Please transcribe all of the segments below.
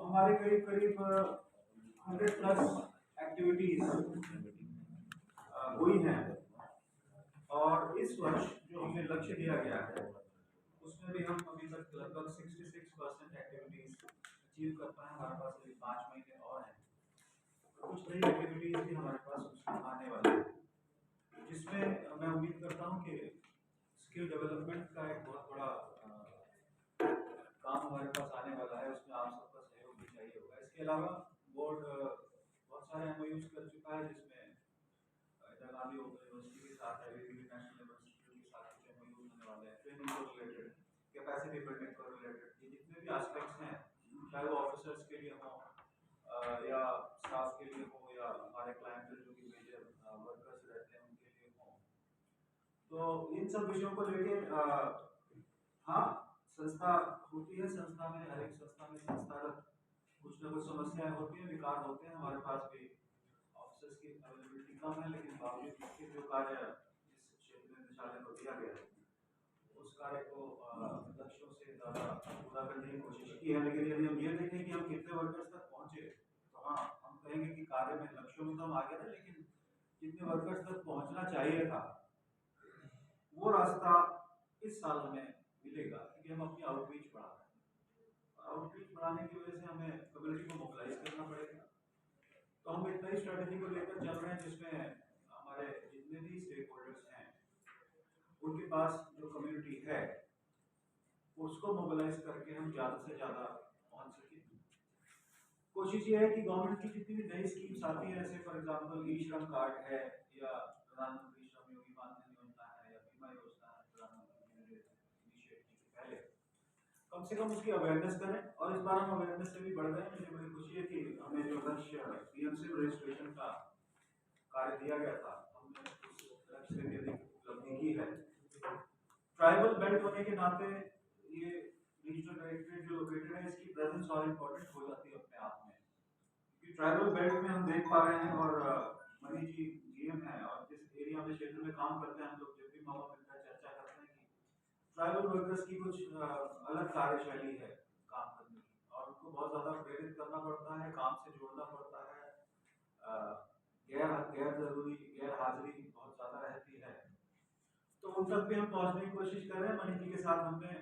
हमारे करीब करीब 100+ एक्टिविटीज हुई हैं। और इस वर्ष जो हमें लक्ष्य दिया गया है उसमें भी हम अभी तक लगभग 66% एक्टिविटीज अचीव कर पाए। हमारे पास अभी 5 महीने और हैं, तो कुछ नई एक्टिविटीज भी हमारे पास उसमें आने वाली है, जिसमें मैं उम्मीद करता हूँ कि स्किल डेवलपमेंट का एक बहुत बड़ा काम हमारे पास आने वाला है। उसमें आप सबका सहयोग भी चाहिए होगा। इसके अलावा बोर्ड बहुत सारे एमओयूज कर चुका है, जिसमें इंदिरा गांधी ओपन यूनिवर्सिटी के साथ है, नेशनल लेवल इंस्टीट्यूट के साथ कुछ एमओयूज होने वाले हैं, ट्रेनिंग को रिलेटेड, कैपेसिटी बिल्डिंग को रिलेटेड। ये जितने भी एस्पेक्ट्स हैं, चाहे वो ऑफिसर्स के लिए हो या स्टाफ के लिए हो या हमारे क्लाइंट जो भी मेजर वर्कर्स रहते हैं उनके लिए हो, तो इन सब विषयों को लेके हाँ, संस्था होती है। संस्था में हर एक संस्था में संस्थागत कुछ ना कुछ समस्याएं होती हैं, विकार होते हैं। हमारे पास भी ऑफिसर्स की अवेलेबिलिटी कम है, लेकिन बावजूद इसके जो कार्य जिस क्षेत्र में निदेशालय को दिया गया है उस कार्य को लक्ष्यों से ज़्यादा पूरा करने की कोशिश की है। लेकिन यदि हम ये देखें कि हम कितने वर्कर्स तक पहुंचे, तो हाँ, हम कहेंगे कि कार्य में लक्ष्यों में तो हम आगे थे, लेकिन जितने वर्कर्स तक पहुंचना चाहिए था वो रास्ता इस साल हमें मिलेगा, क्योंकि हम अपनी आउटरीच बढ़ा रहे हैं। आउटरीच बढ़ाने की वजह से हमें कम्युनिटी को मोबिलाइज करना पड़ेगा। तो हम एक नई स्ट्रेटेजी को लेकर चल रहे हैं, जिसमें हमारे जितने भी स्टेक होल्डर्स हैं उनके पास जो कम्युनिटी है उसको मोबिलाइज करके हम ज़्यादा से ज़्यादा पहुंच सकें। कोशिश ये है कि गवर्नमेंट की जितनी भी नई स्कीम्स आती हैं, जैसे फॉर एग्जांपल ई श्रम कार्ड है या प्रधानमंत्री श्रम योगी मानधन योजना है या बीमा योजना है, प्रधानमंत्री इनिशिएटिव से पहले कम से कम उसकी अवेयरनेस करें। और इस बार हम अवेयरनेस से भी बढ़ गए। मुझे बड़ी खुशी है कि हमें जो लक्ष्य पीएमसी रजिस्ट्रेशन का कार्य दिया गया था, हमने उस लक्ष्य से भी अधिक उपलब्धि की है। ट्राइबल बेल्ट होने के नाते ये रीजनल डायरेक्टरेट जो लोकेटेड है, इसकी प्रेजेंस और इम्पोर्टेंट हो जाती है अपने आप में, क्योंकि ट्राइबल बेल्ट में हम देख पा रहे हैं, और मनी जी जीएम है और जिस एरिया में क्षेत्र में काम करते हैं, हम लोग जब भी मौका मिलता है चर्चा करते हैं कि ट्राइबल वर्कर्स की कुछ अलग कार्यशैली है काम करने की, और उनको बहुत ज़्यादा प्रेरित करना पड़ता है, काम से जोड़ना पड़ता है। गैर गैर जरूरी गैर हाजिरी बहुत ज़्यादा रहती है, तो उन तक भी हम पहुंचने की कोशिश कर रहे हैं। मनी जी के साथ हमने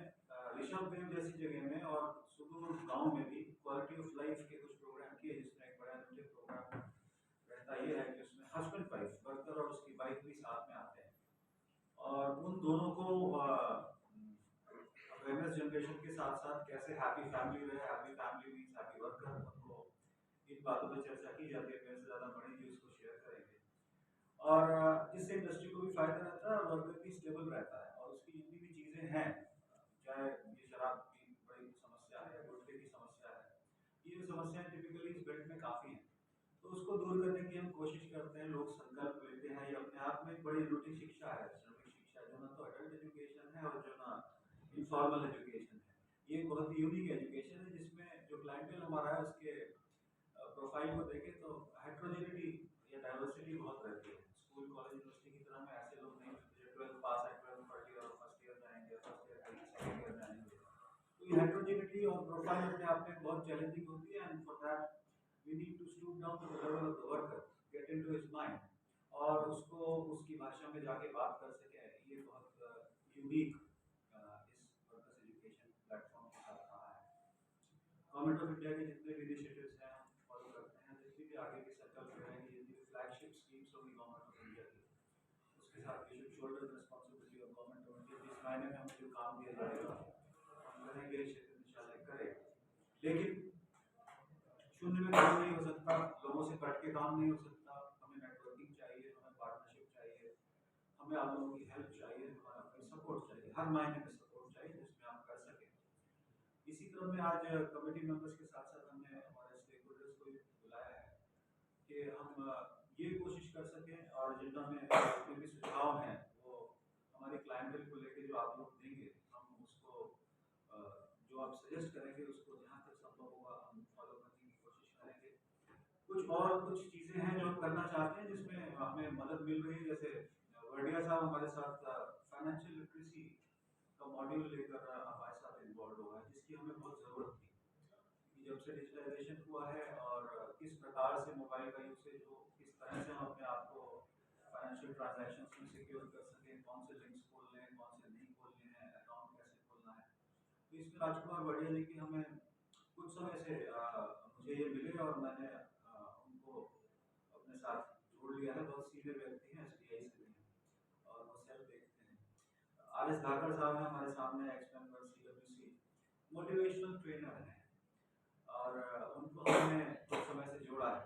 ऋषभ देव जैसी जगह में और सुदूर गांव में भी क्वालिटी ऑफ लाइफ के कुछ प्रोग्राम किए, जिसमें एक बड़ा अनूठे प्रोग्राम रहता ये है कि उसमें हस्बैंड वाइफ वर्कर और उसकी वाइफ भी साथ में आते हैं, और उन दोनों को अवेयरनेस जनरेशन के साथ साथ कैसे हैप्पी फैमिली रहे, happy family means happy worker, उनको इन बातों पर चर्चा की जाती है। मेरे से ज़्यादा मणि जी उसको शेयर करेंगे, और इससे इंडस्ट्री को भी फायदा रहता है और वर्कर भी स्टेबल रहता है। और उसकी जितनी भी चीज़ें हैं, चाहे ये शराब की बड़ी समस्या है, गुटखे की समस्या है, ये समस्याएं टिपिकली इस बेल्ट में काफ़ी हैं, तो उसको दूर करने की हम कोशिश करते हैं। लोग संकल्प लेते हैं। ये अपने आप में एक बड़ी अनूठी शिक्षा है, श्रमिक शिक्षा, जो ना तो अडल्ट एजुकेशन है और जो ना इनफॉर्मल एजुकेशन है। ये बहुत ही यूनिक एजुकेशन है, जिसमें जो क्लाइंटेल हमारा है उसके प्रोफाइल को देखें तो हेट्रोजेनिटी या डाइवर्सिटी बहुत रहती है। स्कूल कॉलेज यूनिवर्सिटी की तरह में ऐसे लोग नहीं मिलते जो 12 पास है, 12 पढ़ लिया और फर्स्ट ईयर जाएंगे, फर्स्ट ईयर कहीं सेकेंड ईयर जाएंगे। तो ये हेट्रोजेनिटी और प्रोफाइल अपने आप में बहुत चैलेंजिंग होती है, and for that we need to stoop down to the level of the worker, get into his mind, और उसको उसकी भाषा में जाके बात कर सके। ये बहुत यूनिक इस वर्कर्स एजुकेशन प्लेटफॉर्म के साथ रहा है। गवर्नमेंट ऑफ इंडिया के जितने भी इनिशिएटिव्स हैं हम फॉलो करते हैं, जितनी भी आगे की संकल्प रहेंगी, जितनी भी फ्लैगशिप स्कीम्स होगी गवर्नमेंट ऑफ इंडिया की, उसके साथ we should shoulder the responsibility of government of India. जिस मायने में हमें जो काम दिया जाएगा हम करेंगे, ये क्षेत्र इंशाल्लाह करें। लेकिन शून्य में काम नहीं हो सकता, लोगों से कट के काम नहीं हो सकता। हमें नेटवर्किंग चाहिए, हमें पार्टनरशिप चाहिए, हमें आप लोगों की हेल्प चाहिए, हमारा अपनी सपोर्ट चाहिए, हर मायने में सपोर्ट चाहिए जिसमें आप कर सकें। इसी क्रम में आज कमेटी मेंबर्स के साथ साथ हमने हमारे स्टेक होल्डर्स को भी बुलाया है कि हम ये कोशिश कर सकें, और एजेंडा में जितने भी सुझाव हैं वो हमारे क्लाइंटल को लेके जो आप लोग देंगे, हम उसको जो आप सजेस्ट करेंगे उसको जहाँ तक संभव होगा हम फॉलो करने की कोशिश करेंगे। कुछ चीज़ें हैं जो हम करना चाहते हैं जिसमें हमें मदद मिल रही है, जैसे वर्डिया साहब हमारे साथ फाइनेंशियल लिटरेसी का मॉड्यूल लेकर हमारे साथ इन्वॉल्व हुआ है, जिसकी हमें बहुत ज़रूरत थी। जब से डिजिटलाइजेशन हुआ है और किस प्रकार से मोबाइल का यूसेज हो, किस तरह से हम अपने आप को फाइनेंशियल ट्रांजैक्शंस में सिक्योर कर सकें, कौन से लिंक्स खोलने हैं, कौन से नहीं खोलने हैं, अकाउंट कैसे खोलना है। तो इसमें राजकुमार बढ़िया जी की हमें कुछ समय से मुझे ये मिले और मैंने उनको अपने साथ जोड़ लिया है। बहुत सीनियर व्यक्ति हैं, एसबीआई से भी हैं और वो सेल देखते हैं। आर एस धाकड़ साहब हैं हमारे सामने, x member CWC, motivational trainer हैं और उनको हमने कुछ समय से जोड़ा है।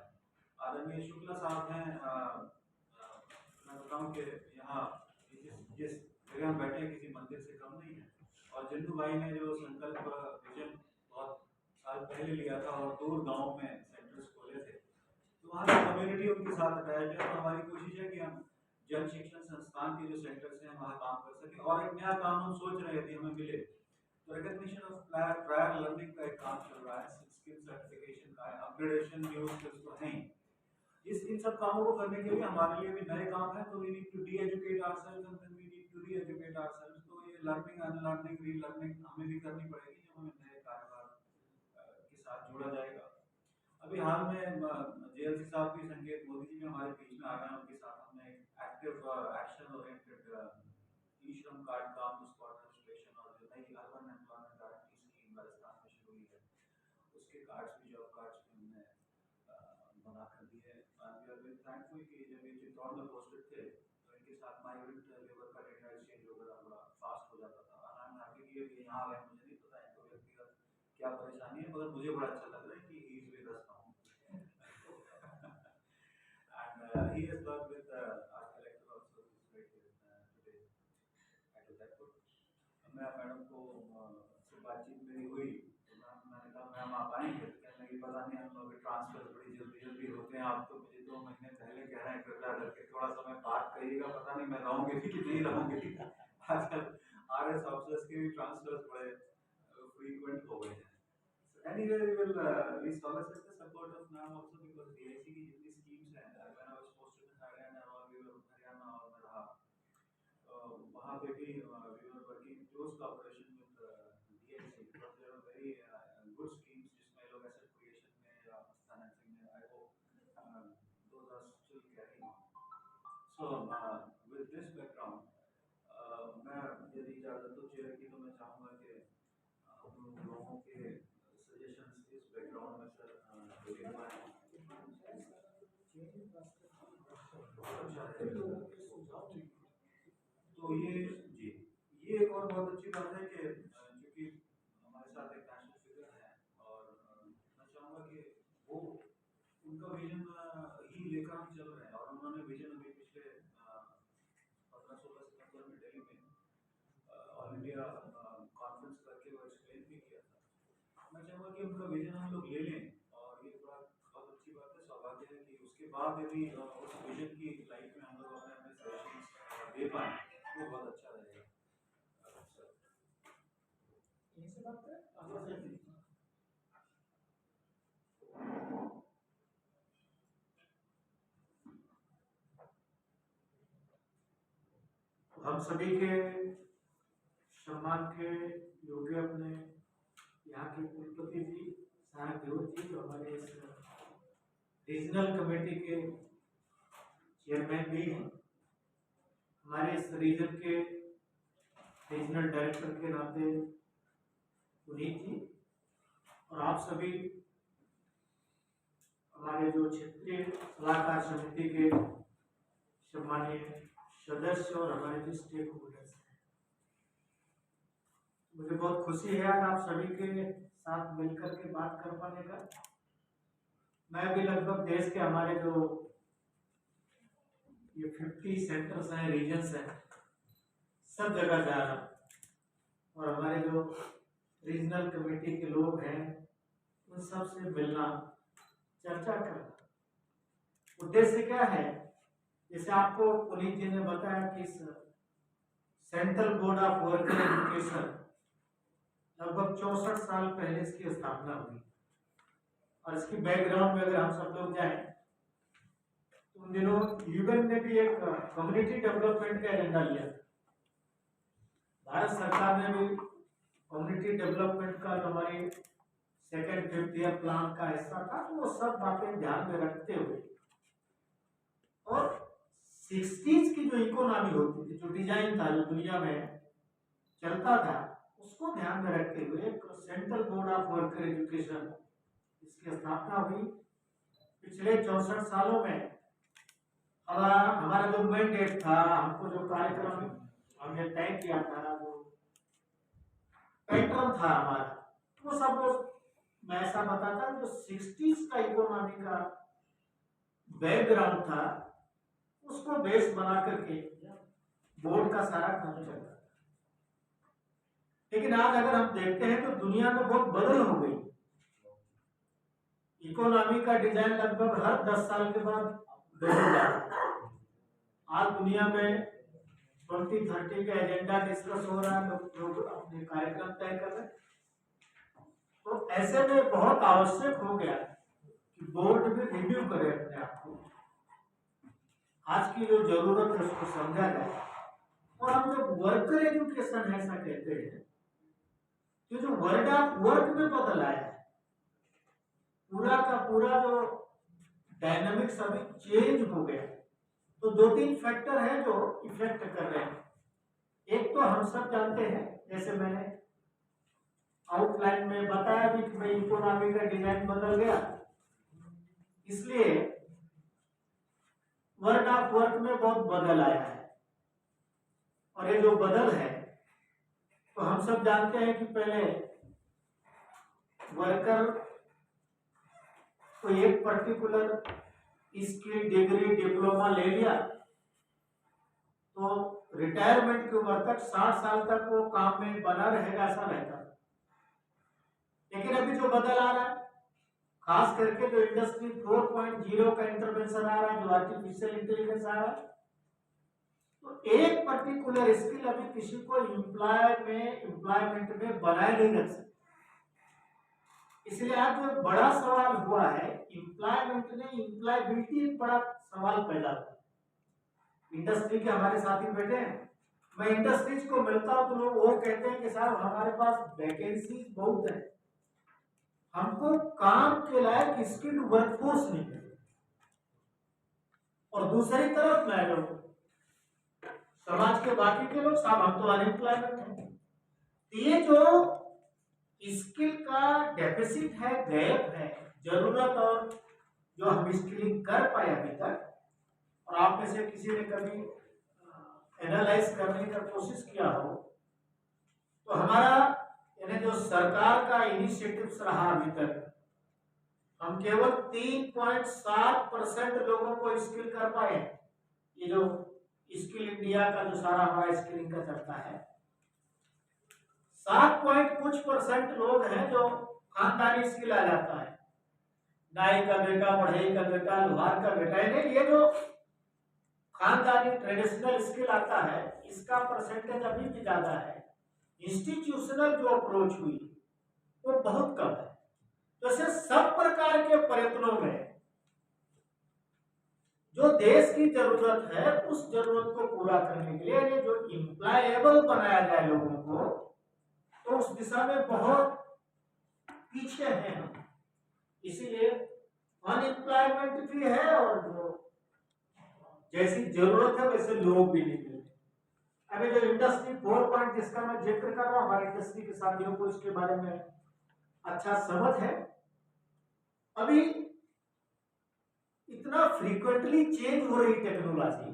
आदरणीय शुक्ला साहब हैं, मैं बताऊं कि यहाँ जिस जगह हम बैठे हैं किसी मंदिर से कम नहीं है। और जिंदू भाई ने जो संकल्प विजन बहुत साल पहले लिया था और दूर गांव में सेंटर्स खोले थे, तो वहाँ की कम्युनिटी उनके साथ अटैच है। तो हमारी कोशिश है कि हम जन शिक्षण संस्थान के जो सेंटर्स हैं वहाँ काम कर सकें। और एक नया काम हम सोच रहे थे, हमें मिले तो रिकॉग्निशन ऑफ प्रायर लर्निंग का एक काम चल रहा है, स्किल सर्टिफिकेशन का है, अपग्रेडेशन न्यू स्किल्स तो हैं। इन सब कामों को करने के लिए हमारे लिए भी नए काम है, तो we need to de-educate ourselves and then we need to re-educate ourselves. तो ये लर्निंग अनलर्निंग रीलर्निंग हमें भी करनी पड़ेगी जब हमें नए कारोबार के साथ जोड़ा जाएगा। अभी हाल में जेएलसी साहब की संकेत मोदी जी भी हमारे बीच में आ गए, उनके साथ हमने एक्टिव एक्शन ओरिएंटेड ई श्रम कार्ड का उसको एडमिनिस्ट्रेशन और जो नई urban employment guarantee scheme Rajasthan में शुरू हुई है, उसके कार्ड्स भी जॉब कार्ड्स भी हमने बना कर दिए। थैंकफुल कि जब ये चित्तौड़ में पोस्टेड थे तो इनके साथ माइग्रेंट लेबर का डेटा एक्सचेंज वगैरह बड़ा फास्ट हो जाता था। आई एम हैप्पी कि ये यहाँ आ गए। मुझे नहीं पता इनको व्यक्तिगत क्या परेशानी है, मगर मुझे बड़ा अच्छा लग रहा है कि he is with us now and he has worked with our collector also, who is right here today at Udaipur. मैं मैडम को से बातचीत मेरी हुई तो मैंने कहा मैम आप आएंगे, तो कहने लगी पता नहीं हम लोग ट्रांसफर बड़ी जल्दी जल्दी होते हैं, आप तो मुझे 2 महीने पहले कह रहे हैं कृपया करके थोड़ा समय बात करिएगा, पता नहीं मैं रहूँगी कि नहीं रहूँगी। आजकल आरएस ऑफिसर्स के भी ट्रांसफर्स बड़े फ्रीक्वेंट हो गए हैं। Anyway, we solicit the support of NAM also because DIC की जितनी schemes हैं, when I was posted in Thailand और we were हरियाणा और मैं रहा, वहाँ पे भी we were working close cooperation with DIC because there are very good schemes जिसमें लोग asset creation में या financing में, I hope those are still carrying on. So with this background, मैं यदि इजाज़त हो चेयर की तो मैं चाहूँगा कि हम लोगों के सजेशंस इस बैकग्राउंड में सर ले पाएँ। तो ये जी, ये एक और बहुत अच्छी बात है कि क्योंकि हमारे साथ एक नेशनल फिगर है और मैं चाहूँगा कि वो उनका विजन ही लेकर हम चल रहे हैं। और उन्होंने विजन अभी पिछले 15-16 सितंबर में दिल्ली में ऑल इंडिया कॉन्फ्रेंस करके वो एक्सप्लेन भी किया था। मैं चाहूँगा कि उनका विजन हम लोग ले लें और ये बहुत अच्छी बात है, सौभाग्य है कि उसके बाद यदि उस विजन की लाइफ में हम लोग अपने अपने सजेशंस दे पाएँ तो बहुत अच्छा रहेगा। यहीं से बात करें। हम सभी के सम्मान के योग्य अपने यहाँ के कुलपति जी सहायक देव जी, जो हमारे इस रीजनल कमेटी के चेयरमैन भी हैं, हमारे इस रीजन के रीजनल डायरेक्टर के नाते पुनीत जी, और आप सभी हमारे जो क्षेत्रीय सलाहकार समिति के सम्मानीय सदस्य और हमारे जो स्टेक होल्डर्स हैं, मुझे बहुत खुशी है आज आप सभी के साथ मिलकर के बात कर पाने का। मैं भी लगभग देश के हमारे जो ये 50 सेंटर्स हैं, रीजन्स हैं, सब जगह जा रहा हूँ और हमारे जो रीजनल कमेटी के लोग हैं उन सब से मिलना, चर्चा करना। उद्देश्य क्या है? जैसे आपको पुनीत जी ने बताया कि central board of worker education लगभग 64 साल पहले इसकी स्थापना हुई और इसकी बैकग्राउंड में अगर हम सब लोग जाएं तो उन दिनों यूएन ने भी एक कम्युनिटी डेवलपमेंट का एजेंडा लिया। भारत सरकार ने भी कम्युनिटी डेवलपमेंट का जो हमारी सेकेंड फिफ्थ ईयर प्लान का हिस्सा था, तो वो सब बातें ध्यान में रखते हुए और 60s की जो इकोनॉमी होती थी, जो डिजाइन था, जो दुनिया में चलता था, उसको ध्यान में रखते हुए एक central board of worker education इसकी स्थापना हुई। पिछले 64 सालों में हमारा जो मैंडेट था, हमको जो कार्यक्रम हमने तय किया था, जो पैटर्न था हमारा, वो सब मैं ऐसा बताता जो 60s का इकोनॉमी का बैकग्राउंड था, उसको बेस बना करके बोर्ड का सारा काम चलता था। लेकिन आज अगर हम देखते हैं तो दुनिया में बहुत बदल हो गई। इकोनॉमी का डिजाइन लगभग हर 10 साल के बाद बदल जाता है। आज दुनिया में 2030 का एजेंडा डिस्कस हो रहा है, लोग अपने कार्यक्रम तय कर रहे हैं। तो ऐसे में बहुत आवश्यक हो गया कि बोर्ड भी रिव्यू करे अपने आप को, आज की जो जरूरत है उसको समझा जाए। और हम जब वर्कर एजुकेशन ऐसा कहते हैं, तो जो वर्ड ऑफ वर्क में बदल आया है, पूरा का पूरा जो डायनामिक्स अभी चेंज हो गया। तो 2-3 फैक्टर है जो इफेक्ट कर रहे हैं। एक तो हम सब जानते हैं, जैसे मैंने आउटलाइन में बताया भी कि भाई इकोनॉमी का डिजाइन बदल गया, इसलिए वर्ड ऑफ वर्क में बहुत बदल आया है। और ये जो बदल है, तो हम सब जानते हैं कि पहले वर्कर को एक पर्टिकुलर स्किल, डिग्री, डिप्लोमा ले लिया तो रिटायरमेंट की उम्र तक 60 साल तक वो काम में बना रहेगा, ऐसा रहता। लेकिन अभी जो बदल आ रहा है, खास करके जो इंडस्ट्री 4.0 का इंटरवेंशन आ रहा है, जो आर्टिफिशियल इंटेलिजेंस आ रहा है, तो एक पर्टिकुलर स्किल अभी किसी को एम्प्लॉयमेंट में बनाए नहीं रख सकते। इसलिए आज जो बड़ा सवाल हुआ है, एम्प्लॉयमेंट ने एम्प्लॉयबिलिटी एक बड़ा सवाल पैदा हुआ। इंडस्ट्री के हमारे साथी बैठे हैं, मैं इंडस्ट्रीज को मिलता हूं तो लोग वो कहते हैं कि साहब हमारे पास वैकेंसी बहुत है, हमको काम के लायक स्किल्ड वर्कफोर्स नहीं है। और दूसरी तरफ मैं लोग समाज के बाकी के लोग, साहब हम तो अनएम्प्लॉयमेंट हैं। ये जो स्किल का डेफिसिट है, गैप है, जरूरत, और जो हम स्किलिंग कर पाए अभी तक, और आप में से किसी ने कभी एनालाइज करने का कोशिश किया हो, तो हमारा यानी जो सरकार का इनिशिएटिव्स रहा अभी तक, हम केवल 3.7% लोगों को स्किल कर पाए। ये जो स्किल इंडिया का जो सारा हमारा स्किलिंग का चलता है, 7% लोग हैं जो खानदानी स्किल आ जाता है, नाई का बेटा, बढ़ई का बेटा, लोहार का बेटा, ये जो खानदानी ट्रेडिशनल स्किल आता है, इसका परसेंटेज अभी भी ज्यादा है। इंस्टीट्यूशनल जो अप्रोच हुई वो बहुत कम है। तो ऐसे सब प्रकार के प्रयत्नों में जो देश की जरूरत है, उस जरूरत को पूरा करने के लिए जो एम्प्लॉयबल बनाया जाए लोगों को, तो उस दिशा में बहुत पीछे हैं हम। इसीलिए अनएम्प्लॉयमेंट भी है, और जो जैसी जरूरत है वैसे लोग भी नहीं मिलते। अभी जो इंडस्ट्री 4 जिसका मैं जिक्र कर रहा हूं, हमारे इंडस्ट्री के साथियों को इसके बारे में अच्छा समझ है। अभी इतना फ्रीक्वेंटली चेंज हो रही टेक्नोलॉजी,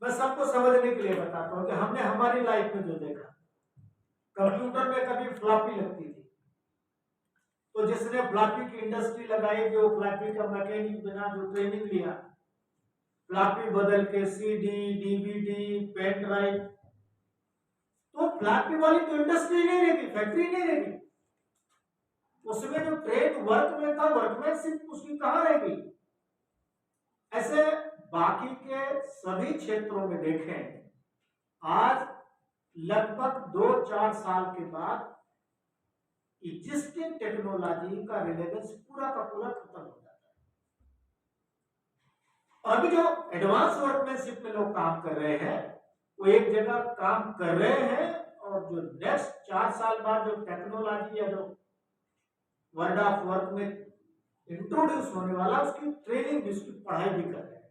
मैं सबको समझने के लिए बताता हूं कि हमने हमारी लाइफ में जो देखा, कंप्यूटर में कभी फ्लॉपी लगती थी, तो जिसने फ्लॉपी की इंडस्ट्री लगाई, जो फ्लॉपी का मैकेनिक बिना जो ट्रेनिंग लिया, फ्लॉपी बदल के सीडी, डीवीडी, पेन ड्राइव, तो फ्लॉपी वाली तो इंडस्ट्री नहीं रहेगी, फैक्ट्री नहीं रहेगी। उसमें जो ट्रेड वर्क में था, वर्कमैनशिप उसकी कहां रहेगी। ऐसे बाकी के सभी क्षेत्रों में देखें, आज लगभग 2-4 साल के बाद एग्जिस्टिंग टेक्नोलॉजी का रिलेवेंस पूरा का पूरा खत्म हो जाता है। और अभी जो एडवांस वर्कमैनशिप में लोग काम कर रहे हैं, वो एक जगह काम कर रहे हैं, और जो नेक्स्ट 4 साल बाद जो टेक्नोलॉजी या जो वर्ल्ड ऑफ वर्क में इंट्रोड्यूस होने वाला, उसकी ट्रेनिंग भी, उसकी पढ़ाई भी कर रहे हैं।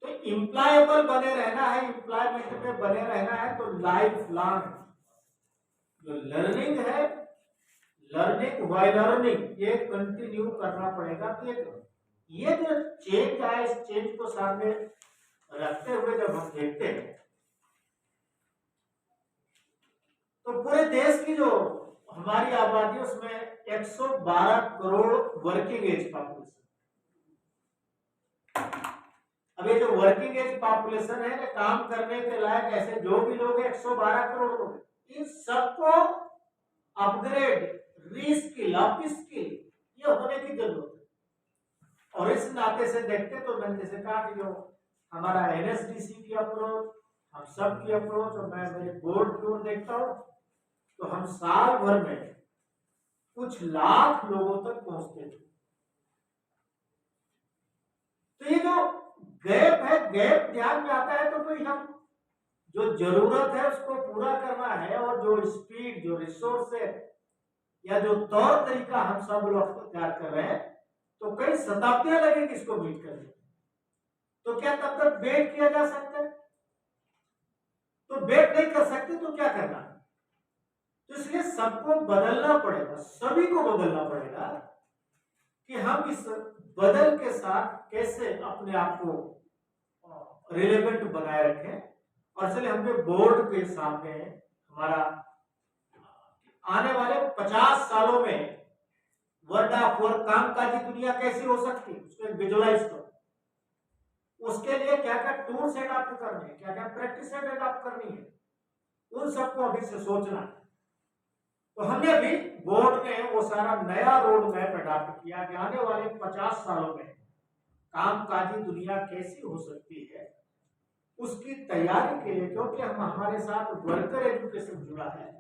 तो इम्प्लॉयबल बने रहना है, इम्प्लॉयमेंट में बने रहना है, तो लाइफ लॉन्ग जो लर्निंग है, लर्निंग वाइल लर्निंग, ये कंटिन्यू करना पड़ेगा। तो ये जो चेंज है, इस चेंज को सामने रखते हुए जब हम देखते हैं तो पूरे देश की जो हमारी आबादी, उसमें 112 करोड़ वर्किंग एज पॉपुलेशन। अब ये जो वर्किंग एज पॉपुलेशन है ना, काम करने के लायक ऐसे जो भी लोग 112 करोड़ लोग, इन सबको अपग्रेड, रीस्किल, अपस्किल ये होने की जरूरत है। और इस नाते से देखते तो मैंने जैसे कहा कि जो हमारा एनएसडीसी की अप्रोच, हम सब की अप्रोच, और मैं मेरे बोर्ड की ओर देखता हूँ तो हम साल भर में कुछ लाख लोगों तक पहुंचते थे। तो ये जो गैप है, गैप ध्यान में आता है तो कोई हम जो जरूरत है उसको पूरा करना है, और जो स्पीड, जो रिसोर्स है, या जो तौर तरीका हम सब लोग तैयार कर रहे हैं, तो कई शताब्दियां लगेंगी इसको मीट करने। तो क्या तब तक वेट किया जा सकता है? तो वेट नहीं कर सकते तो क्या करना है? तो इसलिए सबको बदलना पड़ेगा, सभी को बदलना पड़ेगा कि हम इस बदल के साथ कैसे अपने आप को रिलेवेंट बनाए रखें। और इसलिए हमने बोर्ड के सामने हमारा आने वाले 50 सालों में वर्ल्ड ऑफ वर्क, कामकाजी दुनिया कैसी हो सकती है, उसको विजुअलाइज करो। उसके लिए क्या क्या टूल्स एडॉप्ट करने हैं, क्या क्या प्रैक्टिस एडॉप्ट करनी है, उन सबको अभी से सोचना है। तो हमने भी बोर्ड ने वो सारा नया रोड मैप अडॉप्ट किया कि आने वाले 50 सालों में कामकाजी दुनिया कैसी हो सकती है, उसकी तैयारी के लिए, क्योंकि हम हमारे साथ वर्कर एजुकेशन जुड़ा है,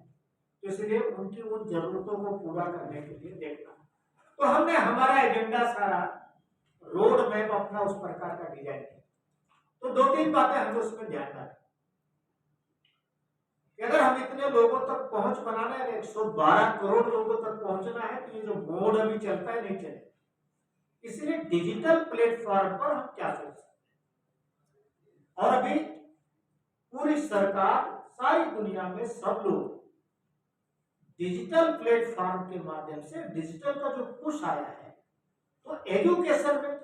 तो इसलिए उनकी उन जरूरतों को पूरा करने के लिए देखना। तो हमने हमारा एजेंडा सारा रोड मैप अपना उस प्रकार का डिजाइन किया। तो 2-3 बातें हमें उसमें ध्यान रखना। अगर हम इतने लोगों तक पहुंच बनाना है, 112 करोड़ लोगों तक पहुंचना है, तो ये जो बोर्ड अभी चलता है नहीं चले। इसलिए डिजिटल प्लेटफॉर्म पर हम क्या सोच सकते हैं, और अभी पूरी सरकार, सारी दुनिया में सब लोग डिजिटल प्लेटफॉर्म के माध्यम से, डिजिटल का जो पुश आया है, तो एजुकेशन में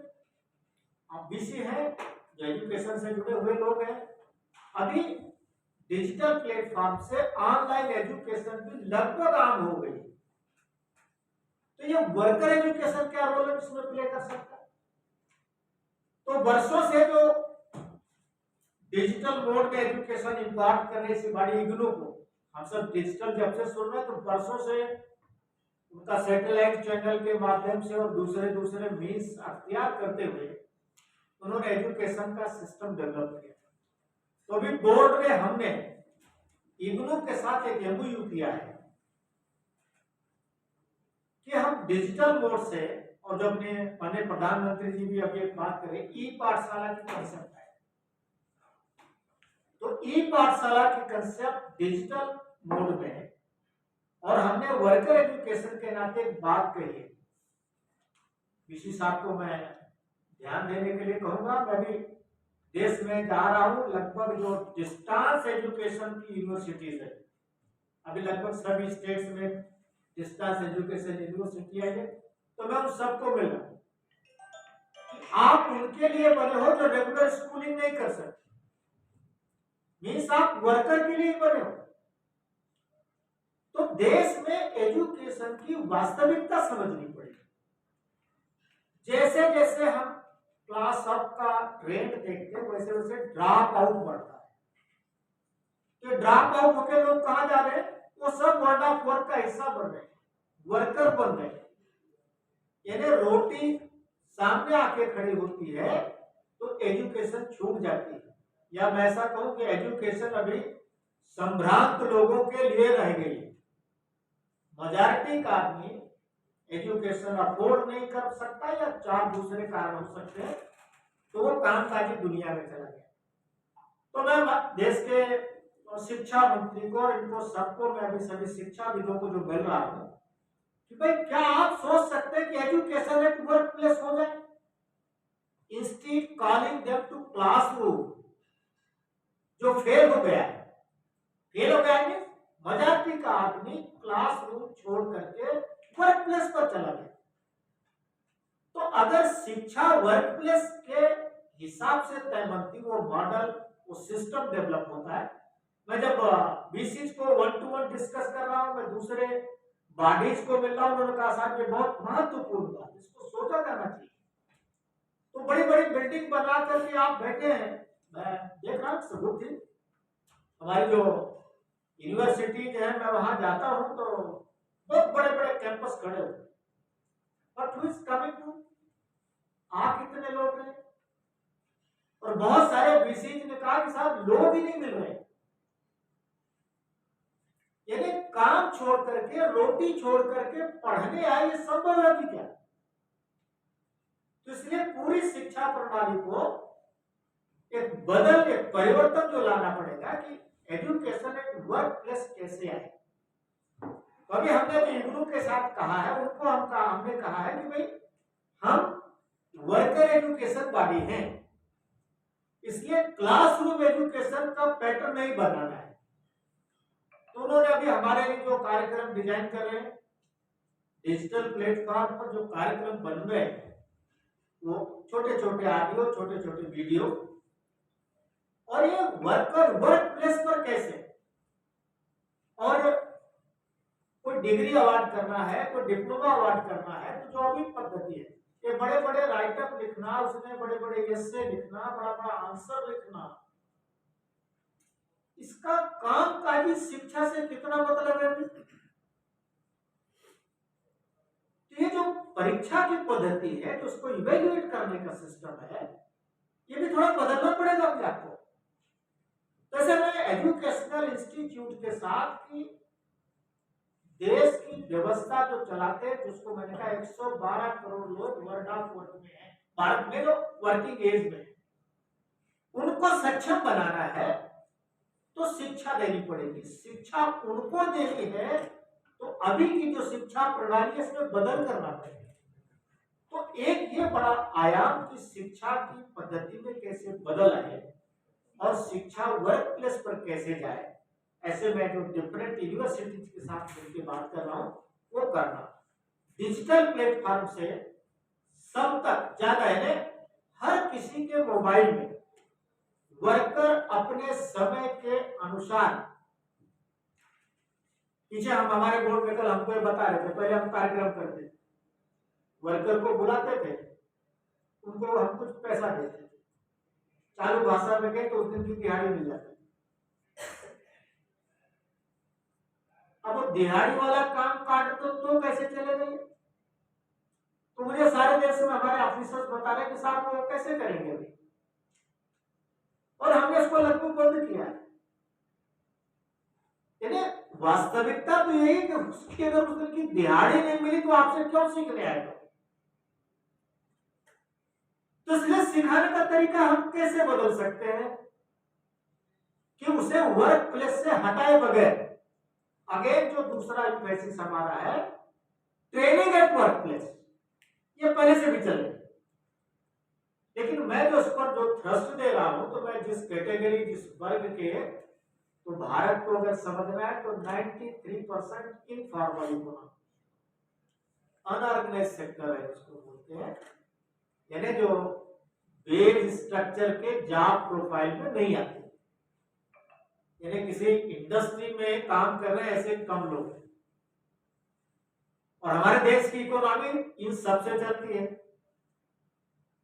आप बीसी हैं, जो एजुकेशन से जुड़े हुए लोग हैं, अभी डिजिटल प्लेटफॉर्म से ऑनलाइन एजुकेशन भी लगभग आम हो गई। तो ये वर्कर एजुकेशन क्या रोल है इसमें प्ले कर सकता है? तो वर्षों से जो डिजिटल मोड में एजुकेशन इम्पार्ट करने से बड़ी इग्नू को हम सब डिजिटल जब से सुन रहे हैं, तो वर्षों से उनका सैटेलाइट चैनल के माध्यम से और दूसरे मीन्स अख्तियार करते हुए उन्होंने एजुकेशन का सिस्टम डेवलप किया। तो अभी बोर्ड में हमने इग्नू के साथ एक एमओयू किया है कि हम डिजिटल मोड से, और जो अपने माननीय प्रधानमंत्री जी भी अभी एक बात करें, ई पाठशाला की कंसेप्ट है। तो ई पाठशाला की कंसेप्ट डिजिटल मोड में, और हमने वर्कर एजुकेशन के नाते एक बात कही है, किसी साहब को मैं ध्यान देने के लिए कहूंगा। मैं भी देश में जा रहा हूं, लगभग जो डिस्टेंस एजुकेशन की यूनिवर्सिटीज है, अभी लगभग सभी स्टेट्स में डिस्टेंस एजुकेशन यूनिवर्सिटी है, तो मैं उन सबको मिल रहा हूं कि आप उनके लिए बने हो जो रेगुलर स्कूलिंग नहीं कर सकते, मीन्स आप वर्कर के लिए बने हो। तो देश में एजुकेशन की वास्तविकता समझनी पड़ेगी। जैसे जैसे हम क्लास अप का ट्रेंड देखते हैं, वैसे वैसे ड्रॉप आउट बढ़ता है। तो ड्रॉप आउट होकर लोग कहां जा रहे हैं? वो सब वर्ल्ड ऑफ वर्क का हिस्सा बन रहे हैं, वर्कर बन रहे हैं। यानी रोटी सामने आके खड़ी होती है तो एजुकेशन छूट जाती है, या मैं ऐसा कहूं कि एजुकेशन अभी संभ्रांत लोगों के लिए रह गई है। मेजॉरिटी का आदमी एजुकेशन अफोर्ड नहीं कर सकता, या 4 दूसरे कारण हो सकते हैं, तो वो कामकाजी दुनिया में चला गया। तो मैं देश के शिक्षा मंत्री को और इनको सबको, मैं अभी सभी शिक्षाविदों को जो मिल रहा हूं कि भाई क्या आप सोच सकते हैं कि एजुकेशन एट वर्क प्लेस हो जाए? Instead calling them to classroom, जो फेल हो गया है, फेल हो गया है मजाकी का आदमी क्लासरूम छोड़ करके वर्क प्लेस पर चला गया। तो अगर शिक्षा वर्क प्लेस के हिसाब से तय बनती, वो मॉडल, वो सिस्टम डेवलप होता है। मैं जब बीसीज को 1-to-1 डिस्कस कर रहा हूं, मैं दूसरे बॉडीज को मिल रहा हूं, उन्होंने कहा साहब ये बहुत महत्वपूर्ण बात, इसको सोचा जाना चाहिए। तो बड़ी बड़ी बिल्डिंग बना करके आप बैठे हैं, मैं देख रहा हूं सबूत थी, हमारी जो यूनिवर्सिटीज है, मैं वहां जाता हूं तो बहुत बड़े बड़े कैंपस खड़े हुए, but who is coming to, आ कितने लोग हैं? और बहुत सारे बीसीज ने कहा कि साहब लोग ही नहीं मिल रहे, यानी काम छोड़ करके, रोटी छोड़ करके पढ़ने आए, ये संभव है कि क्या? तो इसलिए पूरी शिक्षा प्रणाली को एक परिवर्तन जो लाना पड़ेगा कि एजुकेशन एट वर्क प्लेस कैसे आए। तो अभी हमने जो इग्नू के साथ कहा है, उनको हमने कहा है कि भाई हम वर्कर एजुकेशन बॉडी हैं, इसलिए क्लासरूम एजुकेशन का पैटर्न नहीं बनाना है। तो उन्होंने अभी हमारे लिए जो कार्यक्रम डिजाइन कर रहे हैं, डिजिटल प्लेटफॉर्म पर जो कार्यक्रम बन रहे हैं, वो छोटे छोटे ऑडियो, छोटे छोटे वीडियो, और ये वर्कर वर्क प्लेस पर कैसे, और कोई डिग्री अवार्ड करना है, कोई डिप्लोमा अवार्ड करना है, तो जो अभी पद्धति है, ये बड़े बड़े राइटअप लिखना, उसमें बड़े बड़े एसे लिखना, बड़ा बड़ा आंसर लिखना, इसका काम काजी शिक्षा से कितना मतलब है? ये जो परीक्षा की पद्धति है, जो उसको इवेल्युएट करने का सिस्टम है, ये भी थोड़ा बदलना पड़ेगा अभी आपको। जैसे मैं एजुकेशनल इंस्टीट्यूट के साथ की देश की व्यवस्था जो चलाते हैं, जिसको मैंने कहा 112 करोड़ लोग वर्ल्ड ऑफ वर्क में है, भारत में जो वर्किंग एज में, उनको सक्षम बनाना है तो शिक्षा देनी पड़ेगी। शिक्षा उनको देनी है तो अभी की जो शिक्षा प्रणाली है, इसमें बदल करना पड़ेगा। तो एक ये बड़ा आयाम की शिक्षा की पद्धति में कैसे बदल आए और शिक्षा वर्क प्लेस पर कैसे जाए, ऐसे मैं जो डिफरेंट यूनिवर्सिटीज के साथ मिलकर बात कर रहा हूं, वो करना डिजिटल प्लेटफॉर्म से सब तक ज्यादा है, हर किसी के मोबाइल में वर्कर अपने समय के अनुसार, पीछे हम हमारे बोर्ड में कल हमको बता रहे थे, पहले हम कार्यक्रम करते, वर्कर को बुलाते थे, उनको हम कुछ पैसा देते थे, चालू भाषा में गए तो उस दिन की दिहाड़ी मिल जाती। अब वो दिहाड़ी वाला काम काट तो कैसे चले गए? तो मुझे सारे देश में हमारे ऑफिसर्स बता रहे कि साहब वो कैसे करेंगे अभी, और हमने इसको लगभग बंद किया। यानी वास्तविकता तो यही कि उसकी अगर उस दिन की दिहाड़ी नहीं मिली तो आपसे क्यों सीखने आएगा? तो इसलिए सिखाने का तरीका हम कैसे बदल सकते हैं कि उसे वर्क प्लेस से हटाए बगैर, अगेन जो दूसरा मैसेज हमारा है, ट्रेनिंग एट वर्क प्लेस, ये पहले से भी चले, लेकिन मैं जो इस पर जो थ्रस्ट दे रहा हूं, तो मैं जिस कैटेगरी, जिस वर्ग के, तो भारत को अगर समझना है तो 93% इनफॉर्मल इकोनॉमी, अनऑर्गेनाइज सेक्टर है जिसको बोलते हैं, यानी जो वेज स्ट्रक्चर के जॉब प्रोफाइल में नहीं आते, यानी किसी इंडस्ट्री में काम कर रहे हैं ऐसे कम लोग हैं। और हमारे देश की इकोनॉमी इन सबसे चलती है,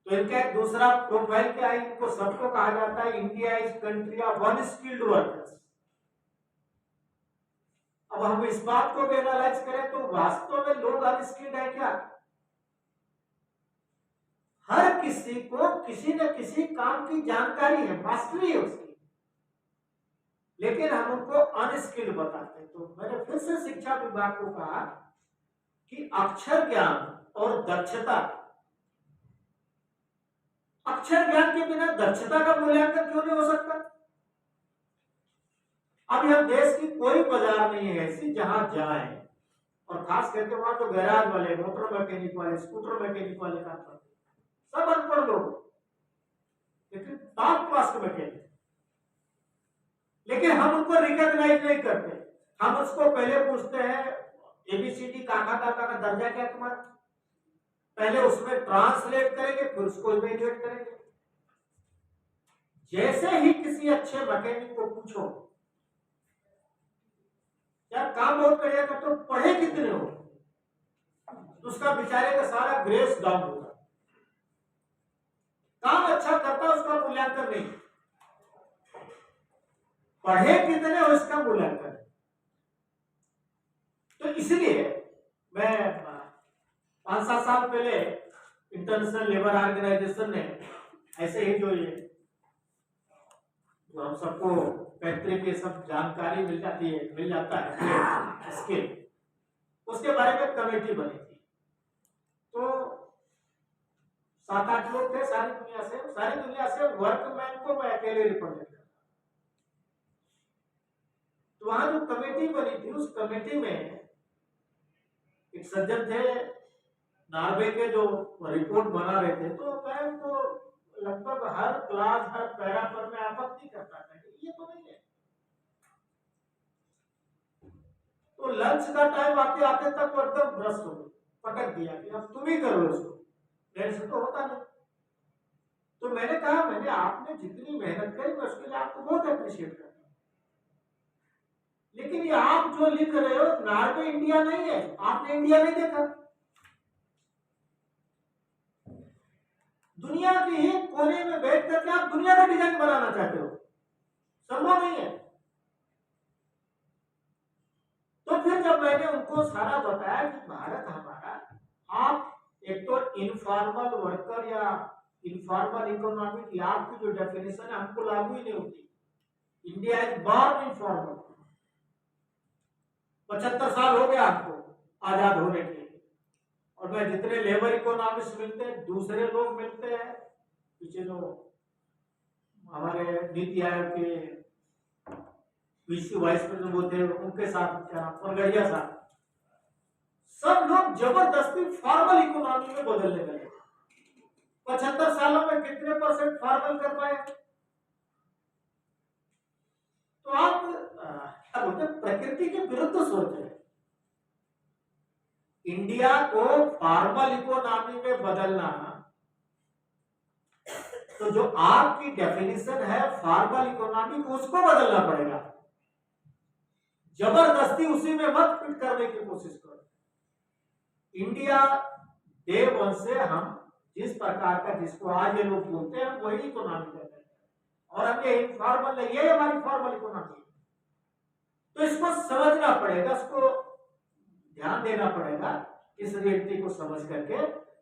तो इनका एक दूसरा प्रोफाइल क्या है, इनको सबको कहा जाता है India is country of unskilled workers. अब हम इस बात को भी एनालाइज करें तो वास्तव में लोग अनस्किल्ड है क्या? हर किसी को किसी न किसी काम की जानकारी है, मास्टरी है उसकी, लेकिन हम उनको अनस्किल्ड बताते हैं। तो मैंने फिर से शिक्षा विभाग को कहा कि अक्षर ज्ञान और दक्षता, अक्षर ज्ञान के बिना दक्षता का मूल्यांकन क्यों नहीं हो सकता? अभी हम देश की कोई बाजार नहीं है ऐसी जहां जाएं और खास करके वहां जो गैराज वाले, मोटर मैकेनिक वाले, स्कूटर मैकेनिक वाले काम करते, सब अनपढ़ लोग, लेकिन टॉप क्लास के मैकेनिक। लेकिन हम उनको रिकॉग्नाइज नहीं करते। हम उसको पहले पूछते हैं एबीसीडी काका काका का दर्जा क्या तुम्हारा, पहले उसमें ट्रांसलेट करेंगे, फिर उसको इवेल्युएट करेंगे। जैसे ही किसी अच्छे मैकेनिक को पूछो यार काम बहुत करिएगा तो पढ़े कितने हो, उसका बेचारे का सारा ग्रेस डाउन होगा। काम अच्छा करता उसका मूल्यांकन नहीं, पढ़े कितने हो इसका मूल्यांकन। तो इसलिए मैं 5-7 साल पहले इंटरनेशनल लेबर ऑर्गेनाइजेशन ने ऐसे ही जो हम सबको फैक्ट्री की सब जानकारी मिल जाता है स्किल, उसके बारे में कमेटी बनी थी। तो 7-8 लोग थे सारी दुनिया से वर्कमैन को मैं अकेले रिप्रेजेंट करता। तो वहां जो कमेटी बनी थी उस कमेटी में एक सज्जन थे नॉर्वे के जो रिपोर्ट बना रहे थे। तो मैं उनको लगभग हर क्लास हर पैरा पर मैं आपत्ति करता था कि ये तो नहीं है। तो लंच का टाइम आते आते तक वो एकदम भ्रष्ट हो गए, पटक दिया कि अब तुम ही करो इसको, मेरे से तो होता नहीं। तो मैंने कहा मैंने आपने जितनी मेहनत करी मैं उसके लिए आपको बहुत अप्रिशिएट करता हूं, लेकिन ये आप जो लिख रहे हो नॉर्वे इंडिया नहीं है, आपने इंडिया नहीं देखा। दुनिया के एक कोने में बैठ करके आप दुनिया का डिजाइन बनाना चाहते हो, संभव नहीं है। तो फिर जब मैंने उनको सारा बताया कि भारत हमारा, आप एक तो इनफॉर्मल वर्कर या इनफॉर्मल इकोनॉमिक, या आपकी जो डेफिनेशन है हमको लागू ही नहीं होती। India is born informal. 75 साल हो गया आपको आजाद होने के, और मैं जितने लेबर इकोनॉमिस्ट मिलते हैं, दूसरे लोग मिलते हैं, पीछे जो हमारे नीति आयोग के पीसी वाइस प्रेसिडेंट वो थे, उनके साथ क्या पनगड़िया साहब, सब लोग जबरदस्ती फॉर्मल इकोनॉमी में बदलने लगे। 75 सालों में कितने % फॉर्मल कर पाए? तो आप क्या बोलते हैं, प्रकृति के विरुद्ध सोच रहे। इंडिया को फॉर्मल इकोनॉमी में बदलना, तो जो आपकी डेफिनेशन है फॉर्मल इकोनॉमी को, उसको बदलना पड़ेगा। जबरदस्ती उसी में मत फिट करने की कोशिश करो। इंडिया डे वन से हम जिस प्रकार का, जिसको आज ये लोग बोलते हैं, वही इकोनॉमी करते हैं, और हम ये इनफॉर्मल है, ये हमारी फॉर्मल इकोनॉमी है। तो इसको समझना पड़ेगा, इसको ध्यान देना पड़ेगा, इस रियलिटी को समझ करके।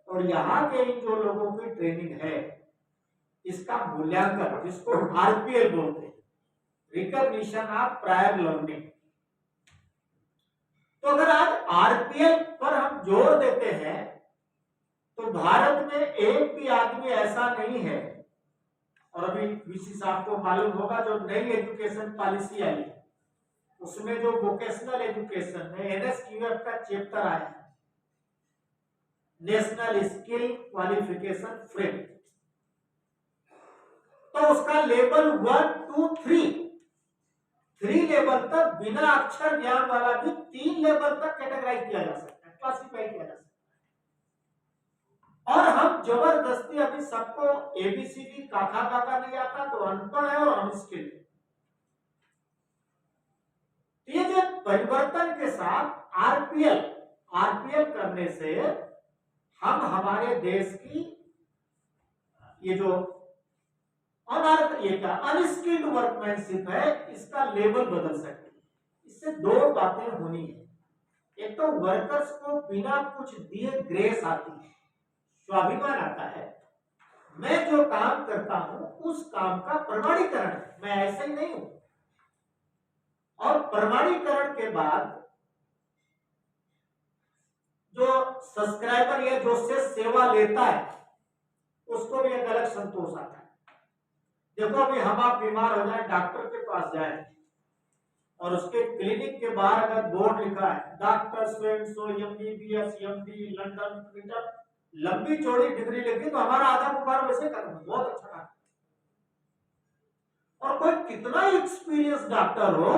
और यहाँ के इन जो लोगों की ट्रेनिंग है, इसका मूल्यांकन, जिसको आरपीएल बोलते हैं, रिकॉग्निशन ऑफ प्रायर लर्निंग। तो अगर आज आरपीएल पर हम जोर देते हैं, तो भारत में एक भी आदमी ऐसा नहीं है, और अभी वीसी साहब को मालूम होगा जो नई एजुकेशन पॉलिसी आई है, उसमें जो वोकेशनल एजुकेशन में एनएसक्यूएफ का चैप्टर आया है, नेशनल स्किल क्वालिफिकेशन फ्रेमवर्क, तो उसका लेवल 1, 2, 3 लेवल तक बिना अक्षर ज्ञान वाला भी 3 लेवल तक कैटेगराइज किया जा सकता है, क्लासिफाई किया जा सकता है। और हम जबरदस्ती अभी सबको एबीसीडी काका काका नहीं आता तो अनपढ़ है और अनस्किल्ड है। ये जो परिवर्तन के साथ आरपीएल करने से हम हमारे देश की ये जो अनस्किल्ड वर्कमैनशिप है, इसका लेवल बदल सकते हैं। इससे 2 बातें होनी है। एक तो वर्कर्स को बिना कुछ दिए ग्रेस आती है, स्वाभिमान आता है, मैं जो काम करता हूं उस काम का प्रमाणीकरण, मैं ऐसा ही नहीं हूं। और प्रमाणीकरण के बाद जो सब्सक्राइबर या जो से सेवा लेता है, उसको भी एक अलग संतोष आता है। देखो अभी हम आप बीमार हो जाए, डॉक्टर के पास जाए, और उसके क्लिनिक के बाहर अगर बोर्ड लिखा है डॉक्टर सो MBBS MD लंदन ट्विटर, लंबी चौड़ी डिग्री लिखी, तो हमारा आधा व्यापार वैसे कर बहुत अच्छा है। और कोई कितना एक्सपीरियंस डॉक्टर हो,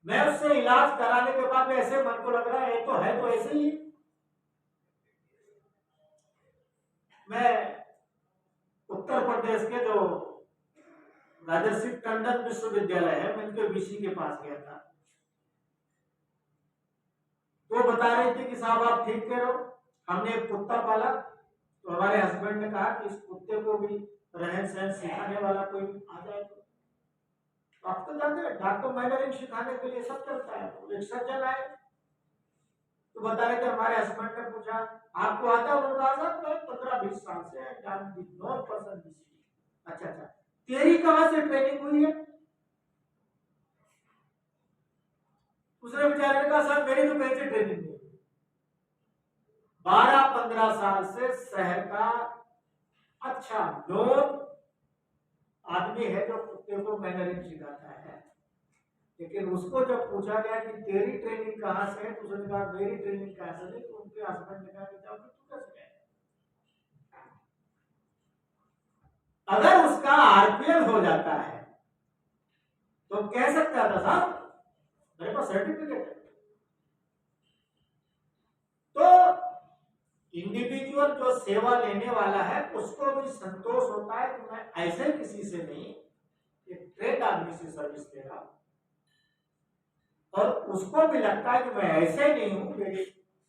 मैं उससे इलाज कराने के बाद ऐसे मन को लग रहा है तो है तो ऐसे ही। मैं उत्तर प्रदेश के जो राजर्षि टंडन विश्वविद्यालय है, मैं उनके VC के पास गया था, वो बता रहे थे कि साहब आप ठीक कह रहे हो, हमने एक कुत्ता पाला, तो हमारे हस्बैंड ने कहा कि इस कुत्ते को भी रहन सहन सिखाने वाला कोई आ जाए। तो आप तो जानते हैं डॉक्टर मैनरिंग सिखाने के लिए सब करता है। तो एक सज्जन आए तो बता रहे थे, हमारे हस्बैंड ने पूछा आपको आता है? उन्होंने कहा मैं 15-20 साल से अच्छा अच्छा, तेरी कहां से ट्रेनिंग हुई है? दूसरे बेचारे ने कहा सर मेरी तो कहीं से ट्रेनिंग नहीं हुई। 12-15 साल से शहर का अच्छा लोग आदमी है जो कुत्ते को मैनरिंग सिखाता है, लेकिन उसको जब पूछा गया कि तेरी ट्रेनिंग कहां से है, तो उसने कहा मेरी ट्रेनिंग कहां से नहीं। तो उनके हस्बैंड ने कहा कि तू कैसे है? अगर उसका RPL हो जाता है तो कह सकता था साहब मेरे पास सर्टिफिकेट है। तो इंडिविजुअल जो सेवा लेने वाला है उसको भी संतोष होता है कि मैं ऐसे किसी से नहीं, एक ट्रेंड आदमी से सर्विस दे रहा हूं, और उसको भी लगता है कि मैं ऐसे नहीं हूं, मेरे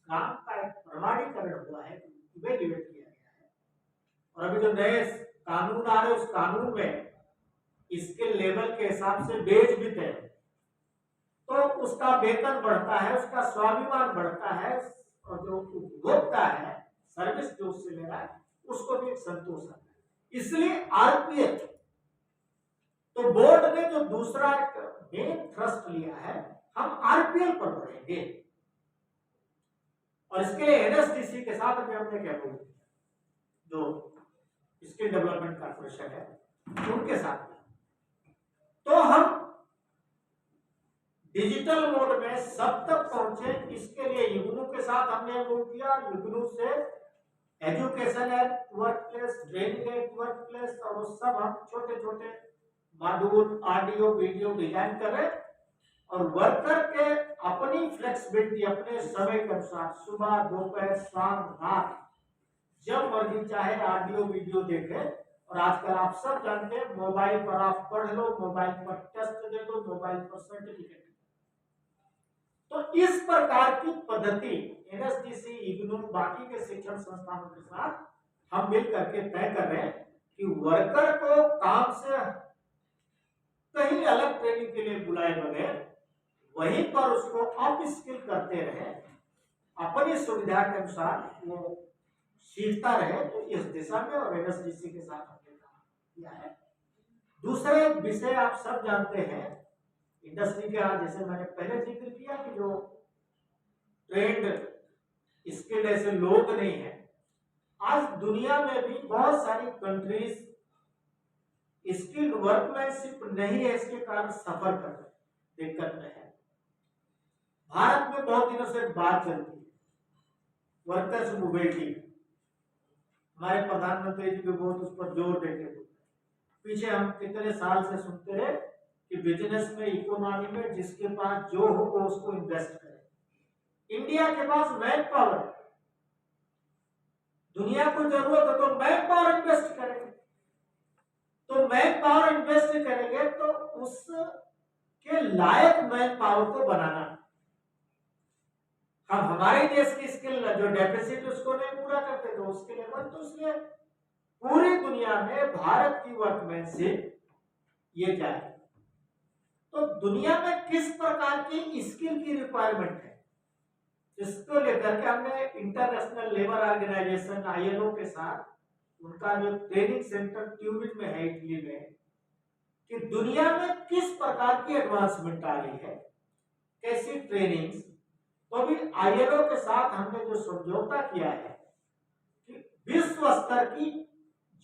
काम का एक प्रमाणीकरण हुआ है, इवेल्युएट किया गया है। और अभी जो नए कानून आ रहे उस कानून में इसके लेवल के हिसाब से बेच भी थे, तो उसका वेतन बढ़ता है, उसका स्वाभिमान बढ़ता है, और जो उपभोक्ता है सर्विस जो उससे ले रहा है उसको भी एक संतोष आता है। इसलिए RPL तो बोर्ड ने जो दूसरा एक मेन थ्रस्ट लिया है, हम RPL पर बढ़ेंगे, और इसके लिए NSDC के साथ अभी हमने क्या बोला, जो स्किल डेवलपमेंट कॉर्पोरेशन है उनके साथ, तो हम डिजिटल मोड में सब तक पहुंचे। इसके लिए युगनू के साथ हमने वो किया, युगनू से education at workplace, training at workplace, और वो सब हम छोटे छोटे मॉड्यूल ऑडियो वीडियो डिजाइन कर रहे, और वर्कर के अपनी फ्लेक्सिबिलिटी अपने समय के अनुसार सुबह दोपहर शाम रात जब मर्जी चाहे ऑडियो वीडियो देखे। और आजकल आप सब जानते हैं मोबाइल पर आप पढ़ लो, मोबाइल पर टेस्ट दे दो, मोबाइल पर सर्टिफिकेट। तो इस प्रकार की पद्धति NSDC इग्नू बाकी के शिक्षण संस्थानों के साथ हम मिल करके तय कर रहे हैं कि वर्कर को काम से कहीं अलग ट्रेनिंग के लिए बुलाए बगैर वहीं पर उसको अप स्किल करते रहे, अपनी सुविधा के अनुसार वो सीखता रहे। तो इस दिशा में और NSDC के साथ हमने काम किया है। दूसरे विषय आप सब जानते हैं इंडस्ट्री के, जैसे मैंने पहले जिक्र किया कि जो ट्रेंड स्किल ऐसे लोग नहीं है, आज दुनिया में भी बहुत सारी कंट्रीज स्किल्ड वर्कमैनशिप नहीं है, इसके कारण सफर कर रहे, दिक्कत में है। भारत में बहुत दिनों से बात चलती है वर्कर्स मोबिलिटी, हमारे प्रधानमंत्री जी भी बहुत उस पर जोर देते थे। पीछे हम कितने साल से सुनते रहे कि बिजनेस में, इकोनॉमी में जिसके पास जो हो वो उसको इन्वेस्ट करे। इंडिया के पास मैन पावर है, दुनिया को जरूरत है तो मैन पावर इन्वेस्ट करेंगे। तो मैन पावर इन्वेस्ट करेंगे तो उसके लायक मैन पावर को बनाना। हम हमारे देश की स्किल जो डेफिसिट उसको नहीं पूरा करते तो उसके लेवल, तो इसलिए पूरी दुनिया में भारत की वर्कमैनशिप ये क्या है। तो दुनिया में किस प्रकार की स्किल की रिक्वायरमेंट है, इसको लेकर के हमने इंटरनेशनल लेबर ऑर्गेनाइजेशन ILO के साथ उनका जो ट्रेनिंग सेंटर ट्यूरिन में है इटली में, कि दुनिया में किस प्रकार की एडवांसमेंट आ रही है, कैसी ट्रेनिंग। तो अभी ILO के साथ हमने जो समझौता किया है कि विश्व स्तर की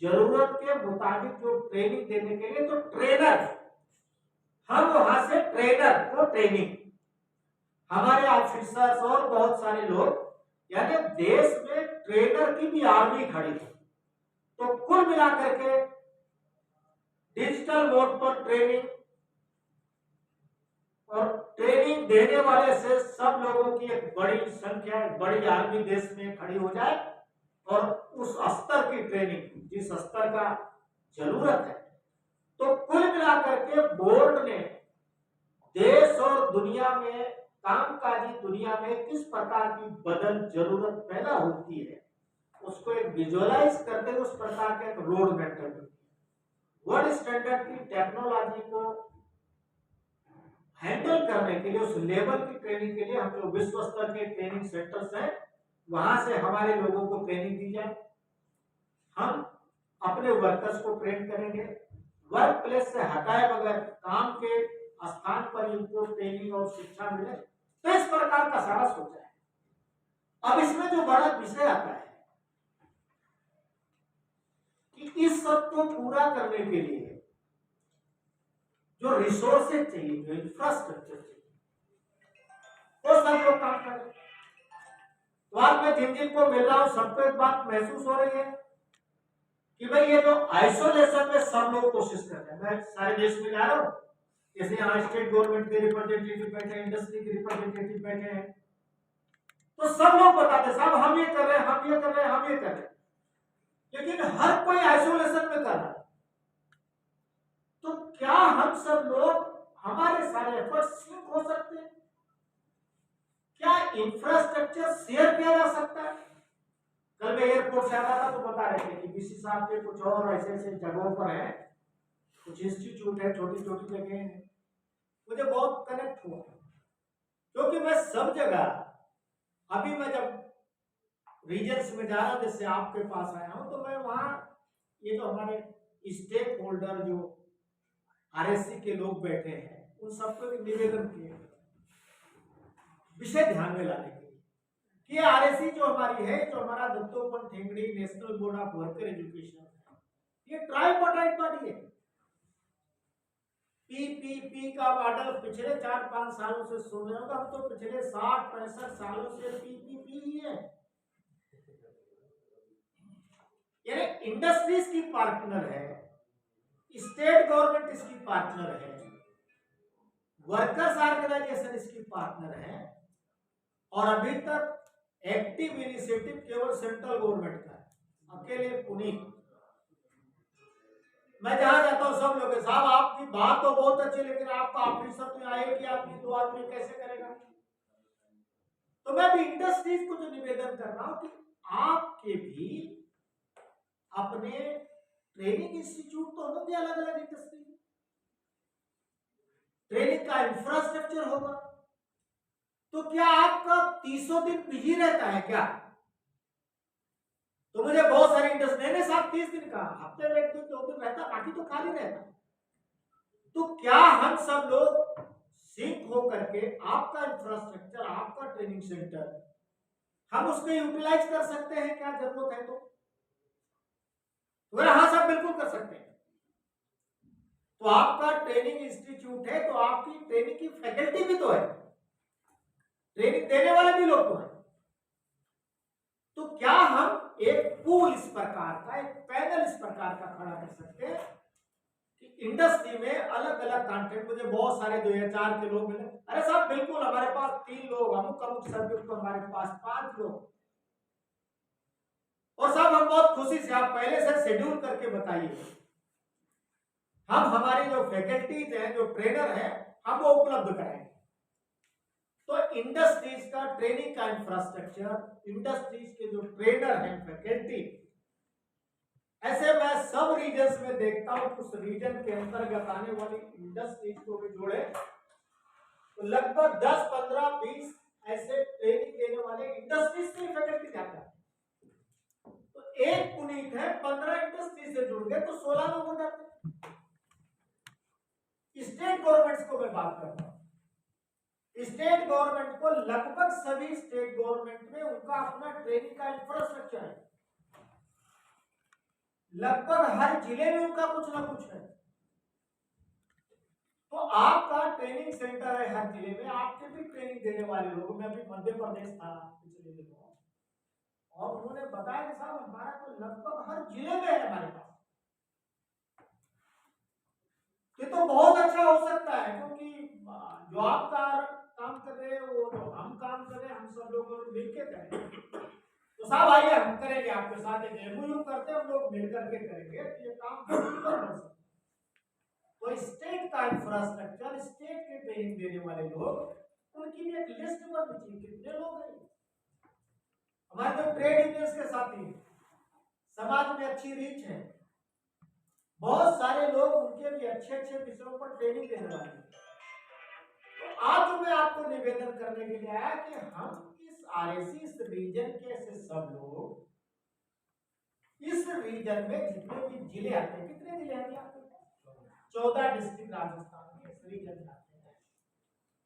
जरूरत के मुताबिक जो ट्रेनिंग देने के लिए तो ट्रेनर हम वहां से ट्रेनर को ट्रेनिंग, हमारे ऑफिसर्स और बहुत सारे लोग, यानी देश में ट्रेनर की भी आर्मी खड़ी है। तो कुल मिलाकर के डिजिटल मोड पर ट्रेनिंग और ट्रेनिंग देने वाले से सब लोगों की एक बड़ी संख्या, एक बड़ी आर्मी देश में खड़ी हो जाए और उस स्तर की ट्रेनिंग जिस स्तर का जरूरत है। तो कुल मिलाकर के बोर्ड ने देश और दुनिया में, कामकाजी दुनिया में किस प्रकार की बदल जरूरत पैदा होती है उसको एक विजुअलाइज करते हुए उस प्रकार का एक रोड मैप कर दिया। वर्ल्ड स्टैंडर्ड की टेक्नोलॉजी को हैंडल करने के लिए, उस लेवल की ट्रेनिंग के लिए हम जो विश्व स्तर के ट्रेनिंग सेंटर्स हैं वहां से हमारे लोगों को ट्रेनिंग दी जाए। हम अपने वर्कर्स को ट्रेन करेंगे, वर्क प्लेस से हटाए बगैर काम के स्थान पर इनको ट्रेनिंग और शिक्षा मिले। तो इस प्रकार का सारा सोचा है। अब इसमें जो बड़ा विषय आता है कि इस सब को पूरा करने के लिए जो रिसोर्सेज चाहिए, जो इंफ्रास्ट्रक्चर चाहिए, वो सब लोग काम कर रहे हैं। तो आज मैं जिन जिन को मिल रहा हूं सबको एक बात महसूस हो रही है कि भाई ये जो आइसोलेशन में सब लोग कोशिश कर रहे हैं। मैं सारे देश में जा रहा हूं, जैसे यहाँ स्टेट गवर्नमेंट के रिप्रेजेंटेटिव बैठे हैं, इंडस्ट्री के रिप्रेजेंटेटिव बैठे हैं, तो सब लोग बताते हैं साहब हम ये कर रहे हैं, हम ये कर रहे हैं, हम ये कर रहे हैं, लेकिन हर कोई आइसोलेशन में कर रहा है। तो क्या हम सब लोग, हमारे सारे एफर्ट सिंक हो सकते हैं? क्या इंफ्रास्ट्रक्चर शेयर किया जा सकता है? कल मैं एयरपोर्ट से आ रहा था तो बता रहे थे कि बीसी साहब के कुछ और ऐसे ऐसे जगहों पर है, कुछ इंस्टीट्यूट है, छोटी छोटी जगह है। मुझे बहुत कनेक्ट हुआ क्योंकि मैं सब जगह, अभी मैं जब रीजन्स में जा रहा, जैसे आपके पास आया हूं, तो मैं वहां ये जो हमारे स्टेक होल्डर जो आरएससी के लोग बैठे हैं उन सबको एक निवेदन किए विषय ध्यान में लाने के लिए कि आरएससी जो हमारी है, जो हमारा Dattopant Thengadi national board of worker education, ये ट्राइपार्टाइट बॉडी है। पीपीपी का मॉडल पिछले 4-5 सालों से सुन रहे होगा, हम तो पिछले 60-65 सालों से पीपीपी ही है। यानी इंडस्ट्रीज की पार्टनर है, स्टेट गवर्नमेंट इसकी पार्टनर है, वर्कर्स ऑर्गेनाइजेशन इसकी पार्टनर है, और अभी तक एक्टिव इनिशिएटिव केवल सेंट्रल गवर्नमेंट का है, अकेले पुनीत। मैं जहां जाता हूं सब लोग साहब आपकी बात तो बहुत अच्छी, लेकिन आपका ऑफिसर तो आए कि आदमी 2 आदमी कैसे करेगा? तो मैं भी इंडस्ट्रीज को जो निवेदन कर रहा हूं कि आपके भी अपने ट्रेनिंग इंस्टीट्यूट तो होंगे, अलग अलग इंडस्ट्री ट्रेनिंग का इंफ्रास्ट्रक्चर होगा। तो क्या आपका 30 दिन बिजी रहता है क्या? तो मुझे बहुत सारी इंडस्ट्री ने साहब 30 दिन का, हफ्ते में 1-2 दिन रहता, बाकी तो खाली रहता। तो क्या हम सब लोग सिंक हो करके आपका इंफ्रास्ट्रक्चर, आपका ट्रेनिंग सेंटर, हम उसको यूटिलाइज कर सकते हैं क्या जरूरत है तो? हाँ सब बिल्कुल कर सकते हैं। तो आपका ट्रेनिंग इंस्टीट्यूट है तो आपकी ट्रेनिंग की फैकल्टी भी तो है, ट्रेनिंग देने वाले भी लोग तो हैं। तो क्या हम एक पूल इस प्रकार का, एक पैनल इस प्रकार का खड़ा कर सकते हैं कि इंडस्ट्री में अलग अलग कंटेंट, मुझे बहुत सारे 2004 के लोग मिले, अरे साहब बिल्कुल हमारे पास 3 लोग, अमुक अमुक सब्जेक्ट पर हमारे पास 5 लोग, और साहब हम बहुत खुशी से, आप पहले से शेड्यूल करके बताइए, हम हमारी जो फैकल्टीज हैं, जो ट्रेनर हैं, हम वो उपलब्ध कराएंगे। तो इंडस्ट्रीज का ट्रेनिंग का इंफ्रास्ट्रक्चर, इंडस्ट्रीज के जो ट्रेनर हैं, फैकल्टी, ऐसे मैं सब रीजन्स में देखता हूं, उस रीजन के अंतर्गत आने वाली इंडस्ट्रीज को भी जोड़े तो लगभग 10, 15, 20 ऐसे ट्रेनिंग देने वाले इंडस्ट्रीज की फैकल्टी जाता है। तो एक पुनीत है, 15 इंडस्ट्री से जुड़ गए तो 16 लोग हो जाते हैं। स्टेट गवर्नमेंट्स को मैं बात करता हूं, स्टेट गवर्नमेंट को लगभग सभी स्टेट गवर्नमेंट में उनका अपना ट्रेनिंग का इंफ्रास्ट्रक्चर है, लगभग हर जिले में उनका कुछ ना कुछ है। तो आपका ट्रेनिंग सेंटर है हर जिले में, आपके भी ट्रेनिंग देने वाले लोग। मैं अभी मध्य प्रदेश था पिछले दिनों, और उन्होंने बताया कि साहब हमारा तो लगभग हर जिले में है हमारे पास। ये तो बहुत अच्छा हो सकता है, क्योंकि जो आप काम कर रहे हैं, वो जो हम काम कर रहे हैं, हम सब लोग मिलकर करें। तो साहब आइए हम करेंगे आपके साथ एक एमओयू करते हैं, हम लोग मिलकर के करेंगे, तो ये काम बिल्कुल कर सकते। तो स्टेट का इंफ्रास्ट्रक्चर, स्टेट के ट्रेनिंग देने वाले लोग, उनकी भी एक लिस्ट बननी चाहिए, कितने लोग हैं। हमारे तो ट्रेड यूनियंस के साथी हैं, समाज में अच्छी रीच है, बहुत सारे लोग उनके भी अच्छे अच्छे विषयों पर ट्रेनिंग देने वाले हैं। तो आज मैं आपको निवेदन करने के लिए आया कि हम इस आरएसी, इस रीजन के ऐसे सब लोग, इस रीजन में जितने भी जिले आते हैं, कितने जिले आते हैं आपके? 14 डिस्ट्रिक्ट राजस्थान के इस रीजन में आते हैं।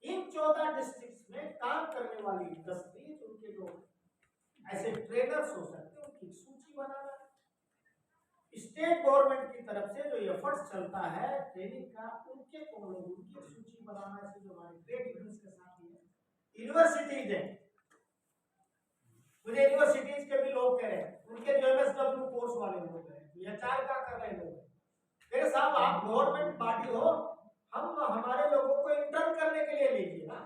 इन 14 डिस्ट्रिक्ट में काम करने वाली इंडस्ट्रीज, उनके जो ऐसे ट्रेनर्स हो सकते हैं, उनकी सूची बनाना। स्टेट गवर्नमेंट की तरफ से जो एफर्ट्स चलता है ट्रेनिंग का, उनके कौन लोग, उनकी सूची बनाना। ऐसे जो हमारे ट्रेड यूनियंस के साथ ही यूनिवर्सिटीज है, मुझे यूनिवर्सिटीज के भी लोग कह रहे हैं, उनके जो एमएसडब्ल्यू कोर्स वाले लोग हैं, एचआर का कर रहे लोग, मेरे साहब आप गवर्नमेंट बॉडी हो, हम हमारे लोगों को इंटर्न करने के लिए लीजिए ना,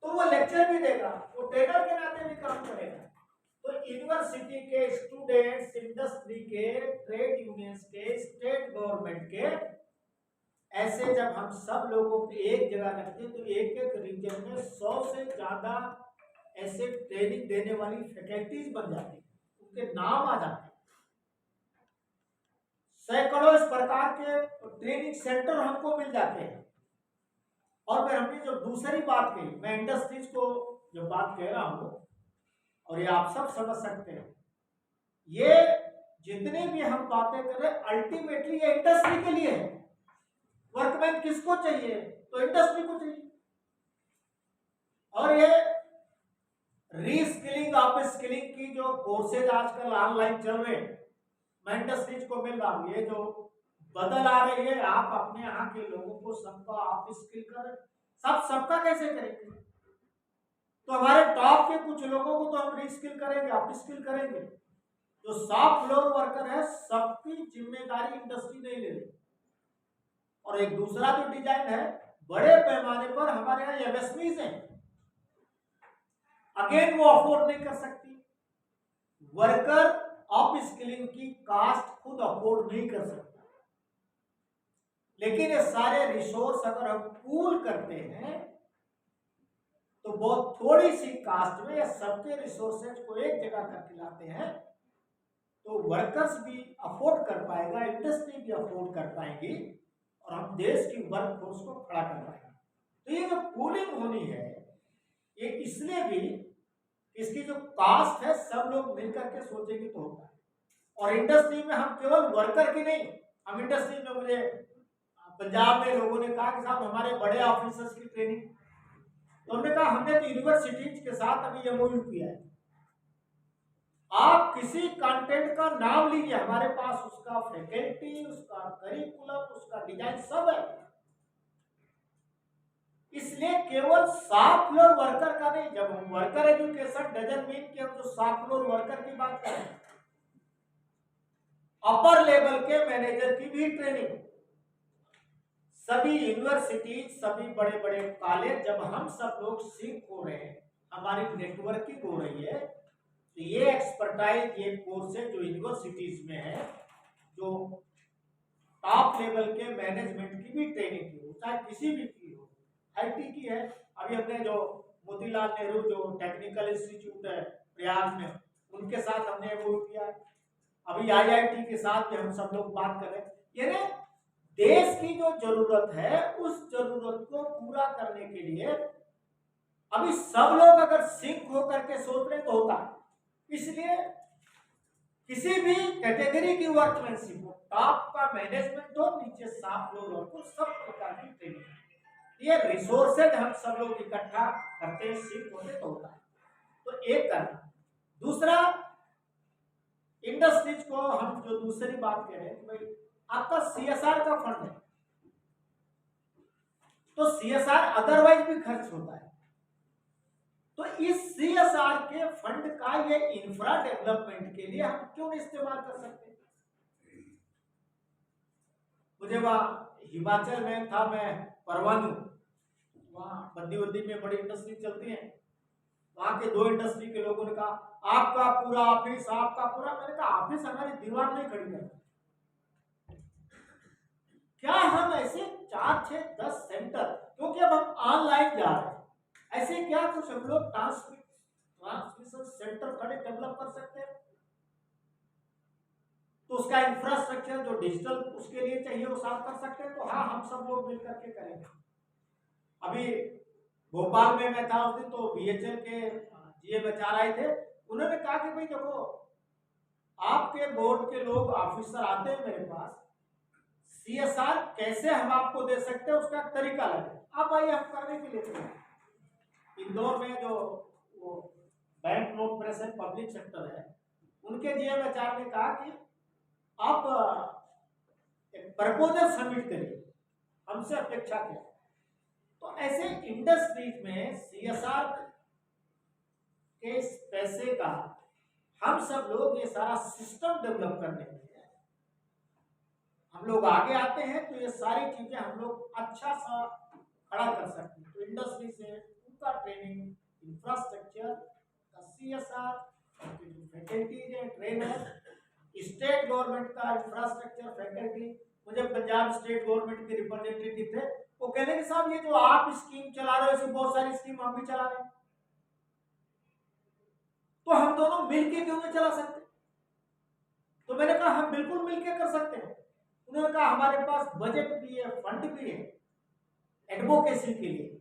तो वो लेक्चर भी देगा, वो ट्रेनर के नाते भी काम करेगा। तो यूनिवर्सिटी के स्टूडेंट्स, इंडस्ट्री के, ट्रेड यूनियंस के, स्टेट गवर्नमेंट के, ऐसे जब हम सब लोगों को एक जगह रखते हैं, तो एक एक रीजन में 100 से ज्यादा ऐसे ट्रेनिंग देने वाली फैकल्टीज बन जाती है, उनके नाम आ जाते हैं। सैकड़ों इस प्रकार के ट्रेनिंग सेंटर हमको मिल जाते हैं। और फिर हमने जो दूसरी बात कही, मैं इंडस्ट्रीज को जो बात कह रहा हूं, और ये आप सब समझ सकते हैं, ये जितने भी हम बातें कर रहे हैं, अल्टीमेटली ये इंडस्ट्री के लिए है। वर्कमैन किसको चाहिए? तो इंडस्ट्री को चाहिए। और ये रीस्किलिंग, अपस्किलिंग की जो कोर्सेज आजकल ऑनलाइन चल रहे हैं, मैं इंडस्ट्रीज को मिल रहा हूं, ये जो बदल आ रही है, आप अपने यहाँ के लोगों को सबका आप स्किल करें, सबका कैसे करेंगे? तो हमारे टॉप के कुछ लोगों को तो हम रीस्किल करेंगे, आप स्किल करेंगे। जो शॉप फ्लोर वर्कर है, सबकी जिम्मेदारी इंडस्ट्री नहीं ले रही। और एक दूसरा जो डिजाइन है, बड़े पैमाने पर हमारे यहाँ एमएसएमईज हैं, अगेन वो अफोर्ड नहीं कर सकती। वर्कर अप स्किलिंग की कास्ट खुद अफोर्ड नहीं कर सकता। लेकिन ये सारे रिसोर्स अगर हम पूल करते हैं, तो बहुत थोड़ी सी कास्ट में सबके रिसोर्सेज को एक जगह करके लाते हैं, तो वर्कर्स भी अफोर्ड कर पाएगा, इंडस्ट्री भी अफोर्ड कर पाएगी, और हम देश की वर्कफोर्स को खड़ा कर पाएंगे। तो ये जो पूलिंग होनी है, ये इसलिए भी, इसकी जो कास्ट है, सब लोग मिलकर के सोचेंगे तो होता है। और इंडस्ट्री में हम केवल वर्कर की नहीं, हम इंडस्ट्री में, मुझे पंजाब में लोगों ने कहा कि साहब हमारे बड़े ऑफिसर्स की ट्रेनिंग, तो हमने कहा हमने तो यूनिवर्सिटीज के साथ अभी एमओयू किया है, आप किसी कंटेंट का नाम लीजिए, हमारे पास उसका फैकल्टी, उसका करिकुलम, उसका डिजाइन सब है। इसलिए केवल शॉप फ्लोर वर्कर का नहीं, जब हम वर्कर एजुकेशन डजंट मीन कि हम जो शॉप फ्लोर वर्कर की बात करें, अपर लेवल के मैनेजर की भी ट्रेनिंग, सभी यूनिवर्सिटी, सभी बड़े बड़े कॉलेज, जब हम सब लोग सिंक हो रहे हैं, हमारी नेटवर्किंग हो रही है, तो ये एक्सपर्टाइज, ये कोर्सेज जो यूनिवर्सिटीज में है, जो टॉप लेवल के मैनेजमेंट की भी ट्रेनिंग की हो, चाहे किसी भी की हो, आईटी की है, अभी हमने जो मोतीलाल नेहरू जो टेक्निकल इंस्टीट्यूट है प्रयाग में, उनके साथ हमने एमओयू किया है, अभी आईआईटी के साथ भी हम सब लोग बात कर रहे हैं। यानी देश की जो जरूरत है, उस जरूरत को पूरा करने के लिए अभी सब लोग अगर सिंक होकर के सोच रहे तो होता है। इसलिए किसी भी कैटेगरी की वर्कमैनशिप हो, टॉप का मैनेजमेंट हो, नीचे शॉप फ्लोर वर्कर, सब प्रकार की ट्रेनिंग, ये रिसोर्सेज हम सब लोग इकट्ठा करते हैं, सिंक होते तो होता है। तो एक करना। दूसरा, इंडस्ट्रीज को हम जो दूसरी बात कह रहे हैं, भाई आपका सीएसआर का फंड है, तो CSR अदरवाइज भी खर्च होता है। तो इस CSR के फंड का ये इंफ्रा डेवलपमेंट के लिए हम क्यों नहीं इस्तेमाल कर सकते? मुझे वहाँ हिमाचल में था, मैं परवाणु, वहाँ बद्दी में बड़ी इंडस्ट्री चलती है, वहाँ के 2 इंडस्ट्री के लोगों ने कहा आपका पूरा ऑफिस, आपका पूरा। मैंने कहा ऑफिस हमारी दीवार नहीं खड़ी करना। क्या हम ऐसे 4, 6, 10 सेंटर, क्योंकि अब हम ऑनलाइन जा रहे हैं, ऐसे क्या कुछ हम लोग ट्रांसमिशन सेंटर खड़े डेवलप कर सकते हैं? तो उसका इंफ्रास्ट्रक्चर जो डिजिटल उसके लिए चाहिए वो साफ कर सकते हैं। तो हाँ, हम सब लोग मिलकर के करेंगे। अभी भोपाल में मैं था उस दिन, तो BHL के GM आए थे, उन्होंने कहा कि भाई देखो, आपके बोर्ड के लोग ऑफिसर आते हैं मेरे पास, CSR कैसे हम आपको दे सकते हैं उसका तरीका लगे, आप आइए हम करने के लिए। इंदौर में जो वो bank note press and public sector है, उनके GM ने कहा कि आप एक प्रपोजल सबमिट करिए, हमसे अपेक्षा करें। तो ऐसे इंडस्ट्रीज में CSR के इस पैसे का हम सब लोग ये सारा सिस्टम डेवलप करने के लिए हम लोग आगे आते हैं, तो ये सारी चीजें हम लोग अच्छा सा खड़ा कर सकते हैं। तो इंडस्ट्री से उनका ट्रेनिंग, इंफ्रास्ट्रक्चर का CSR, फैकल्टीज है, ट्रेनर, स्टेट गवर्नमेंट का इंफ्रास्ट्रक्चर, फैकल्टी। मुझे पंजाब स्टेट गवर्नमेंट के रिप्रेजेंटेटिव थे, वो कहने के साहब ये जो आप स्कीम चला रहे हो, ऐसी बहुत सारी स्कीम हम भी चला रहे हैं, तो हम दोनों मिलके क्यों नहीं चला सकते? तो मैंने कहा हम बिल्कुल मिलके कर सकते हैं। उन्होंने कहा हमारे पास बजट भी है, फंड भी है एडवोकेसी के लिए।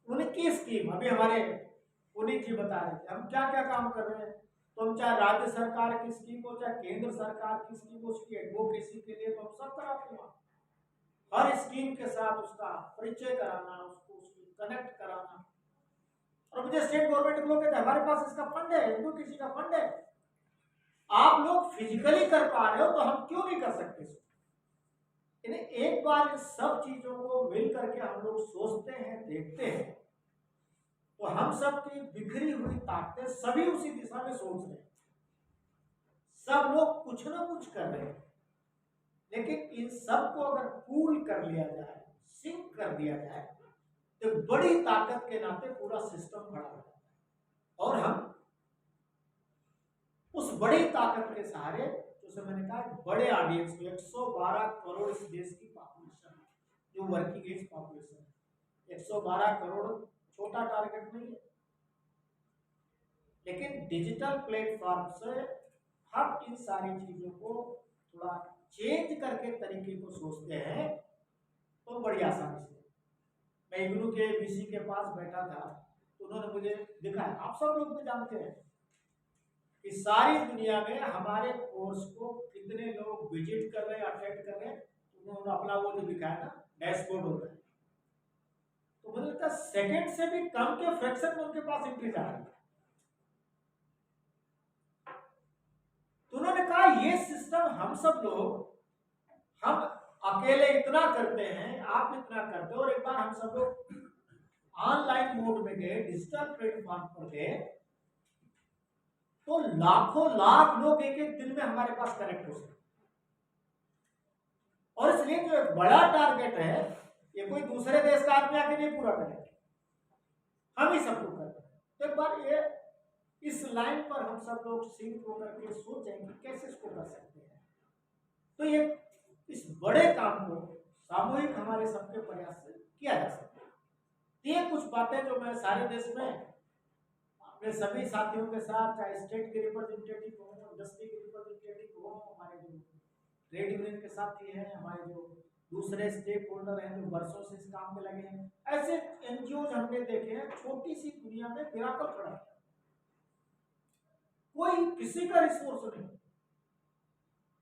उनकी स्कीम अभी हमारे पुनीत जी बता रहे थे, हम क्या क्या काम कर रहे हैं। तो हम चाहे राज्य सरकार की स्कीम हो, चाहे केंद्र सरकार की स्कीम हो, उसकी एडवोकेसी के लिए तो हम सब कराते हैं। हर स्कीम के साथ उसका परिचय कराना, उसको उसकी कनेक्ट कराना। और मुझे स्टेट गवर्नमेंट के लोग कहते हैं हमारे पास इसका फंड है, एडवोकेसी का फंड है, आप लोग फिजिकली कर पा रहे हो तो हम क्यों नहीं कर सकते? एक बार इस सब चीजों को मिल करके हम लोग सोचते हैं, देखते हैं, तो हम सब की बिखरी हुई ताकतें सभी उसी दिशा में सोच रहे हैं, सब लोग कुछ ना कुछ कर रहे हैं, लेकिन इन सब को अगर पूल कर लिया जाए, सिंक कर दिया जाए, तो बड़ी ताकत के नाते पूरा सिस्टम खड़ा हो जाता है। और हम उस बड़ी ताकत के सहारे, जैसे मैंने कहा, बड़े ऑडियंस में 112 करोड़ इस देश की पॉपुलेशन है, जो वर्किंग एज पॉपुलेशन है। 112 करोड़ छोटा टारगेट नहीं है, लेकिन डिजिटल प्लेटफॉर्म से हम इन सारी चीजों को थोड़ा चेंज करके तरीके को सोचते हैं, तो बड़ी आसानी से। मैं इग्नू के VC के पास बैठा था, तो उन्होंने मुझे दिखाया, आप सब लोग भी जानते हैं कि सारी दुनिया में हमारे कोर्स को कितने लोग विजिट कर रहे हैं, अटेंड कर रहे हैं। उन्होंने अपना वो जो दिखाया ना, डैशबोर्ड होता है, तो मुझे लगता है सेकंड से भी कम के फ्रैक्शन में उनके पास एंट्री जा रही है। तो उन्होंने कहा ये सिस्टम हम सब लोग, हम अकेले इतना करते हैं, आप इतना करते हो, और एक बार हम सब लोग ऑनलाइन मोड में गए, डिजिटल प्लेटफॉर्म पर गए, तो लाखों लाख लोग एक एक दिन में हमारे पास कनेक्ट हो सकते। और इसलिए जो एक बड़ा टारगेट है, ये कोई दूसरे देश का आदमी आके नहीं पूरा करेगा, हम ही सबको करते हैं। तो एक बार ये इस लाइन पर हम सब लोग सिंक होकर के सोचें कि कैसे इसको कर सकते हैं। तो ये इस बड़े काम को सामूहिक हमारे सबके प्रयास से किया जा सकता है। ये कुछ बातें जो मैं सारे देश में अपने सभी साथियों के साथ, चाहे स्टेट के रिप्रेजेंटेटिव हो, इंडस्ट्री के रिप्रेजेंटेटिव हो, हमारे जो ट्रेड यूनियन के साथी हैं, हमारे जो दूसरे स्टेक होल्डर हैं जो वर्षों से इस काम में लगे हैं, ऐसे NGOs हमने देखे हैं, छोटी सी दुनिया में मिराकल खड़ा है, कोई किसी का रिसोर्स नहीं,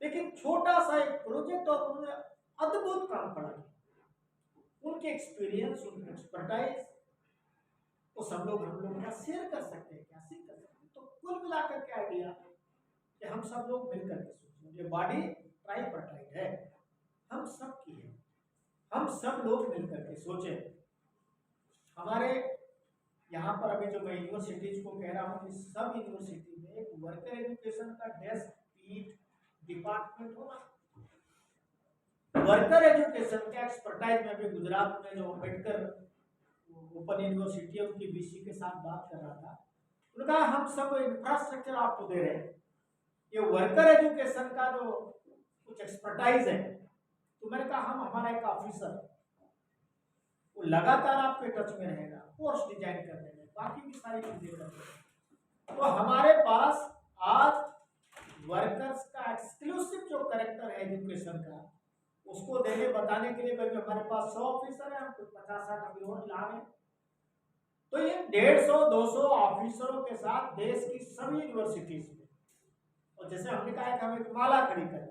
लेकिन छोटा सा एक प्रोजेक्ट और उन्होंने अद्भुत काम खड़ा किया। उनके एक्सपीरियंस, उनके एक्सपर्टाइज वो सब लोग हम लोग क्या शेयर कर सकते हैं, क्या सीख कर सकते हैं। तो कुल मिलाकर के आइडिया कि हम सब लोग मिलकर के सोचें, ये बॉडी ट्राइपार्टाइट है, हम सब की है, हम सब लोग मिलकर के सोचें हमारे यहाँ पर अभी जो मैं यूनिवर्सिटीज को कह रहा हूँ कि सब यूनिवर्सिटी में एक वर्कर एजुकेशन का डेस्क पीट डिपार्टमेंट होना। वर्कर एजुकेशन का एक्सपर्टाइज में भी गुजरात में जो अम्बेडकर ओपन यूनिवर्सिटी है उनकी बीसी के साथ बात कर रहा था, उन्होंने कहा हम सब इंफ्रास्ट्रक्चर आपको दे रहे हैं, ये वर्कर एजुकेशन का जो कुछ एक्सपर्टाइज है, तो मैंने कहा हम हमारा एक ऑफिसर वो लगातार आपके टच में रहेगा कोर्स डिजाइन करने में, बाकी भी सारी चीजें करने में। तो हमारे पास आज वर्कर्स का एक्सक्लूसिव जो करेक्टर है एजुकेशन का उसको देने बताने के लिए हमारे पास 100 ऑफिसर है, हम कुछ 50-60 अभी और ला रहे हैं। तो ये 150-200 ऑफिसरों के साथ देश की सभी यूनिवर्सिटीज में, और जैसे हमने कहा है कि हम एक माला खड़ी करें,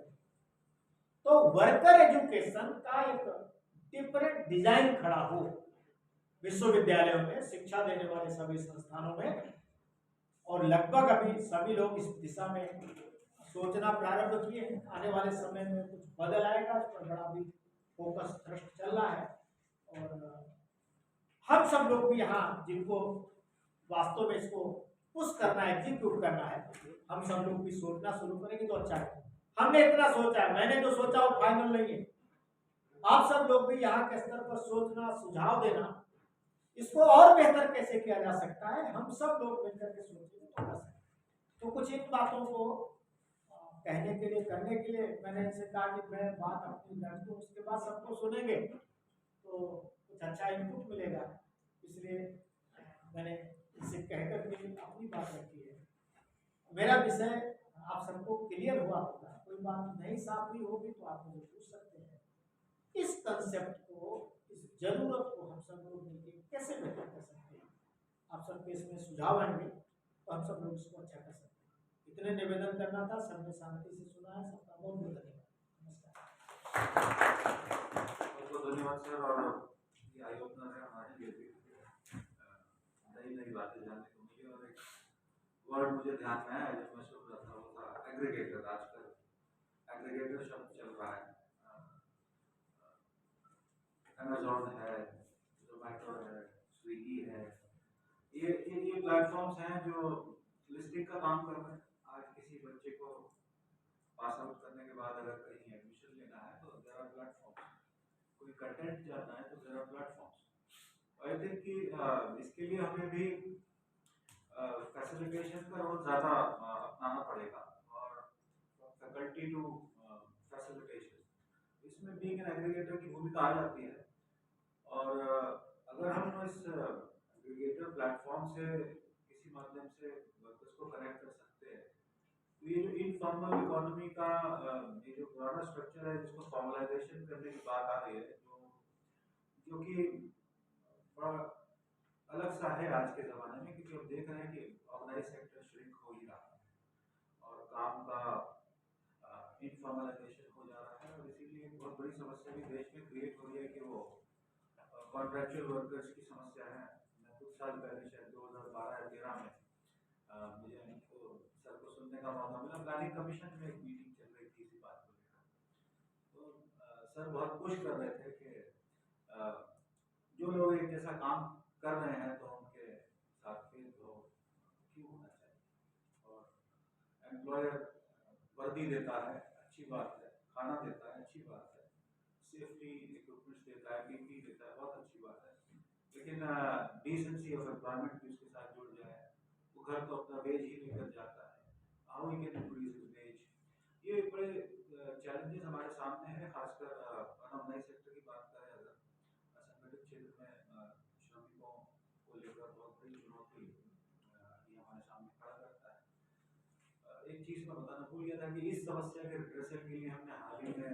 तो वर्कर एजुकेशन का एक डिफरेंट डिजाइन खड़ा हो विश्वविद्यालयों में, शिक्षा देने वाले सभी संस्थानों में, और लगभग अभी सभी लोग इस दिशा में सोचना प्रारंभ किए हैं। आने वाले समय में कुछ बदल आएगा, इस पर बड़ा भी फोकस थ्रस्ट चल रहा है, और हम सब लोग भी यहाँ जिनको वास्तव में इसको पुश करना है, एग्जीक्यूट करना है, हम सब लोग भी सोचना शुरू करेंगे तो अच्छा है। हमने इतना सोचा है, मैंने जो सोचा वो फाइनल नहीं है, आप सब लोग भी यहाँ के स्तर पर सोचना, सुझाव देना, इसको और बेहतर कैसे किया जा सकता है, हम सब लोग मिलकर के सोचेंगे तो कर सकते। तो कुछ इन बातों को कहने के लिए, करने के लिए मैंने इनसे कहा कि मैं बात अपनी रख दूं, उसके बाद सबको सुनेंगे तो कुछ अच्छा इनपुट मिलेगा, इसलिए मैंने इनसे कह करके अपनी बात रखी है। मेरा विषय आप सबको क्लियर हुआ होगा, कोई बात नहीं साफ भी होगी तो आप मुझे पूछ सकते हैं। इस कंसेप्ट को, इस जरूरत को हम सब लोग मिलकर कैसे बेहतर कर सकते हैं, आप सबके इसमें सुझाव आएंगे तो हम सब लोग इसको अच्छा कर सकते हैं। इतने निवेदन करना था, सबने शांति से सुना है, सबका बहुत बहुत धन्यवाद। बहुत धन्यवाद सर, और ये आई ओपनर है हमारे लिए भी, नई नई बातें जानने को मिली। और एक वर्ड मुझे ध्यान में आया जब मैं सुन रहा था, वो था एग्रीगेटर। आजकल एग्रीगेटर शब्द चल रहा है, अमेजॉन है, जोमेटो है, स्विगी है, ये प्लेटफॉर्म्स हैं जो लिस्टिंग का काम कर रहे हैं। आज किसी बच्चे को पास आउट करने के बाद अगर कहीं एडमिशन लेना है तो देयर आर प्लेटफॉर्म्स, कोई कंटेंट जाना है तो there are platforms. I think कि इसके लिए हमें भी फैसिलिटेशन का रोल ज़्यादा अपनाना पड़ेगा, और फैकल्टी टू फैसिलिटेशन, इसमें बीइंग एन एग्रीगेटर की भूमिका आ जाती है। और अगर हम इस एग्रीगेटर प्लेटफॉर्म से किसी माध्यम से वर्कर्स को कनेक्ट कर सकते हैं, तो ये जो इनफॉर्मल इकोनॉमी का ये जो पुराना स्ट्रक्चर है जिसको फॉर्मलाइजेशन करने की बात आ रही है, जो कि बड़ा अलग सा है आज के ज़माने में, क्योंकि हम देख रहे हैं कि ऑर्गेनाइज सेक्टर श्रिंक हो ही रहा है और काम का इनफॉर्मलाइजेशन हो जा रहा है, और इसीलिए एक बहुत बड़ी समस्या भी देश में क्रिएट हो रही है कि वो कॉन्ट्रैक्चुअल वर्कर्स की समस्या है। मैं कुछ साल पहले शायद 2012 या 13 में मुझे इनको सर को सुनने का मौका मिला, प्लानिंग कमीशन में एक मीटिंग चल रही थी इसी बात को लेकर। तो सर बहुत पुश कर रहे थे कि जो लोग एक जैसा काम कर रहे हैं तो उनके साथ भेदभाव क्यों होना चाहिए, और एम्प्लॉयर वर्दी देता है, अच्छी बात है, खाना देता है, अच्छी बात है, सेफ्टी इक्विपमेंट्स देता है, पीपी देता है, बहुत अच्छी बात है, लेकिन डिसेंसी ऑफ एम्प्लॉयमेंट भी उसके साथ जुड़ जाए। वो घर तो अपना वेज ही लेकर जाता है, how we can increase his wage. ये बड़े चैलेंजेस हमारे सामने हैं, खासकर अनऑर्गेनाइज सेक्टर की बात करें अगर, असंगठित क्षेत्र में श्रमिकों को लेकर बहुत बड़ी चुनौती ये हमारे सामने खड़ा करता है। एक चीज़ मैं बताना भूल गया था कि इस समस्या के रिड्रेसल के लिए हमने हाल ही में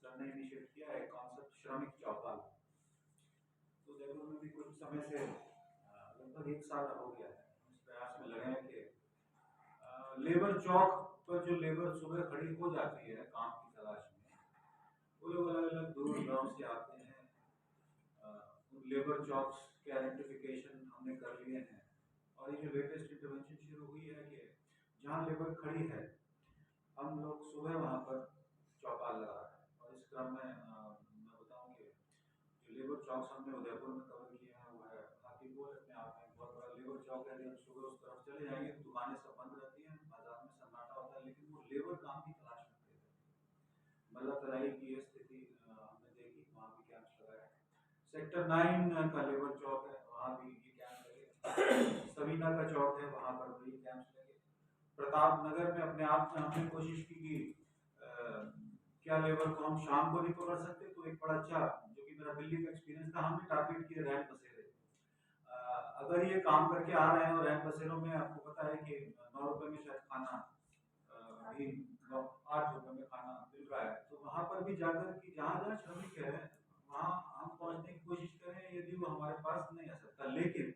सर ने इनिशिएट किया है कॉन्सेप्ट श्रमिक चौपाल। तो जयपुर में भी कुछ समय से लगभग 1 साल हो गया है हम इस प्रयास में लगे हैं कि लेबर चौक पर जो लेबर सुबह खड़ी हो जाती है काम की तलाश में, वो लोग अलग अलग दूर गाँव से आते हैं। लेबर चौक्स के आइडेंटिफिकेशन हमने कर लिए हैं, और ये जो लेटेस्ट इंटरवेंशन शुरू हुई है कि जहाँ लेबर खड़ी है हम लोग सुबह वहाँ पर चौपाल लगा रहे हैं। और इस क्रम में मैं बताऊँ कि जो लेबर चौक्स हमने उदयपुर में कवर किए हैं वो है चौक है, सुबह उस तरफ चले जाएंगे तो दुकानें सब बंद रहती हैं, बाजार में सन्नाटा होता है, लेकिन वो लेबर काम की तलाश में थे। मतलब तराई की ये स्थिति हमने देखी, वहाँ भी कैंप्स लगाए। सेक्टर 9 का लेबर चौक है, वहाँ भी ये कैंप लगे। सवीना का चौक है, वहाँ पर भी कैंप्स लगे। प्रताप नगर में अपने आप में हमने कोशिश की कि क्या लेबर को हम शाम को नहीं पकड़ सकते, तो एक बड़ा अच्छा, जो कि मेरा दिल्ली का एक्सपीरियंस था, हमने टारगेट किए रैन बसेरे। अगर ये काम करके आ रहे हैं और रैन बसेरों में आपको पता है कि 9 रुपए में शायद खाना भी 8 रुपए में खाना मिल रहा है, तो वहाँ पर भी जाकर कि जहाँ जहाँ श्रमिक है वहाँ हम पहुँचने की कोशिश करें, यदि वो हमारे पास नहीं आ सकता, लेकिन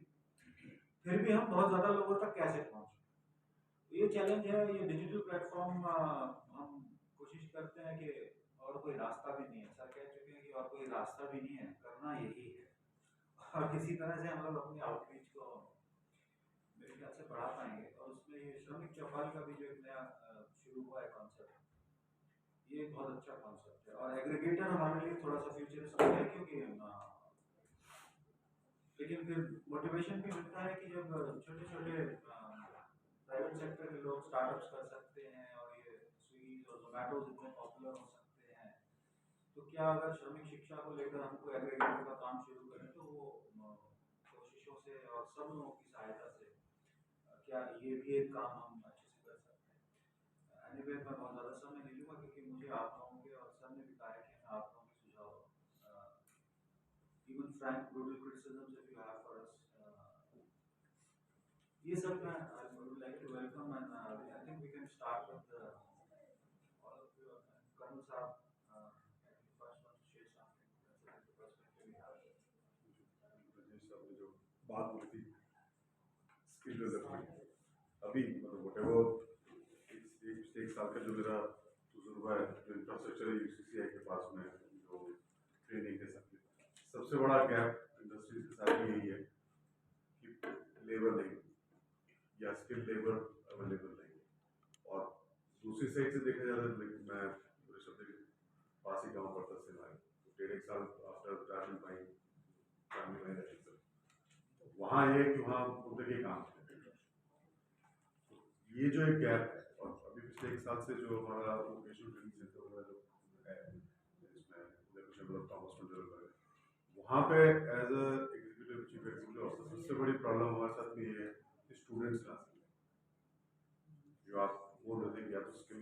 फिर भी हम बहुत ज़्यादा लोगों तक कैसे पहुँचे, ये चैलेंज है। ये डिजिटल प्लेटफॉर्म हम कोशिश करते हैं कि, और कोई रास्ता भी नहीं है, सर कह चुके हैं कि और कोई रास्ता भी नहीं है, करना यही है। और किसी तरह से हम लोग अपनी आउटरीच को मेरे ख्याल से बढ़ा पाएंगे। और उसमें ये श्रमिक चौपाल का भी जो एक नया शुरू हुआ है कॉन्सेप्ट, ये बहुत अच्छा कॉन्सेप्ट है। और एग्रीगेटर हमारे लिए थोड़ा सा फ्यूचरिस्टिक है, क्योंकि लेकिन फिर मोटिवेशन भी मिलता है कि जब छोटे छोटे प्राइवेट सेक्टर के लोग स्टार्टअप्स कर सकते हैं और ये स्विगी और जोमेटो जितने पॉपुलर हो सकते हैं, तो क्या अगर श्रमिक शिक्षा को लेकर हमको एग्रीगेटर का काम शुरू करें, तो वो कोशिशों से और सब लोगों की सहायता से क्या ये भी एक काम हम अच्छे से कर सकते हैं। एनीवे मैं बहुत ज़्यादा समय नहीं लूँगा, क्योंकि मुझे आप लोगों के और सर ने भी कहा है कि मैं आप लोगों के सुझाव, even frank brutal criticisms if you have for us, ये सब मैं I would like to welcome, and I think we can start with all of you. Colonel Saab, I think the first one to share something, that's the perspective we have. Rajesh साहब ने जो बात बोली थी skill development, अभी मतलब whatever एक साल का जो मेरा तजुर्बा है, जो इंफ्रास्ट्रक्चर है यूसीसीआई के पास में, जो ट्रेनिंग है, सबसे बड़ा गैप इंडस्ट्रीज के साथ यही है कि लेबर नहीं या स्किल लेबर अवेलेबल नहीं। और दूसरी साइड से देखा जाए तो मैं ऋषभ के पास ही गाँव पड़ता से मैं 1.5 साल आफ्टर रिटायरमेंट माई फैमिली में रहे, वहाँ ये कि वहाँ उनके के काम तो ये जो एक गैप है। और अभी पिछले 1 साल से जो हमारा वोकेशनल ट्रेनिंग सेंटर वाला जो है, जिसमें उदयपुर थॉमस मंडल है, वहाँ पे as a executive chief executive officer सबसे बड़ी प्रॉब्लम हमारे साथ में ये है कि स्टूडेंट्स ना जो आप बोल रहे थे कि आप स्किल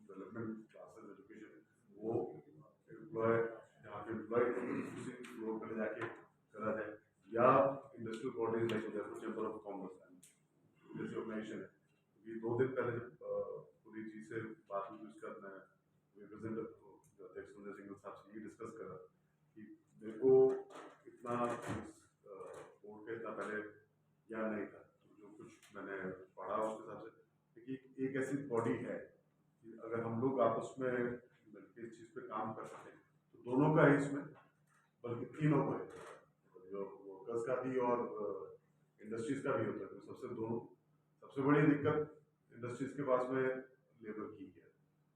डेवलपमेंट क्लासेस एजुकेशन वो एम्प्लॉय जहाँ पे एम्प्लॉय उसी फ्लोर पर ले जाके करा जाए, या industrial bodies like Udaipur chamber of commerce जैसी ऑर्गेनाइजेशन है। ये 2 दिन पहले जब पूरी चीज से बात हुई उसका मैं रिप्रेजेंटेटिव अध्यक्ष संजय सिंह साहब से ये डिस्कस करा कि मेरे को इतना बोर्ड के इतना पहले ज्ञान नहीं था, तो जो कुछ मैंने पढ़ा उसके हिसाब से कि एक ऐसी बॉडी है कि अगर हम लोग आपस में मिलकर इस चीज़ पे काम कर सकें तो दोनों का ही इसमें, बल्कि तीनों को है, जो वर्कर्स का भी और इंडस्ट्रीज का भी होता है। तो सबसे बड़ी दिक्कत इंडस्ट्रीज के पास में लेबर की है,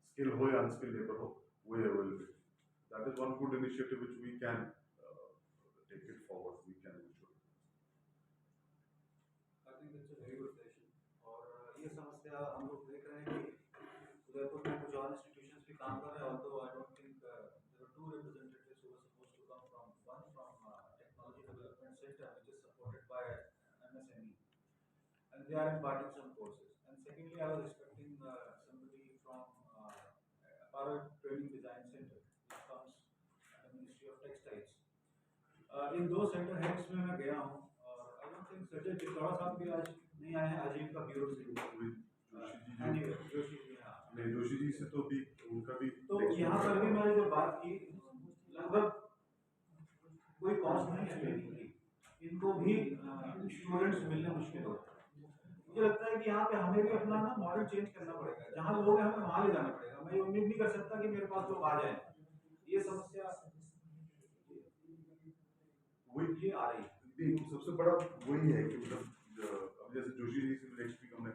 स्किल हो या अनस्किल लेबर हो, वो availability. That is one good initiative which we can take it forward, we can ensure. I think it's a very good session. और ये समस्या हम लोग देख रहे हैं कि उदयपुर में कुछ और इंस्टीट्यूशंस भी काम कर रहे हैं, although I don't think there are 2 representatives who were supposed to come from, one from Technology Development Center, which is supported by MSME, and they are imparting some courses. And secondly, I was expecting somebody from Apparel Training Design Center, which comes at the Ministry of Textiles. In 2 centre heads में मैं गया हूँ, और आई don't think Sachin Chittaura साहब भी आज नहीं आए हैं, अजीब का ब्यूरो से जोशी जी से तो भी उनका भी, तो यहाँ पर भी मैंने जो बात की, लगभग कोई कॉस्ट नहीं है लेने की, इनको भी स्टूडेंट्स मिलने मुश्किल होता है। मुझे लगता है कि यहाँ पे हमें भी अपना ना मॉडल चेंज करना पड़ेगा, जहाँ लोग हैं हमें वहाँ ले जाना पड़ेगा। मैं ये उम्मीद नहीं कर सकता कि मेरे पास लोग आ जाए, ये समस्या वही आ रही है। सबसे बड़ा वही है कि मतलब अब जैसे जोशी जी से नेक्स्ट वीक हमने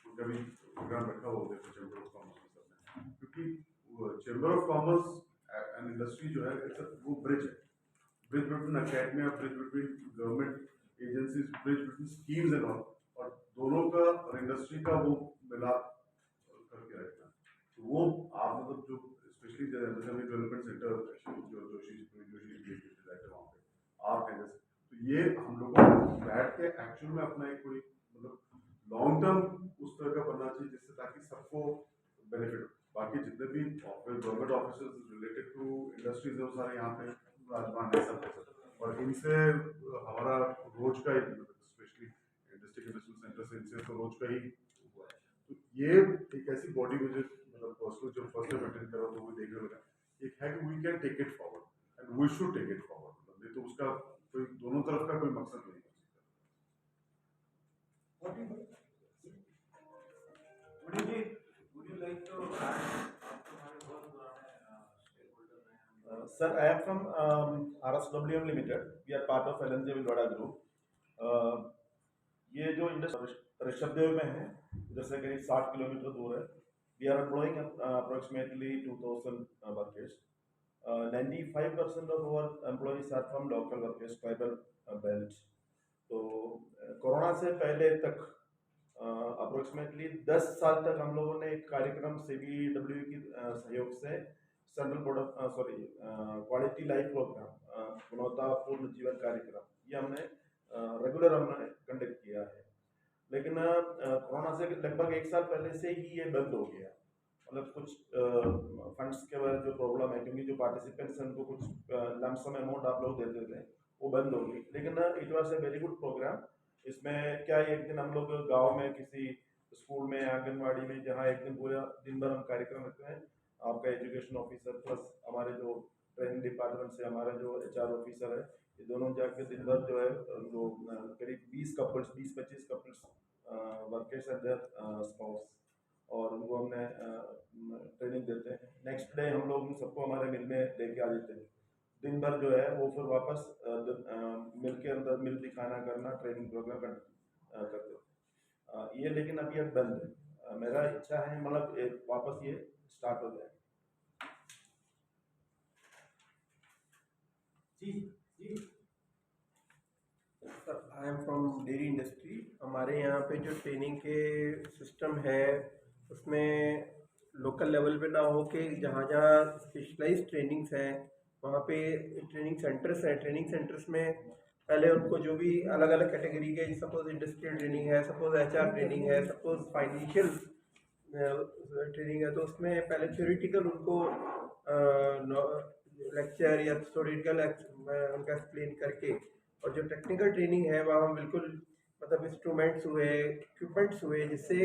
उनका भी प्रोग्राम रखा हुआ है चैम्बर ऑफ कॉमर्स में, क्योंकि chamber of commerce and industry जो है वो ब्रिज है, bridge between academia, bridge between government agencies, bridge between schemes and all, दोनों का और इंडस्ट्री का वो मिलाप करके रखना। तो वो आप मतलब जो स्पेशली जैसे हमें डेवलपमेंट सेंटर जो जोशी वहाँ पे आप हैं जैसे, तो ये हम लोगों को बैठ के एक्चुअल में अपना एक कोई मतलब लॉन्ग टर्म उस तरह का बनना चाहिए जिससे ताकि सबको बेनिफिट। बाकी जितने भी government officers related to industries है वो सारे यहाँ पे राजमान है सब है, और इनसे हमारा रोज का स्पेशली डिस्ट्रिक्ट इंडस्ट्रियल सेंटर से इनसे तो रोज का ही हुआ है। तो ये एक ऐसी बॉडी मुझे मतलब पर्सनल जब फर्स्ट टाइम अटेंड करा तो वो देखने लगा एक है कि we can take it forward and we should take it forward, मतलब नहीं तो उसका कोई दोनों तरफ का कोई मकसद नहीं हो सकता। Would you like to add? तुम्हारे बहुत पुराने stakeholder हैं। Sir, I am from RSWM Limited. We are part of LNJ Vilwada Group. ये जो इंडस्ट्री ऋषभदेव में है, इधर से करीब 60 किलोमीटर दूर है। We are employing approximately 2,000 workers. 95% of our employees are from local workers, tribal belt. तो कोरोना से पहले तक अप्रोक्सीमेटली 10 साल तक हम लोगों ने एक कार्यक्रम CBW की सहयोग से central board of quality life programme गुणवत्तापूर्ण जीवन कार्यक्रम ये हमने रेगुलर हमने कंडक्ट किया है। लेकिन कोरोना से लगभग 1 साल पहले से ही ये बंद हो गया, मतलब कुछ फंड्स के वजह जो प्रॉब्लम है, क्योंकि जो पार्टिसिपेंट्स हैं उनको कुछ लमसम अमाउंट आप लोग देते थे वो बंद हो गई। लेकिन it was a very good programme. इसमें क्या एक दिन हम लोग गांव में किसी स्कूल में आंगनवाड़ी में जहाँ एक दिन पूरा दिन भर हम कार्यक्रम रखते हैं, आपका एजुकेशन ऑफिसर प्लस हमारे जो ट्रेनिंग डिपार्टमेंट से हमारे जो HR ऑफिसर है, ये दोनों जाके दिन भर जो है उनको करीब 20-25 couples workers and their spouse और उनको हमने ट्रेनिंग देते हैं। नेक्स्ट डे हम लोग सबको हमारे मिल में लेके आ जाते हैं। दिन भर जो है वो फिर वापस मिल के अंदर मिल दिखाना करना ट्रेनिंग प्रोग्राम करते हैं। ये लेकिन अभी अब बंद है। मेरा इच्छा है मतलब वापस ये स्टार्ट हो जाए। जी जी sir, I am from dairy industry. हमारे यहाँ पे जो ट्रेनिंग के सिस्टम है उसमें लोकल लेवल पे ना हो के जहाँ जहाँ स्पेशलाइज्ड ट्रेनिंग्स हैं वहाँ पे ट्रेनिंग सेंटर्स हैं। ट्रेनिंग सेंटर्स में पहले उनको जो भी अलग अलग कैटेगरी के, सपोज इंडस्ट्रियल ट्रेनिंग है, सपोज HR ट्रेनिंग है, सपोज फाइनेंशियल ट्रेनिंग है, तो उसमें पहले थ्योरेटिकल उनको लेक्चर या थ्योरेटिकल उनका एक्सप्लेन करके, और जो टेक्निकल ट्रेनिंग है वहाँ बिल्कुल मतलब इंस्ट्रूमेंट्स हुए, इक्विपमेंट्स हुए, जिससे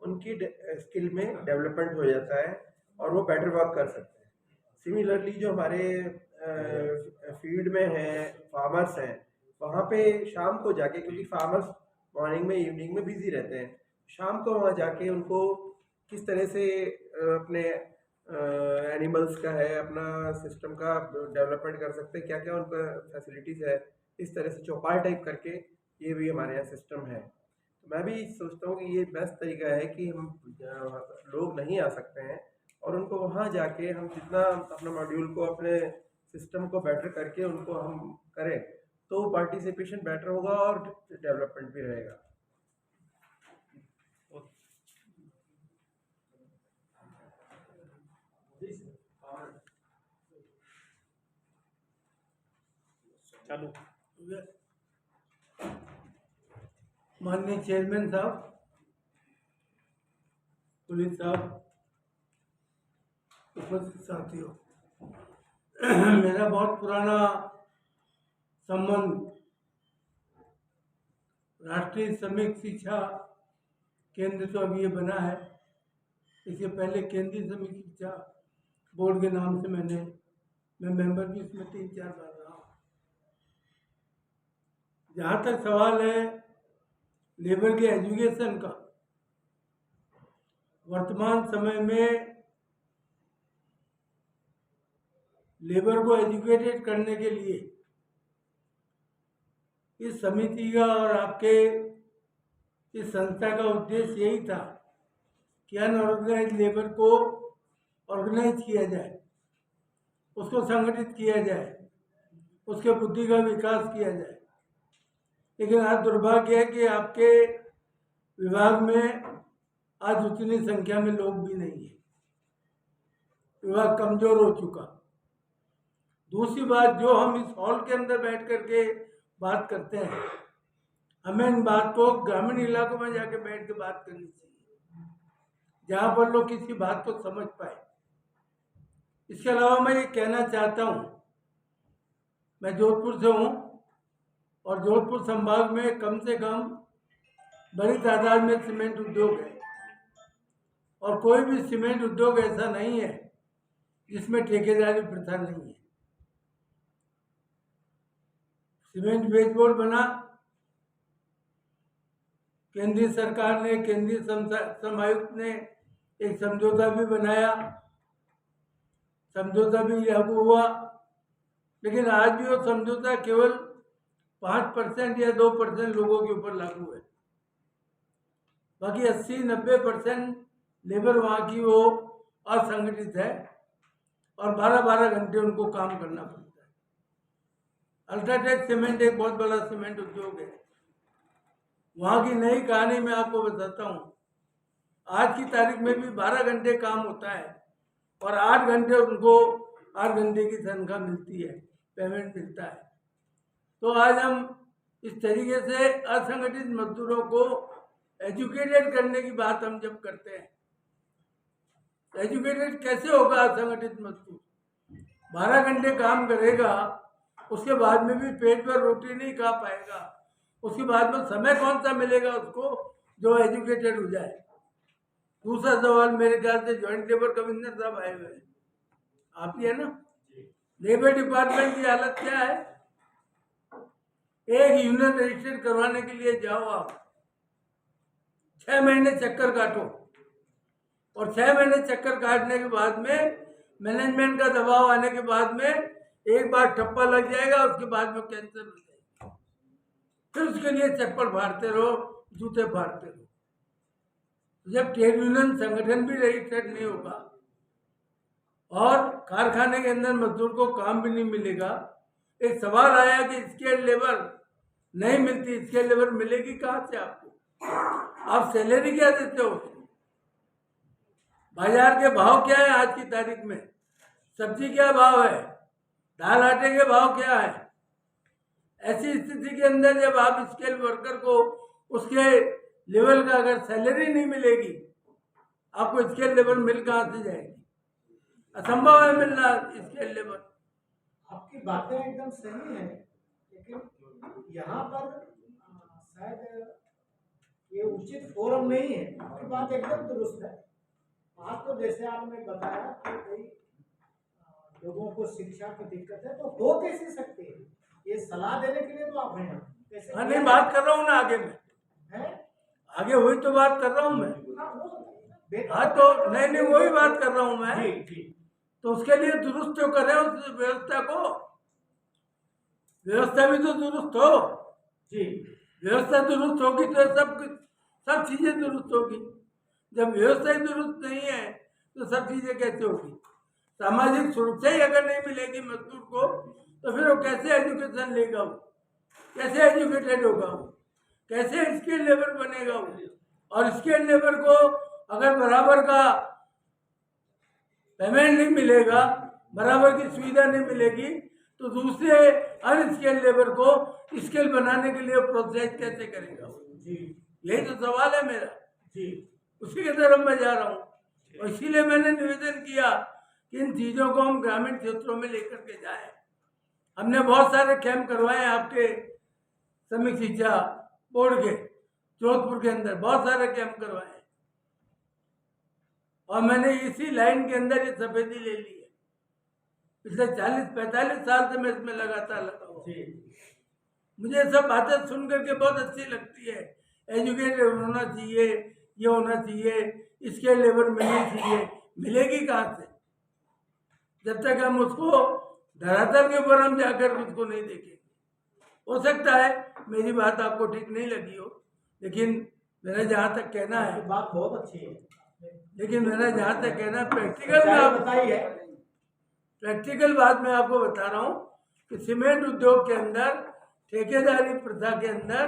उनकी स्किल में डेवलपमेंट हो जाता है और वो बेटर वर्क कर सकते हैं। सिमिलरली जो हमारे फील्ड में हैं फार्मर्स हैं, वहाँ पे शाम को जाके, क्योंकि फार्मर्स मॉर्निंग में इवनिंग में बिजी रहते हैं, शाम को वहाँ जाके उनको किस तरह से अपने एनिमल्स का है अपना सिस्टम का डेवलपमेंट कर सकते हैं, क्या क्या उनका फैसिलिटीज़ है, इस तरह से चौपाल टाइप करके ये भी हमारे यहाँ सिस्टम है। तो मैं भी सोचता हूँ कि ये बेस्ट तरीका है कि हम लोग नहीं आ सकते हैं और उनको वहाँ जाके हम जितना अपना मॉड्यूल को अपने सिस्टम को बेटर करके उनको हम करें तो पार्टिसिपेशन बेटर होगा और डेवलपमेंट भी रहेगा। चालू माननीय चेयरमैन साहब, पुलिस साहब, उपस्थित साथियों, मेरा बहुत पुराना संबंध राष्ट्रीय श्रमिक शिक्षा केंद्र तो अभी ये बना है, इससे पहले केंद्रीय श्रमिक शिक्षा बोर्ड के नाम से मैं मेंबर भी इसमें 3-4 बार रहा हूँ। जहाँ तक सवाल है लेबर के एजुकेशन का, वर्तमान समय में लेबर को एजुकेटेड करने के लिए इस समिति का और आपके इस संस्था का उद्देश्य यही था कि अनऑर्गेनाइज लेबर को ऑर्गेनाइज किया जाए, उसको संगठित किया जाए, उसके बुद्धि का विकास किया जाए। लेकिन आज दुर्भाग्य है कि आपके विभाग में आज उतनी संख्या में लोग भी नहीं है, विभाग कमजोर हो चुका। दूसरी बात, जो हम इस हॉल के अंदर बैठ करके बात करते हैं, हमें इन बात को ग्रामीण इलाकों में जाके बैठ के बात करनी चाहिए, जहाँ पर लोग किसी बात को समझ पाए। इसके अलावा मैं ये कहना चाहता हूँ, मैं जोधपुर से हूँ और जोधपुर संभाग में कम से कम बड़ी तादाद में सीमेंट उद्योग है और कोई भी सीमेंट उद्योग ऐसा नहीं है जिसमें ठेकेदारी प्रथा नहीं है। सीमेंट वेज बोर्ड बना, केंद्रीय सरकार ने, केंद्रीय श्रम आयुक्त ने एक समझौता भी बनाया, समझौता भी लागू हुआ, लेकिन आज भी वो समझौता केवल 5% या 2% लोगों के ऊपर लागू है। बाकी 80-90% लेबर वहाँ की वो असंगठित है और 12-12 घंटे उनको काम करना पड़ता है। अल्ट्राटेक सीमेंट एक बहुत बड़ा सीमेंट उद्योग है। वहाँ की नई कहानी मैं आपको बताता हूँ। आज की तारीख में भी 12 घंटे काम होता है और 8 घंटे उनको 8 घंटे की तनख्वाह मिलती है, पेमेंट मिलता है। तो आज हम इस तरीके से असंगठित मजदूरों को एजुकेटेड करने की बात हम जब करते हैं, एजुकेटेड कैसे होगा असंगठित मजदूर? 12 घंटे काम करेगा, उसके बाद में भी पेट पर रोटी नहीं खा पाएगा, उसके बाद में समय कौन सा मिलेगा उसको जो एजुकेटेड हो जाए? दूसरा सवाल, मेरे ख्याल से ज्वाइंट लेबर कमिश्नर साहब आए हुए हैं, आप ही है ना? लेबर डिपार्टमेंट की हालत क्या है? एक यूनियन रजिस्टर्ड करवाने के लिए जाओ आप, 6 महीने चक्कर काटो और 6 महीने चक्कर काटने के बाद में मैनेजमेंट का दबाव आने के बाद में एक बार ठप्पा लग जाएगा, उसके बाद में कैंसर हो जाएगा। फिर उसके लिए चप्पल फाड़ते रहो, जूते फाड़ते रहो। जब ट्रेड यूनियन संगठन भी रजिस्टर्ड नहीं होगा और कारखाने के अंदर मजदूर को काम भी नहीं मिलेगा, एक सवाल आया कि स्किल्ड लेबर नहीं मिलती, स्किल्ड लेबर मिलेगी कहाँ से आपको? आप सैलरी क्या देते हो? बाजार के भाव क्या है आज की तारीख में? सब्जी क्या भाव है? दाल आटे के भाव क्या है? ऐसी स्थिति के अंदर जब आप स्किल्ड वर्कर को उसके लेवल का अगर सैलरी नहीं मिलेगी, आपको स्किल्ड लेबर मिल कहाँ से जाएगी? असंभव है मिलना स्किल्ड लेबर। आपकी बातें एकदम सही है, लेकिन यहाँ पर शायद ये उचित फोरम नहीं है। आपकी बात एकदम दुरुस्त है। आज तो जैसे आपने बताया कि कई लोगों को शिक्षा की दिक्कत है, तो हो कैसे सकती है? ये सलाह देने के लिए तो आप हैं। कैसे? हाँ, नहीं बात कर रहा हूँ ना आगे में, आगे हुई तो बात कर रहा हूँ मैं। हाँ तो नहीं वही बात कर रहा हूँ मैं। तो उसके लिए दुरुस्त तो करें उस व्यवस्था को, व्यवस्था भी तो दुरुस्त हो जी। व्यवस्था दुरुस्त होगी तो सब चीजें दुरुस्त होगी। जब व्यवस्था ही दुरुस्त नहीं है तो सब चीजें कैसे होगी? सामाजिक सुरक्षा ही अगर नहीं मिलेगी मजदूर को तो फिर वो कैसे एजुकेशन लेगा? वो कैसे एजुकेटेड होगा? वो कैसे स्किल्ड लेबर बनेगा? वो और स्किल्ड लेबर को अगर बराबर का पेमेंट नहीं मिलेगा, बराबर की सुविधा नहीं मिलेगी, तो दूसरे अनस्किल्ड लेबर को स्किल बनाने के लिए प्रोत्साहित कैसे करेगा? जी, यही तो सवाल है मेरा जी। उसी की तरफ मैं जा रहा हूँ और इसीलिए मैंने निवेदन किया कि इन चीज़ों को हम ग्रामीण क्षेत्रों में लेकर के जाएं। हमने बहुत सारे कैंप करवाए आपके श्रमिक शिक्षा बोर्ड के जोधपुर के अंदर, बहुत सारे कैंप करवाए और मैंने इसी लाइन के अंदर ये सफेदी ले ली है। पिछले 40-45 साल से मैं इसमें लगातार लगा हुआ। मुझे सब बातें सुन करके बहुत अच्छी लगती है। एजुकेटेड होना चाहिए, ये होना चाहिए, इसके लेबर मिलनी चाहिए। मिलेगी कहाँ से जब तक हम उसको धरातल के ऊपर हम जाकर उसको नहीं देखेंगे? हो सकता है मेरी बात आपको ठीक नहीं लगी हो, लेकिन मेरा जहाँ तक कहना है, बात बहुत अच्छी है, लेकिन मेरा जहाँ तक कहना प्रैक्टिकल में आप बताइए। प्रैक्टिकल बात मैं आपको बता रहा हूँ कि सीमेंट उद्योग के अंदर ठेकेदारी प्रथा के अंदर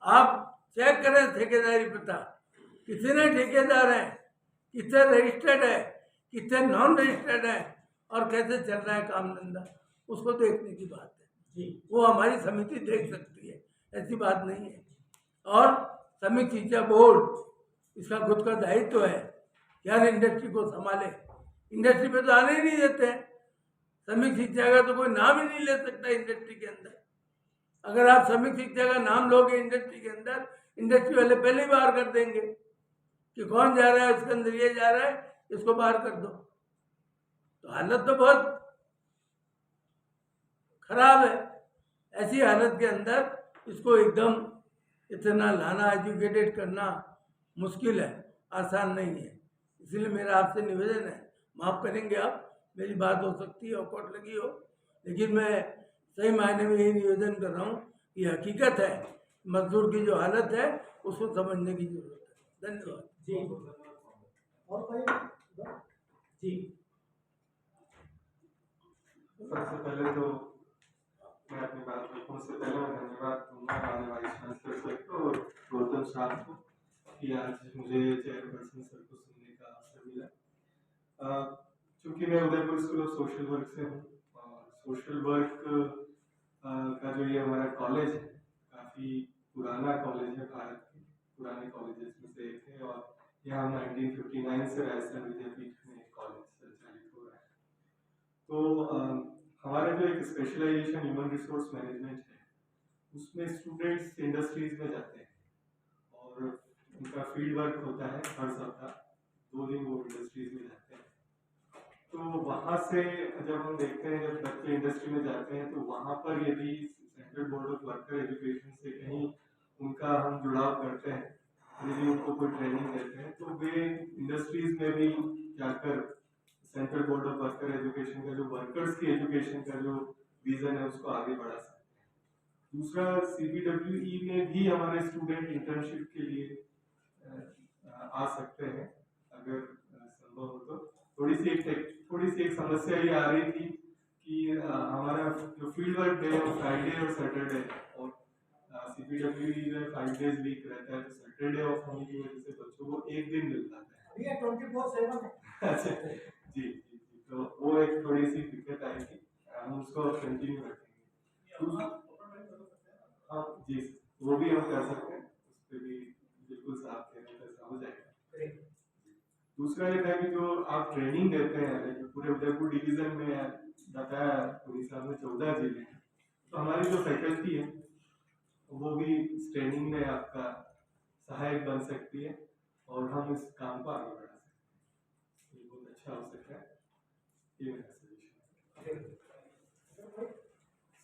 आप चेक करें ठेकेदारी प्रथा, कितने ठेकेदार हैं, कितने रजिस्टर्ड है, कितने नॉन रजिस्टर्ड है, और कैसे चल रहा है काम धंधा, उसको देखने की बात है जी। वो हमारी समिति देख सकती है, ऐसी बात नहीं है। और समिति शिक्षा बोर्ड इसका खुद का दायित्व है कि हर इंडस्ट्री को संभाले। इंडस्ट्री पे तो आने ही नहीं देते हैं, श्रमिक शिक्षा का तो कोई नाम ही नहीं ले सकता इंडस्ट्री के अंदर। अगर आप श्रमिक शिक्षा का नाम लोगे इंडस्ट्री के अंदर, इंडस्ट्री वाले पहले ही बाहर कर देंगे कि कौन जा रहा है उसके अंदर, ये जा रहा है, इसको बाहर कर दो। तो हालत तो बहुत खराब है। ऐसी हालत के अंदर इसको एकदम इतना लाना, एजुकेटेड करना मुश्किल है, आसान नहीं है। इसलिए मेरा आपसे निवेदन है, माफ़ करेंगे आप, मेरी बात हो सकती है औकट लगी हो, लेकिन मैं सही मायने में यही निवेदन कर रहा हूँ, ये हकीकत है, मजदूर की जो हालत है उसको समझने की जरूरत है। धन्यवाद जी। और कोई जी। सबसे पहले तो मैं अपनी बात रखूँ उससे पहले मैं धन्यवाद दूंगा हमारे वाइस चांसलर सर को और गौतम साहब को कि आज मुझे चेयरपर्सन सर को सुनने का अवसर मिला। चूँकि मैं Udaipur school of social work से हूँ और सोशल वर्क का जो ये हमारा कॉलेज है काफ़ी पुराना कॉलेज है, भारत के पुराने कॉलेजेस में से एक है और यहाँ 1959 से राजस्थान विद्यापीठ में कॉलेज संचालित हो रहा है। तो हमारा जो एक स्पेशलाइजेशन ह्यूमन रिसोर्स मैनेजमेंट है उसमें स्टूडेंट्स इंडस्ट्रीज में जाते हैं और उनका फील्ड वर्क होता है हर सप्ताह 2 दिन वो इंडस्ट्रीज में जाते हैं। तो वहाँ से जब हम देखते हैं जब बच्चे इंडस्ट्री में जाते हैं तो वहाँ पर यदि central board of worker education से कहीं उनका हम जुड़ाव करते हैं, यदि उनको कोई ट्रेनिंग देते हैं तो वे इंडस्ट्रीज में भी जाकर central board of worker education का जो वर्कर्स की एजुकेशन का जो विजन है उसको आगे बढ़ा सकते हैं। दूसरा, CBWE में भी हमारे स्टूडेंट इंटर्नशिप के लिए आ सकते हैं अगर संभव हो तो। थोड़ी सी एक समस्या ये आ रही थी कि हमारा जो फील्ड वर्क डे है फ्राइडे और सैटरडे और CBWE में 5 days वीक रहता है, तो सैटरडे ऑफ होने की वजह से बच्चों को एक दिन मिल जाता है। ये 24/7 है। अच्छा जी, तो वो एक थोड़ी सी दिक्कत आई थी, हम उसको कंटिन्यू रखेंगे। हाँ जी, वो भी हम कर सकते हैं, उस पर भी बिल्कुल साफ कहने का हो जाएगा। दूसरा ये था कि जो आप ट्रेनिंग देते हैं पूरे उदयपुर डिवीजन में बताया उड़ीसा में 14 जिले हैं, तो हमारी जो फैकल्टी है वो भी इस ट्रेनिंग में आपका सहायक बन सकती है और हम इस काम को आगे बढ़ा सकते हैं। ये बहुत अच्छा हो सकता है, ये मेरा सजेशन है।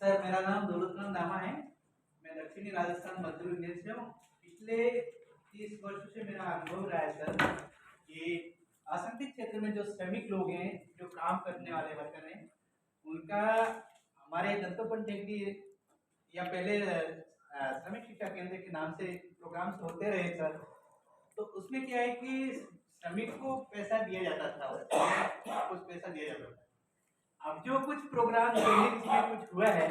सर, मेरा नाम दौलतराम नामा है, मैं दक्षिणी राजस्थान मजदूर यूनियन से हूँ। पिछले 30 वर्षों से मेरा अनुभव रहा है सर कि असंगठित क्षेत्र में जो श्रमिक लोग हैं, जो काम करने वाले वर्कर हैं, उनका हमारे दंतोपन टेकडी या पहले श्रमिक शिक्षा केंद्र के नाम से प्रोग्राम्स होते रहे सर। तो उसमें क्या है कि श्रमिक को पैसा दिया जाता था, कुछ पैसा दिया जाता था। अब जो कुछ प्रोग्राम में कुछ हुआ है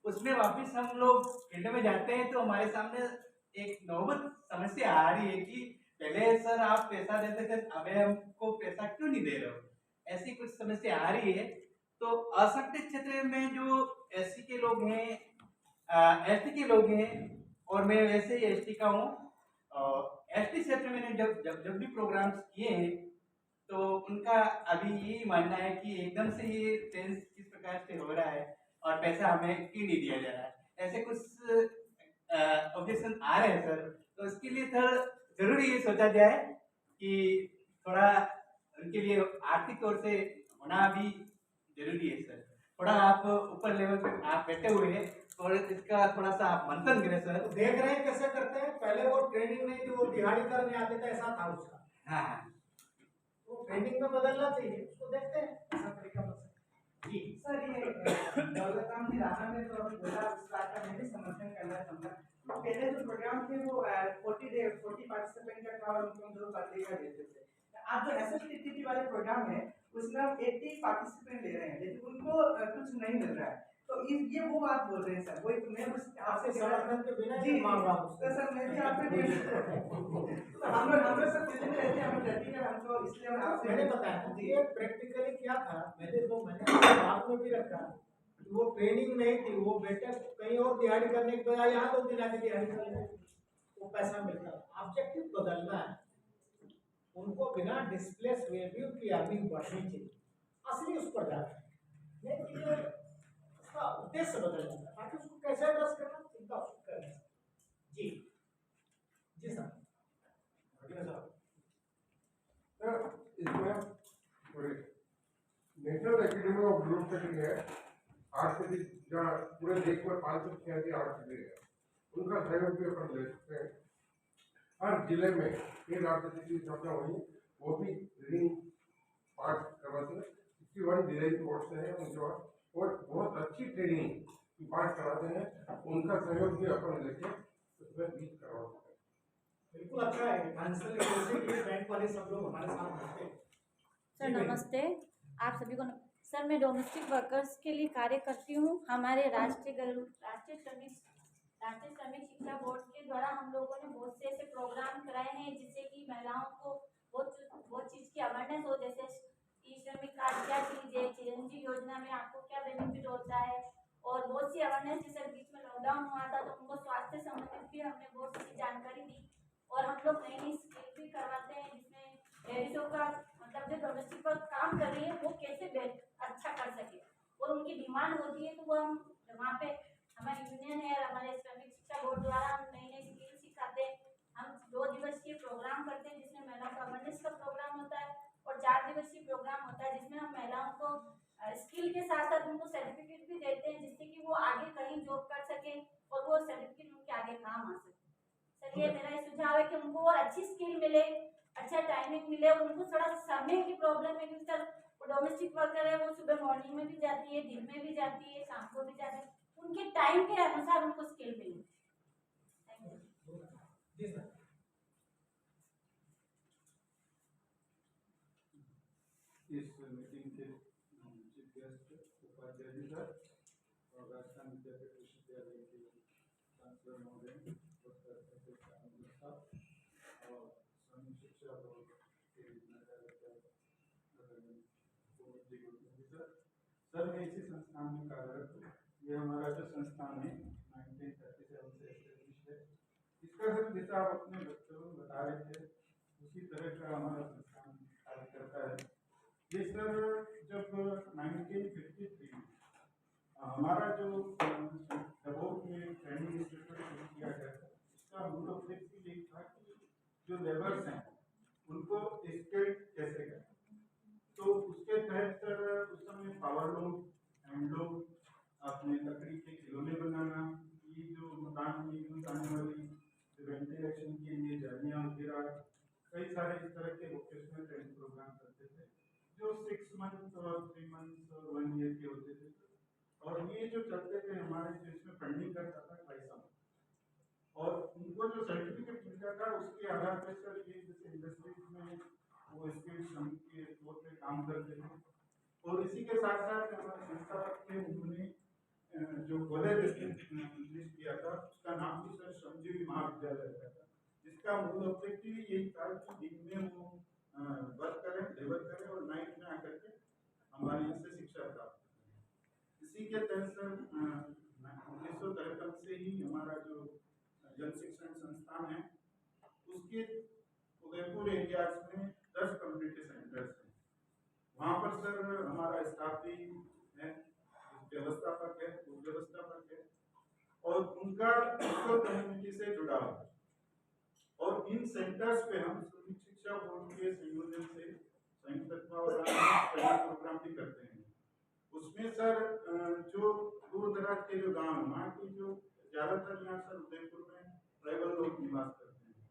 उसमें वापस हम लोग फील्ड में जाते हैं तो हमारे सामने एक नौबत समस्या आ रही है कि पहले सर आप पैसा देते थे, अब हमको पैसा क्यों नहीं दे रहे हो, ऐसी कुछ समस्या आ रही है। तो असंगठित क्षेत्र में जो एससी के लोग हैं, एसटी के लोग हैं और मैं वैसे ही एसटी का हूँ, एसटी क्षेत्र में मैंने जब भी प्रोग्राम्स किए हैं तो उनका अभी यही मानना है कि एकदम से ये चेंज किस प्रकार से हो रहा है और पैसा हमें क्यों नहीं दिया जा रहा है, ऐसे कुछ ऑब्जेक्शन आ रहे हैं सर। तो उसके लिए सर जरूरी ये सोचा जाए कि थोड़ा उनके लिए आर्थिक तौर से होना भी जरूरी है सर। थोड़ा आप ऊपर लेवल पे आप बैठे हुए हैं और इसका थोड़ा सा आप मंथन करें सर। तो देख रहे हैं कैसे करते हैं, पहले वो ट्रेनिंग नहीं थी, वो दिहाड़ी करने आते थे, ऐसा था उसका। हाँ, तो ट्रेनिंग में बदलना चाहिए, उसको देखते हैं ऐसा तरीका बन सकता है। जी सर, ये दौलतराम जी राणा ने तो अभी बोला, उस बात का मैं भी समर्थन करना चाहूँगा। तो पहले जो प्रोग्राम थे वो 40 पार्टिसिपेंट का था और उनको हम 2 बंदे का देते थे। आप जो SSTT वाले प्रोग्राम है उसमें हम 80 पार्टिसिपेंट ले रहे हैं, लेकिन उनको कुछ नहीं मिल रहा है। तो ये वो बात बोल रहे हैं सर, वही तो मैं बस आपसे समर्थन के बिना जी ही मांग रहा हूँ तो सर मैं भी आपके लिए तो हम लोग सब चीजें रहते हैं, हम प्रैक्टिकल हमको इसलिए हम आपसे मैंने बताया ना ये प्रैक्टिकली क्या था, मैंने बात में भी रखा कि वो ट्रेनिंग नहीं थी, वो बेटा कहीं और दिहाड़ी करने के बजाय यहाँ 2 दिन आके दिहाड़ी कर ले, वो पैसा मिलता। ऑब्जेक्टिव बदलना है, उनको बिना डिस्प्लेस हुए भी उनकी अर्निंग बढ़नी चाहिए, असली उस पर जाना है, लेकिन ये उसका उद्देश्य बदलना है ताकि उसको कैसे एड्रेस करना चिंता उसको करना। जी जी सर। इसमें national academy of group setting है, आर्ट सिटी जहाँ पूरे देश में 586 आर्ट सिटी है, उनका सहयोग भी अपन ले सकते हैं। हर जिले में 3 आर्ट सिटी की स्थापना हुई, वो भी ट्रेनिंग पास करवाते हैं। 61 डिजाइन कोर्स है उनके पास और बहुत अच्छी ट्रेनिंग पास कराते हैं, उनका सहयोग भी अपन लेके उसमें बीच करवा सकते हैं। बिल्कुल अच्छा है, फाइनेंशियल बैंक वाले सब लोग हमारे साथ होते हैं। सर नमस्ते, आप सभी को सर मैं डोमेस्टिक वर्कर्स के लिए कार्य करती हूँ। हमारे राष्ट्रीय श्रमिक शिक्षा बोर्ड के द्वारा हम लोगों ने बहुत से ऐसे प्रोग्राम कराए हैं जिससे कि महिलाओं को बहुत चीज़ की अवेयरनेस हो, जैसे ई श्रमिक कार्ड क्या चीज़ है, चिरंजीवी योजना में आपको क्या बेनिफिट होता है, और बहुत सी अवेयरनेस, जैसे बीच में लॉकडाउन हुआ था तो उनको स्वास्थ्य संबंधित भी हमने बहुत सी जानकारी दी, और हम लोग नई नई स्किल भी करवाते हैं जिसमें लेडीज़ों का मतलब जो डोमेस्टिक पर काम कर रही है वो कैसे अच्छा कर सके, और उनकी डिमांड होती है तो वो हम वहाँ पे हमारी यूनियन है और हमारे श्रमिक शिक्षा बोर्ड द्वारा हम नई नई स्किल सिखाते हैं। हम 2 दिवसीय प्रोग्राम करते हैं जिसमें महिलाओं का अवेयरनेस का प्रोग्राम होता है, और 4 दिवसीय प्रोग्राम होता है जिसमें हम महिलाओं को स्किल के साथ साथ उनको सर्टिफिकेट भी देते हैं जिससे कि वो आगे कहीं जॉब कर सके और वो सर्टिफिकेट उनके आगे काम आ सके। सर ये मेरा सुझाव है कि उनको और अच्छी स्किल मिले, अच्छा टाइमिंग मिले, और उनको थोड़ा समय की प्रॉब्लम है क्योंकि सर डोमेस्टिक वर्कर है, वो सुबह मॉर्निंग में भी जाती है, दिन में भी जाती है, शाम को भी जाती है, उनके टाइम के अनुसार उनको स्किल मिले। जी सर। इस मीटिंग के chief guest Upadhyay ji sir और राजस्थान विद्यापीठ विश्वविद्यालय के चांसलर महोदय और श्रमिक शिक्षा बोर्ड के सर मैं इसी संस्थान में कार्यरत हूँ। ये हमारा जो संस्थान है 1937 से एस्टेब्लिश है। इसका सर जैसा आप अपने बच्चों को बता रहे थे उसी तरह का हमारा संस्थान कार्य करता है। ये सर जब 1953 में हमारा जो दबोक में ट्रेनिंग इंस्टीट्यूट शुरू किया गया था, इसका मूल उद्देश्य यही था कि जो लेबर्स हैं उनको स्किल्ड कैसे करें। तो उसके तहत सर उस समय पावर लूम, हैंडलूम, अपने लकड़ी के खिलौने बनाना, ये जो मकान में यूज आने वाली वेंटिलेशन के लिए जालियाँ वगैरह, कई सारे इस तरह के वोकेशनल ट्रेनिंग प्रोग्राम करते थे जो 6 मंथ और 3 मंथ और 1 ईयर के होते थे। और ये जो चलते थे हमारे जो इसमें फंडिंग करता था पैसा, और उनको जो सर्टिफिकेट मिलता था उसके आधार पर सर ये जैसे इंडस्ट्रीज में वो स्किल श्रमिक के तौर पर काम करते थे। और इसी के साथ साथ हमारे संस्था के उन्होंने जो कॉलेज इंग्लिश किया था उसका नाम भी सर श्रमजीवी महाविद्यालय रखा था, जिसका मूल ऑब्जेक्टिव यही था कि दिन में वो वर्क करें, लेबर करें और नाइट में आकर के हमारे यहाँ से शिक्षा प्राप्त करें। इसी के तहत सर 1953 से ही हमारा जो जन शिक्षण संस्थान है उसके उदयपुर एरियाज में 10 कम्युनिटी सेंटर्स हैं। वहाँ पर सर हमारा स्टाफ भी है, व्यवस्थापक है, उप व्यवस्थापक है, और उनका कम्युनिटी से जुड़ा हुआ है। और इन सेंटर्स पे हम श्रमिक शिक्षा बोर्ड के संयोजन से संयुक्त तत्वावधान प्रोग्राम भी करते हैं। उसमें सर जो दूर दराज के जो गाँव है वहाँ की जो ज़्यादातर यहाँ सर उदयपुर में ट्राइबल लोग निवास करते हैं,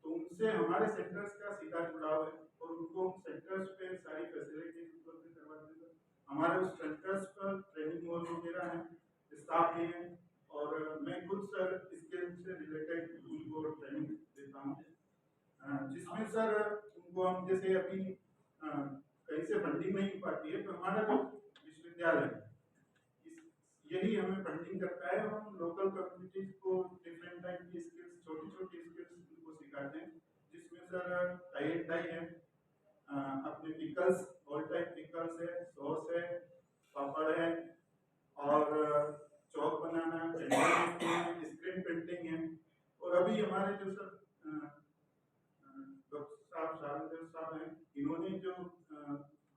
तो उनसे हमारे सेंटर्स का सीधा जुड़ाव है और उनको सेंटर्स पे सारी फैसिलिटीज उपलब्ध करवाते हैं। हमारे उस सेंटर्स पर ट्रेनिंग हॉल वगैरह हैं, स्टाफ भी हैं, और मैं खुद सर स्किल से रिलेटेड उनको ट्रेनिंग देता हूँ, जिसमें सर उनको हम जैसे अभी कहीं से फंडिंग नहीं पाती है तो हमारा जो विश्वविद्यालय यही हमें फंडिंग करता है। हम लोकल कम्युनिटीज को डिफरेंट टाइप की स्किल्स, छोटी छोटी स्किल्स उनको सिखाते हैं, जिसमें सर टाई एंड डाई है, अपने पिकल्स, ऑल टाइप पिकल्स है, सॉस है, पापड़ है, और चौक बनाना, स्क्रीन प्रिंटिंग है। और अभी हमारे जो सर डॉक्टर साहब हैं, इन्होंने जो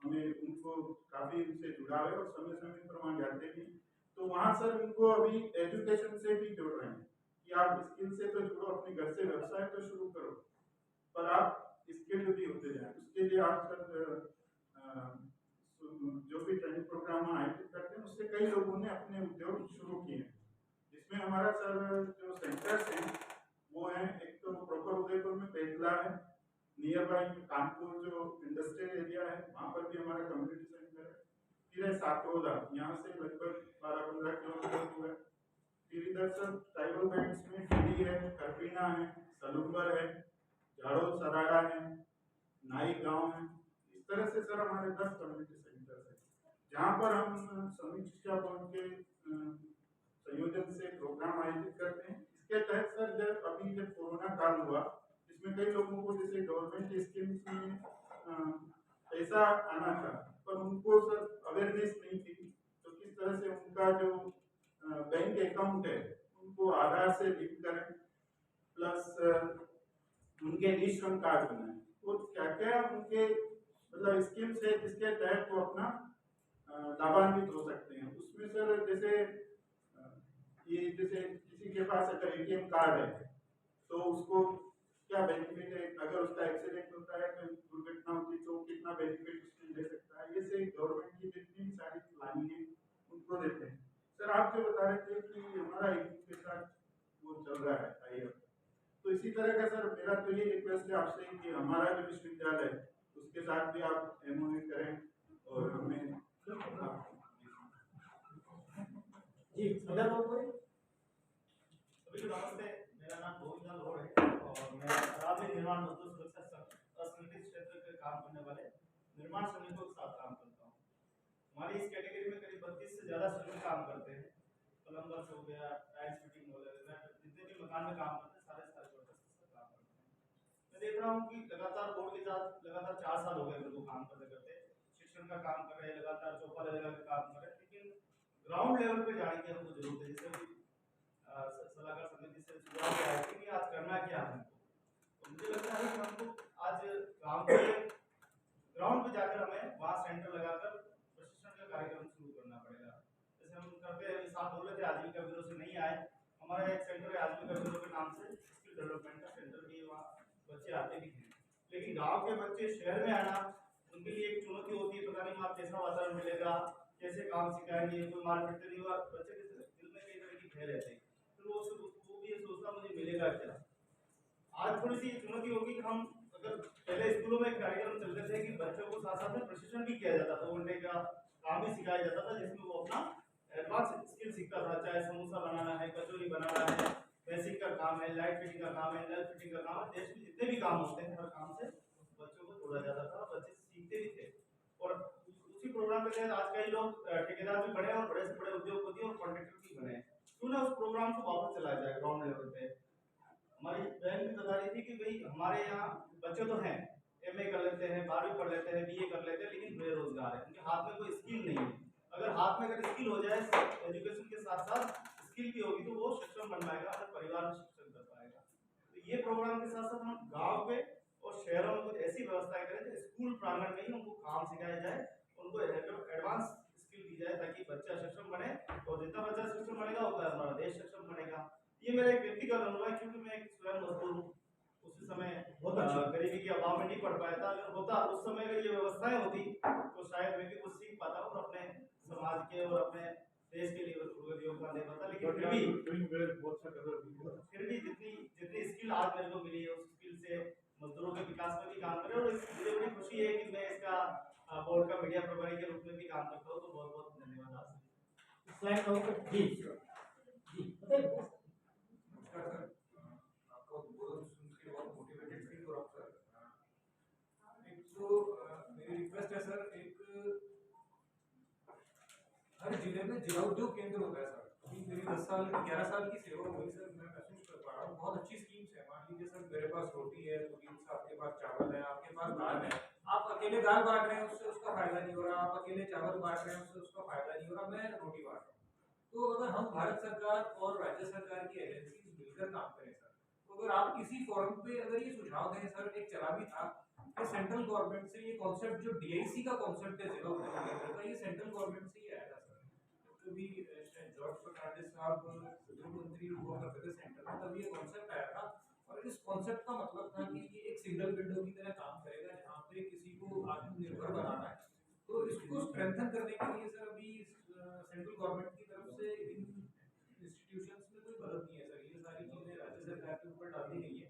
हमें उनको काफ़ी उनसे जुड़ाव है और समय समय पर वहाँ जाते भी, तो वहाँ सर उनको अभी एजुकेशन से भी जोड़ रहे हैं कि आप स्किल से तो जुड़ो, अपने घर से व्यवसाय तो शुरू करो, पर आप स्किल्ड भी होते जाएं। उसके लिए आप सर जो भी ट्रेनिंग प्रोग्राम आयोजित करते हैं, उससे कई लोगों ने अपने उद्योग शुरू किए हैं, जिसमें हमारा सर जो सेंटर्स हैं वो हैं, एक तो प्रॉपर उदयपुर में पेटला है, नियर बाई कानपुर जो इंडस्ट्रियल एरिया है वहाँ पर भी हमारा कम्युनिटी सेंटर है, फिर है सातरोदा, यहाँ से लगभग 12-15 किलोमीटर दूर है, फिर इधर सर ट्राइबल बैंड्स में टीडी है, करपीना है, सलूम्बर है, झाड़ो सराड़ा है, नाई गांव है। इस तरह से सर हमारे 10 कम्युनिटी सेंटर्स है, जहाँ पर हम श्रमिक शिक्षा बोर्ड के संयोजन से प्रोग्राम आयोजित करते हैं। इसके तहत सर जब कोरोना काल हुआ, इसमें कई लोगों को जैसे गवर्नमेंट स्कीम्स में पैसा आना था, पर उनको सर अवेयरनेस नहीं थी, तो किस तरह से उनका जो बैंक अकाउंट है उनको आधार से लिंक करें, प्लस उनके ई श्रम कार्ड बनाएं, तो क्या क्या उनके मतलब स्कीम्स है जिसके तहत वो अपना लाभान्वित हो सकते हैं। उसमें सर जैसे किसी के पास अगर एटीएम कार्ड है तो उसको क्या बेनिफिट है, अगर उसका एक्सीडेंट होता है, कोई दुर्घटना होती है, तो कितना बेनिफिट उसमें ले सकता है, ये से गवर्नमेंट की जितनी भी सारी प्लानिंग है उनको देते हैं। सर आप जो बता रहे थे कि हमारा के साथ वो चल रहा है टाइप, तो इसी तरह का सर मेरा तो ये रिक्वेस्ट है आपसे कि हमारा जो विश्वविद्यालय है उसके साथ भी आप MOU करें और हमें जी सदर हो कोई। सभी को नमस्ते, मेरा नाम गोविंद लोड है और मैं शराबी निर्माण मजदूर सुरक्षा असंगठित क्षेत्र के काम करने वाले निर्माण श्रमिकों के साथ काम करता हूँ। हमारी इस कैटेगरी में करीब 32 से ज़्यादा श्रमिक काम करते हैं। प्लम्बर्स हो गया, टाइल्स फिटिंग वगैरह, जितने भी मकान में काम करते हैं सारे वर्कर्स के साथ काम करते हैं। मैं देख रहा हूँ कि लगातार बोर्ड के साथ लगातार 4 साल हो गए मेरे को काम करते करते, शिक्षण का काम कर रहे हैं, लगातार चौपाल लगा के काम कर रहे हैं, लेकिन ग्राउंड लेवल पे जाने की हमको जरूरत है। जैसे सलाहकार समिति से सुझाव आया कि आज करना क्या है हमको, तो मुझे लगता है कि हमको आज गांव के ग्राउंड पे जाकर हमें वहाँ सेंटर लगाकर प्रशिक्षण का कार्यक्रम शुरू करना पड़ेगा। जैसे हम करते हैं, साथ बोल रहे थे आजीविका ब्यूरो से नहीं आए, हमारा एक सेंटर है आजीविका ब्यूरो के नाम से, स्किल डेवलपमेंट का सेंटर भी, वहाँ बच्चे आते भी हैं, लेकिन गाँव के बच्चे शहर में आना उनके लिए एक चुनौती होती है। पता नहीं वहाँ कैसा वातावरण मिलेगा, कैसे काम सिखाएंगे, कोई मारपीट नहीं हुआ, बच्चे के दिल में कई तरह की भय रहते हैं, फिर वो भी ये सोचता मुझे मिलेगा क्या। आज थोड़ी सी चुनौती होगी कि हम अगर पहले स्कूलों में कार्यक्रम चलते थे कि बच्चों को साथ साथ में प्रशिक्षण भी किया जाता था, 2 घंटे का काम भी सिखाया जाता था, जिसमें वो अपना एडवांस स्किल सीखता था, चाहे समोसा बनाना है, कचौरी बनाना है, बेसिक का काम है, लाइट फिटिंग का काम है, नल फिटिंग का काम है, देश में जितने भी काम होते हैं हर काम से बच्चों को जोड़ा जाता था, बच्चे सीखते भी थे। और उसी प्रोग्राम के तहत आज कई लोग ठेकेदार भी बने और बड़े से बड़े उद्योगपति और कॉन्ट्रैक्टर भी बने। क्यों ना उस प्रोग्राम को वापस चलाया जाए ग्राउंड लेवल पे। हमारी बहन भी बता रही थी कि भाई हमारे यहाँ बच्चे तो हैं, MA कर लेते हैं, 12वीं पढ़ लेते हैं, BA कर लेते हैं, लेकिन बेरोजगार है, उनके हाथ में कोई स्किल नहीं है। अगर हाथ में अगर स्किल हो जाए, एजुकेशन के साथ साथ स्किल भी होगी, तो वो सक्षम बन पाएगा, अपने परिवार में शिक्षण कर पाएगा। तो ये प्रोग्राम के साथ साथ हम गाँव पे और शहरों में कुछ ऐसी व्यवस्थाएं करें जो स्कूल प्रांगण में ही उनको काम सिखाया जाए, उनको एडवांस स्किल दी जाए, ताकि बच्चा सक्षम बने, और जितना बच्चा सक्षम बनेगा उतना हमारा देश सक्षम बनेगा। ये मेरा एक व्यक्तिगत अनुभव है, क्योंकि मैं एक स्वयं मजदूर हूँ, उसी समय गरीबी के अभाव में नहीं पढ़ पाया था। अगर होता उस समय अगर ये व्यवस्थाएं होती तो शायद मैं भी कुछ सीख पाता और अपने समाज के और अपने देश के लिए योगदान दे पाता। लेकिन फिर भी जितनी स्किल आज मेरे को मिली है, उस स्किल से मजदूरों के विकास में भी काम करें, और मुझे बड़ी खुशी है कि मैं इसका बोर्ड का मीडिया प्रभारी के रूप में भी काम करता हूँ। तो बहुत बहुत धन्यवाद आपसे। जी जी बताइए। आपका बोल सुन के बहुत मोटिवेटेड फील हो रहा है सर। एक तो मेरी रिक्वेस्ट है सर, एक हर जिले में जिला उद्योग केंद्र होता है सर, अभी मेरी 10 साल की 11 साल की सेवा हुई सर, मैं महसूस कर पा रहा हूँ बहुत अच्छी स्कीम्स है। मान लीजिए सर मेरे पास रोटी है, पुदीन सा, आपके पास चावल है, आपके पास दाल है, आप अकेले दाल बांट रहे हैं उससे उसका फायदा नहीं हो रहा, आप अकेले चावल बांट रहे हैं उससे उसका फायदा नहीं हो रहा, मैं रोटी बांट रहा हूँ। तो अगर हम भारत सरकार और राज्य सरकार की एजेंसी मिलकर काम करें सर, तो अगर आप किसी फोरम पे अगर ये सुझाव दें सर, एक चला भी था कि सेंट्रल गवर्नमेंट से ये कॉन्सेप्ट जो डीआईसी का कॉन्सेप्ट है जिला उद्योग केंद्र का, ये सेंट्रल गवर्नमेंट से ही आया था सर। कभी जॉर्ज फर्नांडिस साहब उद्योग मंत्री हुआ करते थे सेंटर में, तभी ये कॉन्सेप्ट आया था। और इस कॉन्सेप्ट का मतलब था कि ये एक सिंगल विंडो की तरह काम करेगा, जहाँ पे किसी को आत्मनिर्भर बनाना है। तो इसको स्ट्रेंथन करने के लिए सर अभी सेंट्रल गवर्नमेंट की तरफ से इन इंस्टीट्यूशंस में कोई मदद नहीं है सर, ये सारी चीजें राज्य सरकार के ऊपर डाल दी गई है।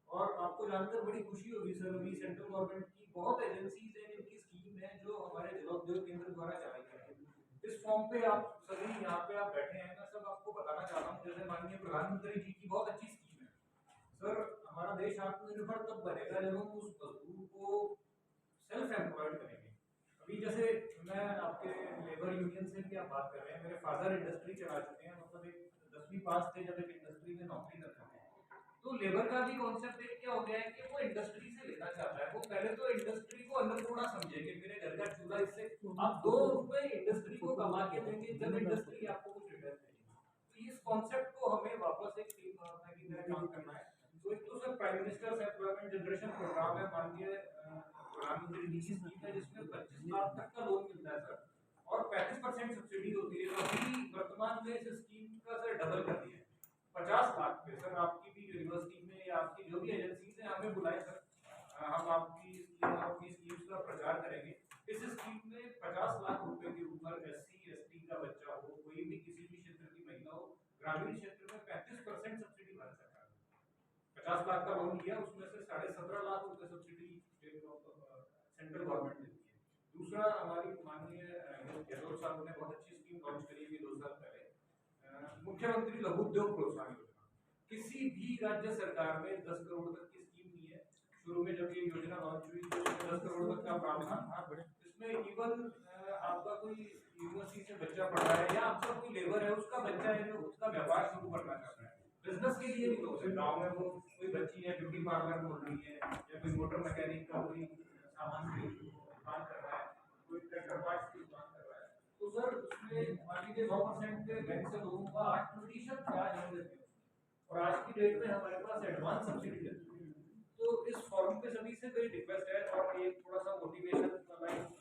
और आपको जानकर बड़ी खुशी होगी सर, अभी सेंट्रल गवर्नमेंट की बहुत एजेंसीज हैं जिनकी स्कीम है जो हमारे जिला उद्योग केंद्र द्वारा चलाई गई है। इस फॉर्म पे आप सभी यहाँ पे आप बैठे हैं, मैं सब आपको बताना चाहता हूँ, जैसे माननीय प्रधानमंत्री जी की बहुत अच्छी स्कीम है सर। हमारा देश आत्मनिर्भर तब बनेगा जब हम उस मजदूर को सेल्फ एम्प्लॉयड करेंगे। अभी जैसे मैं आपके लेबर यूनियन से भी आप बात कर रहे हैं, मेरे फादर इंडस्ट्री चला चुके हैं, मतलब एक 10वीं पास थे जब एक इंडस्ट्री में नौकरी करते थे। तो लेबर का भी कॉन्सेप्ट एक क्या हो गया है कि वो इंडस्ट्री से लेना चाहता है, वो पहले तो इंडस्ट्री को अन्नपूर्णा समझे कि मेरे घर का चूल्हा इससे आप 2 रुपए इंडस्ट्री को कमा के देंगे जब इंडस्ट्री आपको कुछ रिटर्न देगी। तो इस कॉन्सेप्ट को हमें वापस एक टीम भावना की तरह काम करना है। तो एक तो sir prime minister employment generation programme है, माननीय प्रधानमंत्री जी की स्कीम है, जिसमें 25 लाख तक का लोन मिलता है सर, और 35% सब्सिडी होती है। अभी वर्तमान में इस स्कीम का सर डबल कर दिया है 50 लाख पे। सर आपकी भी यूनिवर्सिटी में या आपकी जो भी एजेंसीज हैं हमें बुलाएं सर, हम आपकी स्कीम अपनी स्कीम्स का प्रचार करेंगे। इस स्कीम में 50 लाख रुपए के ऊपर SC ST का बच्चा हो, कोई भी किसी भी क्षेत्र की महिला हो, ग्रामीण क्षेत्र में 35% सब्सिडी भारत सरकार ने 50 लाख का लोन लिया, उसमें से 17.5 लाख रुपए सब्सिडी सेंट्रल गवर्नमेंट देती है। दूसरा, हमारी माननीय गहलोत साहब ने बहुत अच्छी स्कीम लॉन्च करी है 2 साल पहले, मुख्यमंत्री लघु उद्योग प्रोत्साहन योजना। किसी भी राज्य सरकार में 10 करोड़ तक की स्कीम नहीं है। शुरू में जब ये योजना लॉन्च हुई तो 10 करोड़ तक का प्रावधान था। इसमें इवन आपका कोई यूनिवर्सिटी से बच्चा पढ़ रहा है या आपका कोई लेबर है, उसका बच्चा है जो उसका व्यापार शुरू करना चाहता है, बिजनेस के लिए भी लोग हैं। गाँव में वो कोई बच्ची है ब्यूटी पार्लर खोल रही है, या कोई मोटर मैकेनिक का कोई सामान की दुकान कर रहा है, कोई ट्रैक्टर पार्ट्स की दुकान कर रहा है, तो सर उसमें मान लीजिए 9% के बैंक से लोगों का 8% ब्याज हम देते हैं, और आज की डेट में हमारे पास एडवांस सब्सिडी है। तो इस फॉर्म पे सभी से मेरी रिक्वेस्ट है, और एक थोड़ा सा मोटिवेशन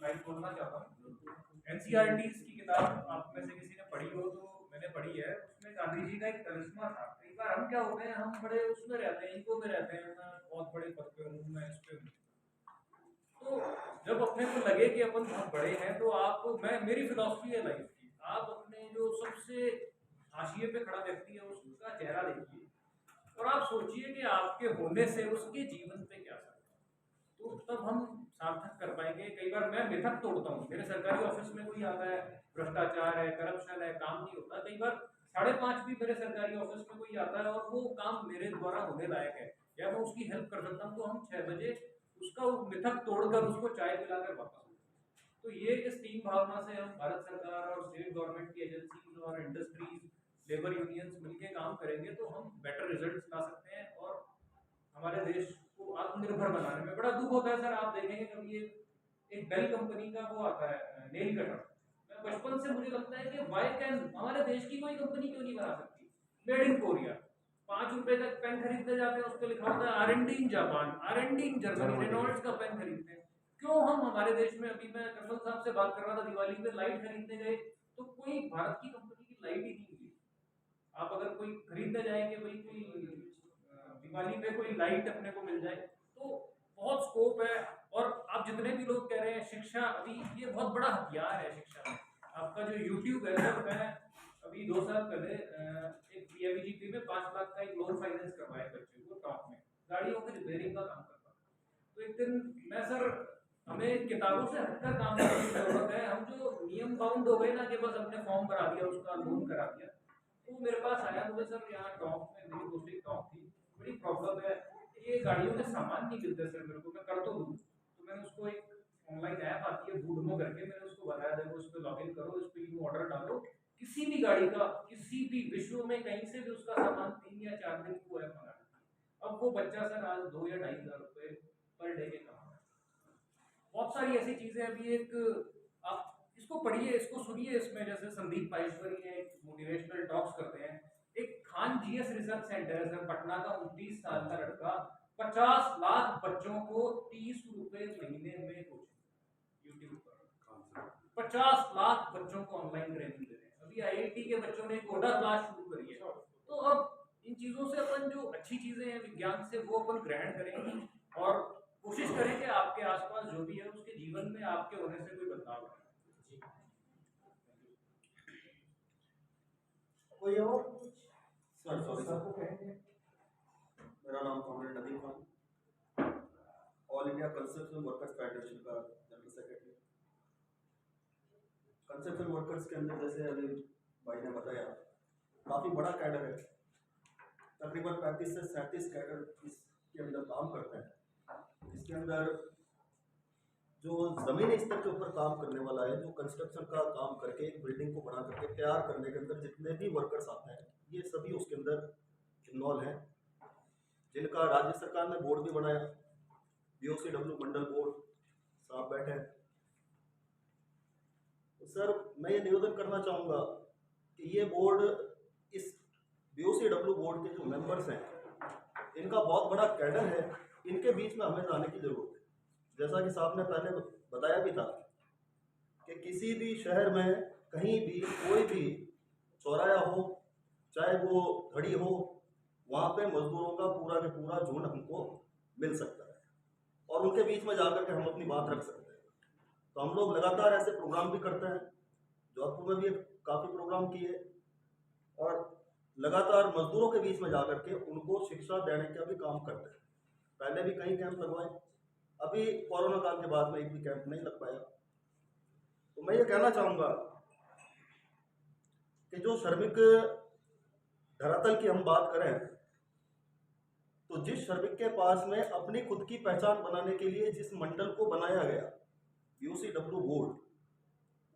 लाइन बोलना चाहता हूँ। NCERT की किताब आप में से किसी ने पढ़ी हो तो मैंने पढ़ी है, उसमें गांधी जी का एक करिश्मा था। कई बार हम क्या होते हैं, हम बड़े उसमें रहते हैं, इनको में रहते हैं, मैं बहुत बड़े पद पे हूँ, मैं इस पे हूँ। तो जब अपने को लगे कि अपन बहुत बड़े हैं, तो आप मेरी फिलॉसफी है लाइफ की, आप अपने जो सबसे हाशिए पे खड़ा व्यक्ति है उसका चेहरा देखिए, और आप सोचिए कि आपके होने से उसके जीवन पे क्या असर है, तो तब हम सार्थक कर पाएंगे। कई बार मैं मिथक तोड़ता हूँ, मेरे सरकारी ऑफिस में कोई आता है, भ्रष्टाचार है, करप्शन है, काम नहीं होता। कई बार 5:30 भी मेरे सरकारी ऑफिस में कोई आता है और वो काम मेरे द्वारा होने लायक है या मैं उसकी हेल्प कर सकता हूँ, तो हम 6 बजे उसका मिथक तोड़कर उसको चाय पिलाकर वापस। तो ये इस टीम भावना से हम भारत सरकार और स्टेट गवर्नमेंट की एजेंसीज और इंडस्ट्रीज, लेबर यूनियंस मिलकर काम करेंगे तो हम बेटर रिजल्ट्स ला सकते हैं और हमारे देश को आत्मनिर्भर बनाने में। बड़ा दुख होता है सर, आप देखेंगे कभी एक बेल कंपनी का वो आता है नेल कटर, मैं बचपन से मुझे लगता है कि वाई कैन हमारे देश की कोई कंपनी क्यों नहीं बना सकती, मेड इन कोरिया। 5 रुपए का पेन खरीदने जाते हैं, उस पर लिखा होता है R&D in Japan, R&D in Germany, Reynolds का पेन खरीदते हैं। क्यों हम हमारे देश में, अभी मैं कर्नल साहब से बात कर रहा था, दिवाली पे लाइट खरीदने गए तो कोई भारत की कंपनी की लाइट ही नहीं मिली। आप अगर कोई खरीदने जाएंगे, भाई कोई दिवाली पे कोई लाइट अपने को मिल जाए, तो बहुत स्कोप है। और आप जितने भी लोग कह रहे हैं शिक्षा, अभी ये बहुत बड़ा हथियार है शिक्षा में। आपका जो यूट्यूब है, मैं अभी 2 साल पहले एक PIBGP में 5 लाख का एक लोन फाइनेंस करवाया बच्चे को, टॉप में गाड़ियों की रिपेयरिंग का काम करता। तो एक दिन मैं सर, हमें किताबों से हटकर काम करने की जरूरत है। हम जो नियम बाउंड हो गए ना कि बस अपने फॉर्म भरा दिया, उसका लोन करा दिया, तो मेरे पास आया, मुझे सर यहाँ टॉप में मेरी पोस्टिंग टॉप थी, बड़ी प्रॉब्लम है, ये गाड़ियों के सामान नहीं मिलते सर मेरे को, मैं कर तो दूँ। तो मैंने उसको एक ऑनलाइन ऐप आती है बूडमो करके, मैंने उसको बताया, देखो उस पर लॉग इन करो, इस पर यू ऑर्डर डालो, किसी गाड़ी का किसी भी विश्व में कहीं से भी उसका सामान 3 या 4 दिन को है मंगाना। अब वो बच्चा सर आज 2 या 2.5 हज़ार रुपए पर डे के कमा रहा है। बहुत सारी ऐसी चीजें अभी एक आप इसको पढ़िए, इसको सुनिए, इसमें जैसे संदीप माहेश्वरी है, मोटिवेशनल टॉक्स करते हैं। एक खान जीएस रिसर्च सेंटर है सर, पटना का 29 साल का लड़का 50 लाख बच्चों को 30 रुपए महीने में कोचिंग यूट्यूब पर 50 लाख बच्चों को ऑनलाइन ट्रेनिंग दे रहे हैं। अभी आईआईटी के बच्चों ने कोडा क्लास शुरू करी है। तो अब इन चीजों से अपन जो अच्छी चीजें हैं विज्ञान से वो अपन ग्रहण करें और कोशिश करें कि आपके आसपास जो भी है उसके जीवन में आपके होने से कोई बदलाव आए। कोई और कुछ सर सॉरी सर को कहेंगे? मेरा नाम comrade Nadeem Khan, all India construction workers federation का जनरल सेक्रेटरी। कंस्ट्रक्शन वर्कर्स के अंदर जैसे अभी भाई ने बताया काफ़ी बड़ा कैडर है, तकरीबन 35 से 37 कैडर इसके अंदर काम करते हैं। इसके अंदर जो ज़मीनी स्तर के ऊपर काम करने वाला है, जो कंस्ट्रक्शन का काम करके एक बिल्डिंग को बना करके तैयार करने के अंदर जितने भी वर्कर्स आते हैं ये सभी उसके अंदर इन्वॉल्व हैं, जिनका राज्य सरकार ने बोर्ड भी बनाया। BOCW मंडल बोर्ड साहब बैठे हैं। तो सर मैं ये निवेदन करना चाहूँगा कि ये बोर्ड, इस BOCW बोर्ड के जो मेंबर्स हैं इनका बहुत बड़ा कैडर है, इनके बीच में हमें जाने की ज़रूरत है। जैसा कि साहब ने पहले बताया भी था कि किसी भी शहर में कहीं भी कोई भी चौराया हो, चाहे वो घड़ी हो, वहाँ पे मजदूरों का पूरा के पूरा झुंड हमको मिल सकता है और उनके बीच में जाकर के हम अपनी बात रख सकते हैं। तो हम लोग लगातार ऐसे प्रोग्राम भी करते हैं, जोधपुर में भी काफ़ी प्रोग्राम किए और लगातार मजदूरों के बीच में जाकर के उनको शिक्षा देने का भी काम करते हैं। पहले भी कई कैंप लगवाए, अभी कोरोना काल के बाद में एक भी कैंप नहीं लग पाया। तो मैं ये कहना चाहूँगा कि जो श्रमिक धरातल की हम बात करें तो जिस श्रमिक के पास में अपनी खुद की पहचान बनाने के लिए जिस मंडल को बनाया गया BOCW बोर्ड,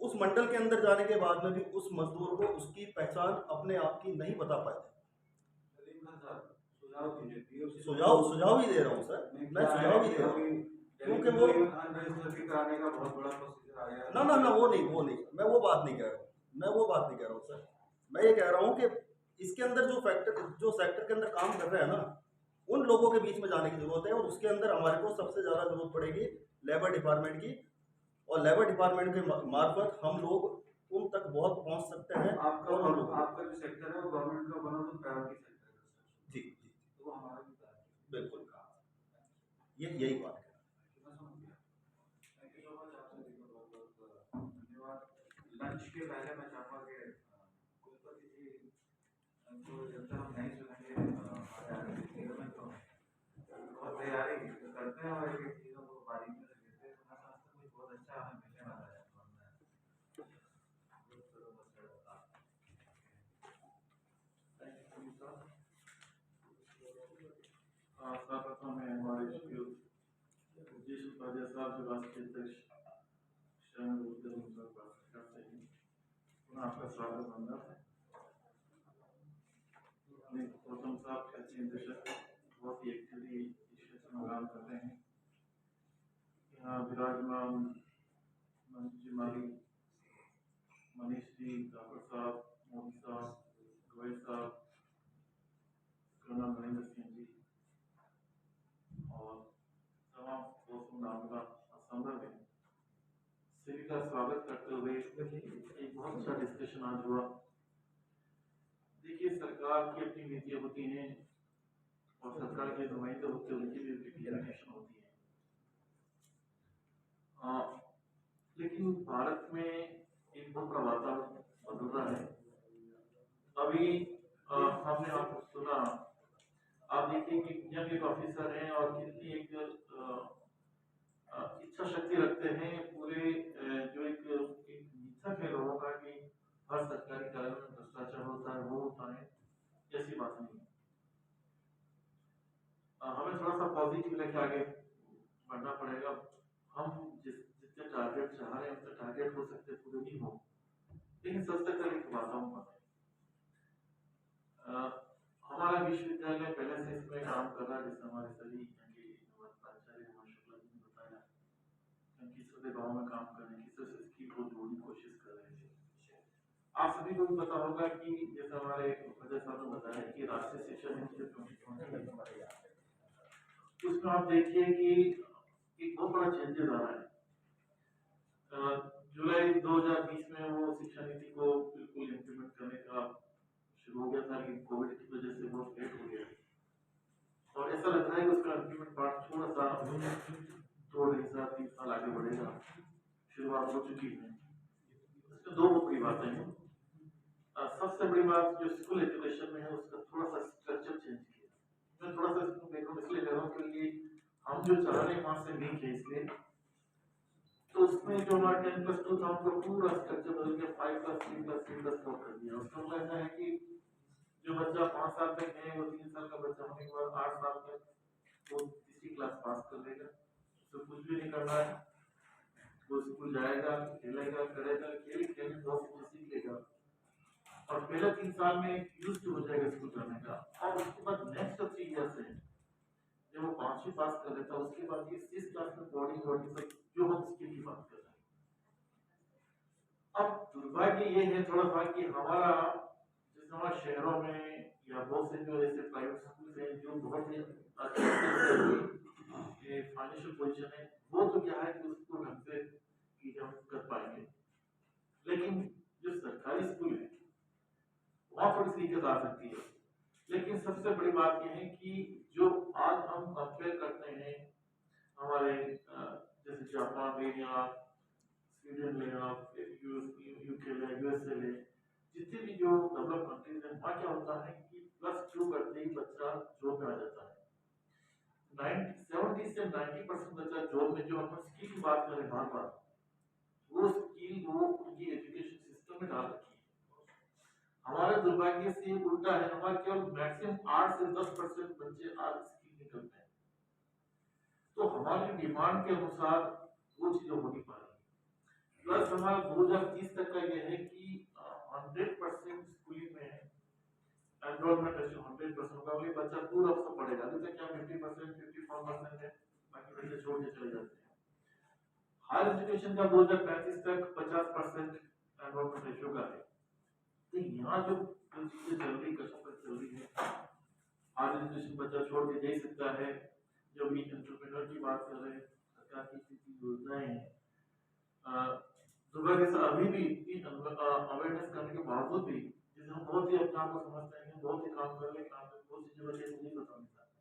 उस मंडल के अंदर जाने के बाद में भी उस मजदूर को उसकी पहचान अपने आप की नहीं बता पाते। सुझाव ही दे रहा हूँ सर, मैं सुझाव ही दे रहा हूँ, क्योंकि वो कराने का बहुत बड़ा प्रोसीजर आ गया। ना वो नहीं मैं वो बात नहीं कह रहा हूँ सर। मैं ये कह रहा हूँ कि इसके अंदर जो सेक्टर के अंदर काम कर रहे हैं ना, उन लोगों के बीच में जाने की जरूरत है और उसके अंदर हमारे को सबसे ज़्यादा जरूरत पड़ेगी लेबर डिपार्टमेंट की, और लेबर डिपार्टमेंट के मार्फत हम लोग उन तक बहुत पहुँच सकते हैं। आपका जो सेक्टर है वो गवर्नमेंट का बना तो प्रायोरिटी सेक्टर है। जी तो वो हमारा भी बिल्कुल यही बात है। लंच के पहले मैं चाहूँगा कि कुलपति जी को जब तक हम नहीं सुनेंगे तो बहुत तैयारी करते हैं और एक चीज़ों को बारीकी से लेते हैं। मैं समझता हूँ बहुत अच्छा हमें मिलने वाला है। सर्वप्रथम मैं हमारे जिस उपाध्याय साहब जो राष्ट्रीय अध्यक्ष श्रम उद्यम करते हैं, पुनः आपका स्वागत मंडल है। गौतम साहब अच्छे निदेशक बहुत ही एक्टिवली इस क्षेत्र में काम करते हैं। यहाँ विराजमान मंत्री जी माली, मनीष जी, डॉक्टर साहब, मोदी साहब, गोयल साहब, कर्नल महेंद्र सिंह जी और तमाम दोस्तों नाम संबंध में सभी का स्वागत करते हुए एक बहुत अच्छा डिस्कशन आज हुआ। देखिए, सरकार की अपनी नीतियाँ होती हैं और सरकार के नुमाइंदे होते हैं, उनकी भी डिटरमिनेशन होती है। लेकिन भारत में एक बहुत बड़ा वातावरण बदल रहा है। अभी हमने आपको सुना, आप देखिए कि यंग एक ऑफिसर हैं और कितनी एक इच्छा शक्ति रखते हैं। पूरे जो एक इच्छा है लोगों का कि हर सरकारी कार्य में भ्रष्टाचार होता है, वो होता है, ऐसी बात नहीं है। हमें थोड़ा सा पॉजिटिव लेके आगे बढ़ना पड़ेगा। हम जितने टारगेट चाह रहे हैं उतने टारगेट हो सकते पूरे नहीं हो, लेकिन सबसे पहले एक वातावरण बने। हमारा विश्वविद्यालय पहले से इसमें काम कर रहा है, जैसे हमारे सभी प्राचार्य शुक्ला जी ने बताया, हम किसी से गाँव में काम कर रहे हैं, किसी से स्किल को जोड़ने की कोशिश कर रहे हैं। आप सभी को भी पता होगा कि जैसे हमारे वजह साहब ने बताया कि राष्ट्रीय शिक्षा नीति उसमें आप देखिए कि एक बहुत बड़ा चेंजेस आ रहा है। जुलाई 2020 में वो शिक्षा नीति को बिल्कुल इम्प्लीमेंट करने का शुरू हो गया था, लेकिन कोविड की वजह से बहुत लेट हो गया और ऐसा लग रहा है कि उसका इम्प्लीमेंट पार्ट थोड़ा सा 2-3 साल आगे बढ़ेगा। शुरुआत हो चुकी है। इसमें दो बड़ी बातें हैं। सबसे बड़ी बात जो स्कूल एजुकेशन में है उसका थोड़ा सा स्ट्रक्चर चेंज किया। मैं थोड़ा सा इसको बैकग्राउंड इसलिए ले रहा हूँ क्योंकि हम जो चाह रहे हैं वहाँ से लिंक है, इसलिए तो उसमें जो हमारा 10+2 था उनको पूरा स्ट्रक्चर बदल के 5+3+3+4 कर दिया। उसका मतलब ऐसा है कि जो बच्चा 5 साल तक है वो 3 साल का बच्चा होने के बाद 8 साल तक वो तीसरी क्लास पास कर लेगा, उसको कुछ भी नहीं करना है, वो स्कूल जाएगा, खेलेगा, करेगा, खेल बहुत कुछ सीख लेगा और पहले 3 साल में यूज्ड हो जाएगा स्कूल जाने का। और उसके बाद नेक्स्ट 3 ईयर्स है जब वो 5वीं पास कर लेता है उसके बाद ये 6 क्लास में कोडिंग और सब जो हम स्किल की बात कर रहे हैं। अब दुर्भाग्य ये है थोड़ा सा कि हमारा जैसे हमारे शहरों में या बहुत से जो ऐसे प्राइवेट स्कूल हैं जो बहुत ही फाइनेंशियल पोजीशन है, वो तो क्या है कि उसको ढंग से कि हम कर पाएंगे, लेकिन जो सरकारी स्कूल है वहाँ थोड़ी सी दिक्कत आ सकती है। लेकिन सबसे बड़ी बात यह है कि जो आज हम कंपेयर करते हैं हमारे जैसे जापान ले या स्वीडन ले या यूके ले यूएसए ले, जितने भी जो डेवलप कंट्रीज हैं वहाँ क्या होता है कि +2 करते ही बच्चा जॉब में आ जाता है। 70 से 90% बच्चा जॉब में, जो हम स्किल की बात करें बार बार, वो स्किल वो उनकी एजुकेशन सिस्टम में डाल रखी है। हमारे दुर्भाग्य से उल्टा है, हमारे केवल मैक्सिमम 8 से 10% बच्चे आज स्किल निकलते हैं। तो हमारी डिमांड के अनुसार वो चीजें हो नहीं पा रही। प्लस हमारा 2030 तक का ये है कि 100% स्कूलिंग में एनरोलमेंट रेशियो 100% होगा, वही बच्चा पूरा अवसर पढ़ेगा। अभी तक क्या 50% 54% है, बाकी बच्चे छोड़ के चले जाते हैं। हायर एजुकेशन का 2035 तक 50% एनरोलमेंट रेशियो का है। तो यहाँ जो चीजें चल रही कशमकश चल रही है, हायर एजुकेशन बच्चा छोड़ के दे सकता है। जो भी एंटरप्रेन्योर की बात कर रहे हैं, सरकार की योजनाएं हैं, दुर्भाग्य से अभी भी इतनी अवेयरनेस करने के बावजूद भी जैसे हम बहुत ही अपने आप को समझते हैं कि बहुत ही काम कर ले, काम बहुत सी जगह नहीं बताना चाहते।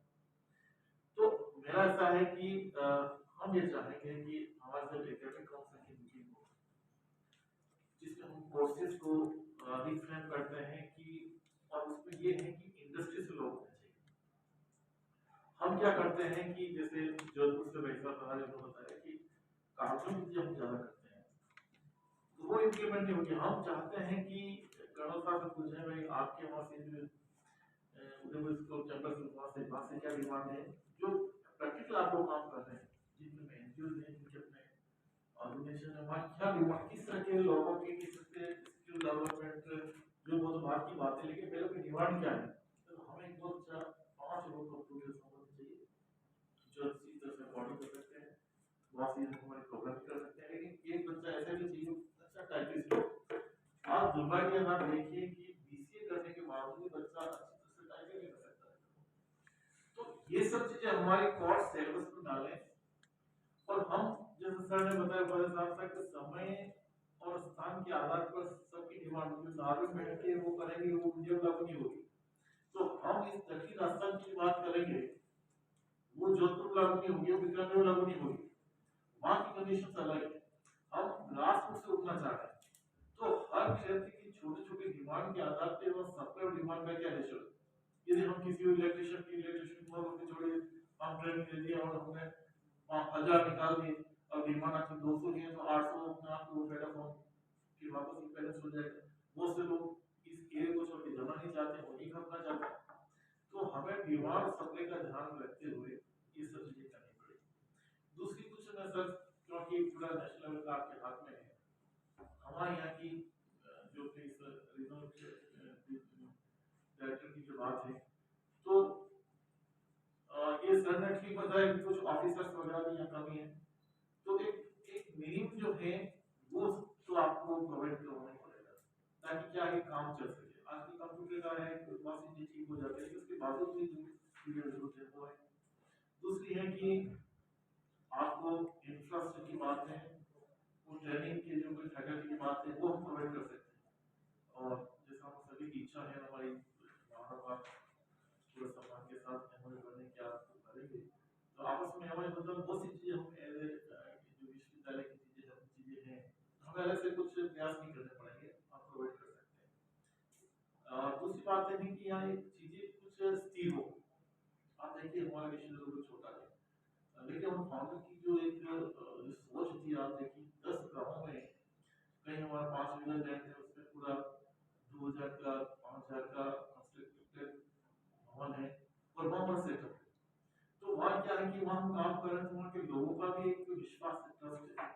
तो मेरा ऐसा है कि हम ये चाहेंगे कि हमारे जब एकेडमिक काउंसिल की मीटिंग हो जिसमें हम कोर्सेज को रिफ्रेम करते हैं कि और उसमें ये है कि इंडस्ट्री से लोग होने चाहिए। हम क्या करते हैं कि जैसे जोधपुर से वैसा कहा जो बताया कि कागजों की हम ज्यादा करते हैं तो वो इम्प्लीमेंट नहीं होगी। हम चाहते हैं कि कर्नल साहब से पूछे भाई आपके वहाँ से जो उदयपुर चैम्बर वहाँ से क्या डिमांड है, जो प्रैक्टिकल आप लोग काम कर रहे हैं, जिनमें एनजीओ हैं, जिनके अपने ऑर्गेनाइजेशन है, वहाँ क्या डिमांड, किस तरह के लोगों की किस तरह स्किल डेवलपमेंट, जो बहुत बात की बात है, लेकिन पहले की डिमांड क्या है। तो हमें एक बहुत अच्छा 5 लोगों को प्रोग्रेस होना चाहिए जो इसी तरह से बॉडी कर सकते हैं, बहुत सी हमारे प्रोग्राम कर सकते हैं, लेकिन एक बच्चा ऐसा भी चाहिए अच्छा टाइपिस्ट हो। आज दुर्भाग्य आप देखिए कि बीसीए करने के बावजूद बच्चा अच्छी तरह से टाइपिंग नहीं कर सकता है। तो ये सब चीजें हमारे कोर्स सिलेबस में डालें और हम जैसे सर ने बताया साहब तक समय और स्थान के आधार पर सबकी डिमांड जो नार्वे में बैठ के वो करेंगे वो मुझे लागू नहीं होगी। तो हम इस दक्षिण राजस्थान की बात करेंगे वो जोधपुर लागू नहीं होगी, बीकानेर लागू नहीं होगी, वहाँ की कंडीशन अलग है। हम ग्रास रूट से उठना चाह रहे हैं, तो हर क्षेत्र की छोटी छोटी डिमांड के आधार पर वो सप्लाई और डिमांड का क्या रेशियो है। यदि हम किसी इलेक्ट्रिशियन को जोड़े हम ट्रेनिंग दे दिया और हमने 1000 निकाल दिए और डिमांड आपकी 200 की है तो 800 अपने आप को फेड अप हो फिर वापस बैलेंस हो जाएगा। बहुत से लोग इस एरिया को छोड़ के जाना नहीं चाहते, वही करना चाहते हैं। तो हमें डिमांड सप्लाई का ध्यान रखते हुए ये सब चीजें करनी पड़ेगी। दूसरी कुछ मैं सर क्योंकि पूरा नेशनल लेवल का आपके हाथ में है, हमारे यहाँ की जो रीजनल डायरेक्टर की बात है। तो ये सडनली पता है कि कुछ ऑफिसर्स वगैरह भी यहाँ कमी है, तो एक मिनिमम जो है वो तो आपको प्रोवाइड करवाना पड़ेगा, ताकि क्या है काम चल सके। आजकल कंप्यूटर का है, बहुत सी चीज ठीक हो जाती है, उसके बावजूद भी जो जरूरत है वो है। दूसरी है कि आपको इंफ्रास्ट्रक्चर की बात है, वो ट्रेनिंग के जो कोई फैकल्टी की बात है वो हम प्रोवाइड कर सकते हैं। और जैसा हम सभी की इच्छा है हमारी पूरे सम्मान के साथ एमओयू करने की आप करेंगे, तो आपस में एमओयू मतलब बहुत सी चीजें हम एज जो विश्वविद्यालय की चीजें हैं हमें अलग से कुछ प्रयास नहीं करने पड़ेंगे, आप प्रोवाइड कर सकते हैं। दूसरी बात है कि यहाँ चीजें कुछ स्थिर हो। आप देखिए हमारा विश्वविद्यालय तो छोटा है, लेकिन हम फाउंडर की जो एक जो सोच थी, आप देखिए 10 गाँव में कहीं हमारा 5 वीलर लैंड है, उसमें पूरा 2000 का 5000 का कंस्ट्रक्टेड भवन है और वहाँ पर सेटअप है। तो वहाँ क्या है कि वहाँ हम काम कर रहे हैं, तो वहाँ के लोगों का भी एक विश्वास है, ट्रस्ट है,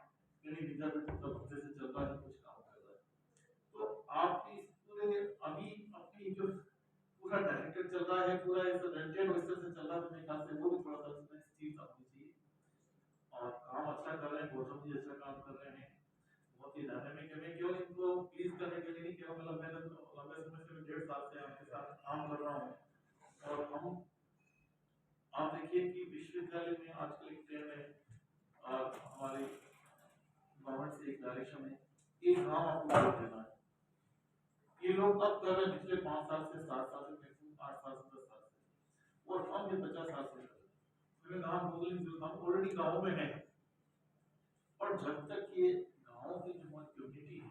कहीं विद्यापीठ मतलब अच्छे से चल रहा है, कुछ काम कर रहा है। तो आप इस पूरे अभी अपनी जो पूरा डायरेक्टर चल रहा है, पूरा ऐसा रेंटेड वैसे से चल रहा है, मेरे ख्याल से वो भी थोड़ा सा उसमें स्थिरता होनी चाहिए। और काम अच्छा कर रहे हैं, गौतम जी अच्छा काम कर रहे हैं, बहुत ही डायनामिक है। मैं केवल इनको प्लीज करने के लिए नहीं, केवल मतलब मैं लंबे समय से 1.5 साल से आपके साथ काम कर रहा हूँ, और हम आप देखिए कि विश्वविद्यालय में आजकल एक ट्रेंड है, हमारे गवर्नमेंट से एक डायरेक्शन है, एक गाँव आपको वोट देना है। ये लोग अब कर रहे हैं पिछले 5 साल से 7 साल से, मैक्सिमम 8 साल से 10 साल से, और हम ये 50 साल से कर रहे हैं। गाँव बोल हम ऑलरेडी गाँव में हैं, और जब तक ये गाँव की जो हमारी कम्युनिटी है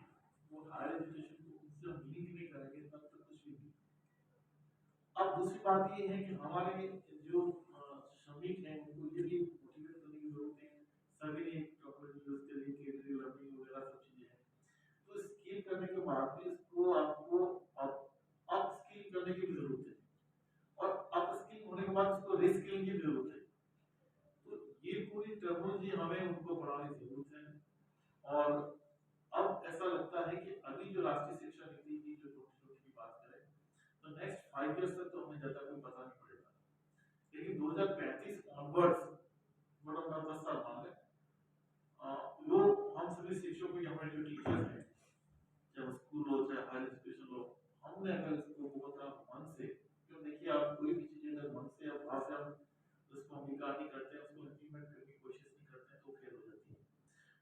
वो हायर एजुकेशन को उनसे हम लिंक नहीं करेंगे तब तक कुछ भी नहीं। अब दूसरी बात ये है कि हमारे जो श्रमिक हैं उनको ये भी मोटिवेट करने की जरूरत है। सभी ने प्रॉपर यूज के लिए केंद्रीय लर्निंग वगैरह सब चीजें हैं, तो स्किल करने के बाद भी इसको आपको अप स्किल करने की भी जरूरत है, और अप स्किल होने के बाद उसको रीस्किलिंग की भी जरूरत है। तो ये पूरी टर्मिनोलॉजी हमें उनको पढ़ाने की जरूरत है। और अब ऐसा लगता है कि अभी जो राष्ट्रीय शिक्षा नीति की जो छोटी की बात करें, तो नेक्स्ट 5 इयर्स तक तो हमें ज्यादा कोई पता नहीं पड़ेगा, लेकिन 2035 ऑनवर्ड्स मतलब 10 साल मान लें, वो हम सभी शिक्षकों की हमारे जो टीचर्स हैं, चाहे स्कूल हो चाहे हायर एजुकेशन हो, हमने अगर इसको बहुत मन से, क्यों देखिए आप कोई भी चीज़ अगर मन से अब वहाँ से हम उसको अंगीकार नहीं करते हैं, उसको इम्प्लीमेंट करने की कोशिश नहीं करते हैं, तो फेल हो जाती है।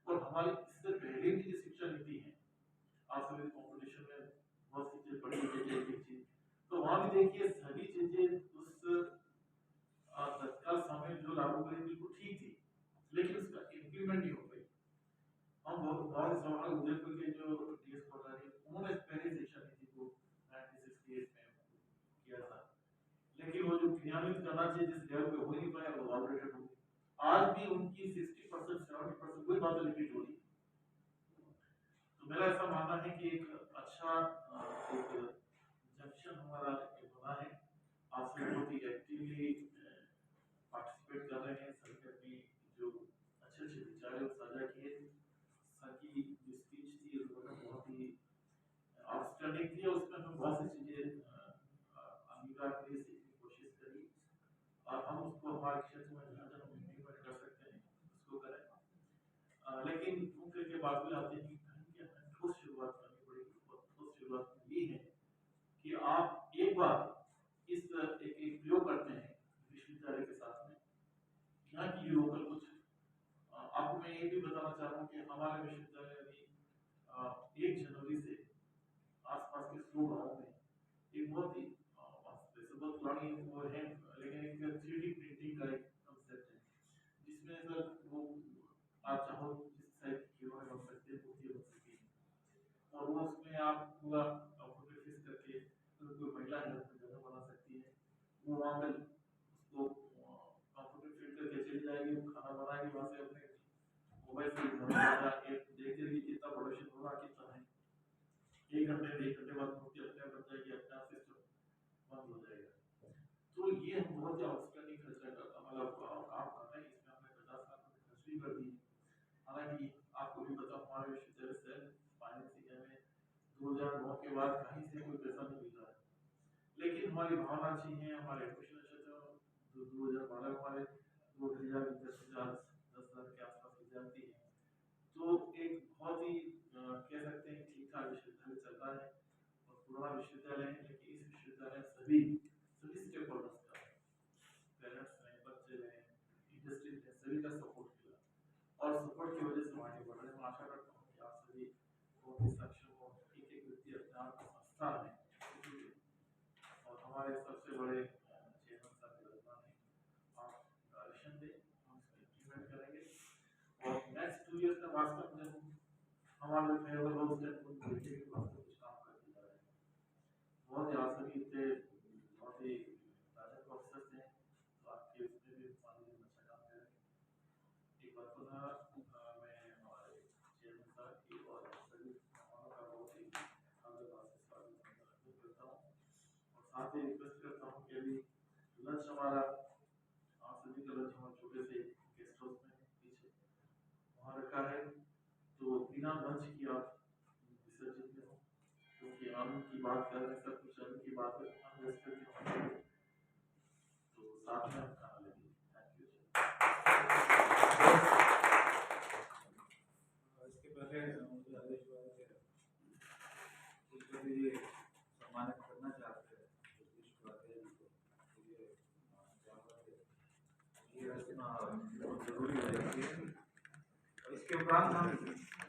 और हमारी इससे पहले की जो शिक्षा नीति है, आप सभी कॉम्पिटिशन में बहुत सी चीज़ पढ़ी है एक चीज़, तो वहाँ भी देखिए सभी चीज़ें उस तत्काल समय जो लागू करी बिल्कुल ठीक थी, लेकिन उसका इम्प्लीमेंट नहीं हो पाई। हम बहुत सवाल उदयपुर के जो डीएस कोटारी उन्होंने पहले शिक्षा नीति को 1968 में किया था, लेकिन वो जो क्रियान्वित करना चाहिए जिस लेवल पे हो नहीं पाया वो आउटडेटेड हो गई। आज भी उनकी 60% 70% वही बातें रिपीट हो रही है। तो मेरा ऐसा मानना है कि एक अच्छा एक जंक्शन हमारा बना है, आप सब बहुत ही एक्टिवली पार्टिसिपेट कर रहे हैं, सभी अपनी जो अच्छे अच्छे विचार है साझा किए। सर की जो स्पीच थी वो बहुत ही आउटस्टैंडिंग थी, और उसमें हम बहुत सी चीज़ें अंगीकार के लिए सीखने की कोशिश करी, और हम उसको हमारे क्षेत्र में जहाँ जहाँ हम इम्प्लीमेंट कर सकते हैं उसको करें। लेकिन मुख्य के बाद भी आते हैं कि कहीं के हमें ठोस शुरुआत करनी पड़ेगी, और ठोस शुरुआत ये है कि आप एक बार इस एक प्रयोग करते हैं विश्वविद्यालय के साथ में, यहाँ की लोकल कुछ आपको मैं ये भी बताना चाह रहा हूँ कि हमारे विश्वविद्यालय अभी 1 जनवरी से आसपास के 100 गाँव में एक बहुत ही वैसे बहुत पुरानी वो है, लेकिन एक 3D प्रिंटिंग का एक कंसेप्ट है, जिसमें सर वो आप चाहो जिस टाइप की खिलौने बन सकते हैं मूर्ति बन सकती है, और वो उसमें आप पूरा कंप्यूटर फिक्स करके कोई महिला है उसमें जगह बना सकती है, वो वहाँ पर उसको कंप्यूटर फिट करके चली जाएगी, वो खाना बनाएगी, वहाँ से अपने मोबाइल से देख रही कितना प्रोडक्शन हो रहा कितना है, 1 घंटे बाद मूर्ति अपने आप बन जाएगी, अपने आप सिस्टम बंद हो जाएगा। तो ये हम बहुत ही आउटस्टैंडिंग खर्चा मतलब काम कर रहे हैं, इसमें हमने 50 लाख रुपए खर्च भी कर दिए। हालांकि आपको भी पता हमारे विश्वविद्यालय सेल्फ फाइनेंसिंग में 2009 के बाद कहीं से कोई पैसा नहीं मिल रहा है, लेकिन हमारी भावना अच्छी है, हमारे एडमिशन अच्छे थे। 2012 हमारे 10,000 के आसपास विद्यार्थी हैं, तो एक बहुत ही कह सकते हैं ठीक ठाक विश्वविद्यालय चल रहा है और पुराना विश्वविद्यालय है, लेकिन इस विश्वविद्यालय में सभी स्टेक होल्डर्स का, पेरेंट्स ने, बच्चे ने, इंडस्ट्री ने, सभी का सपोर्ट किया और सपोर्ट की वजह से हम आगे बढ़ रहे हैं। मैं आशा करता हूँ कि आप सभी बहुत ही सक्षम हो, एक एक व्यक्ति अपने आप को संस्थान है और हमारे सबसे बड़े चेयरमैन साहब की रचना है, आप डायरेक्शन दें, हम इसको इम्प्लीमेंट करेंगे और नेक्स्ट 2 इयर्स का वास्तव में हमारे फेवरेबल रोल से कुछ देखिए कि वास्तव कुछ काम करते जा रहे हैं। बहुत ही आप सभी इतने बहुत ही राजक ऑफिसर्स हैं, तो आपके उसमें भी मान लीजिए अच्छा काम करेंगे। एक बार पुनः मैं हमारे चेयरमैन साहब की और सभी मेहमानों का बहुत ही धन्यवाद से स्वागत करता हूँ और साथ ही रिक्वेस्ट करता हूँ कि अभी लंच हमारा आप सभी का लंच हमारे छोटे से गेस्ट हाउस में पीछे वहाँ रखा है, तो बिना लंच की आप विसर्जित में हो, क्योंकि अन्न की बात कर रहे हैं, सब कुछ अन्न की बात है, अन्न रेस्टोरेंट में होना चाहिए, तो साथ में हम खाना लेंगे। Thank you. इसके पहले मुझे आदेश हुआ है कि कुछ भी ये सम्मानित करना चाहते हैं तो विश्व आते हैं तो ये रचना बहुत जरूरी हो जाती है। इसके उपरांत हम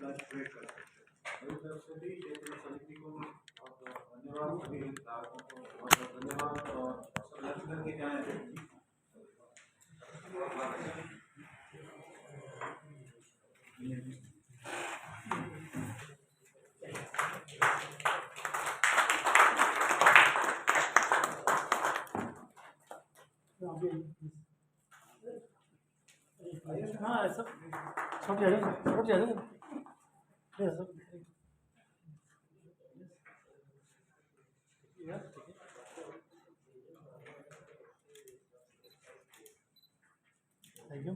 लंच ब्रेक कर सकते हैं। मेरी तरफ से भी क्षेत्र समिति को बहुत बहुत धन्यवाद, सभी हितधारकों को बहुत बहुत धन्यवाद और सब लंच करके जाएँ। हाँ सब छूट जाएगा सब थैंक यू।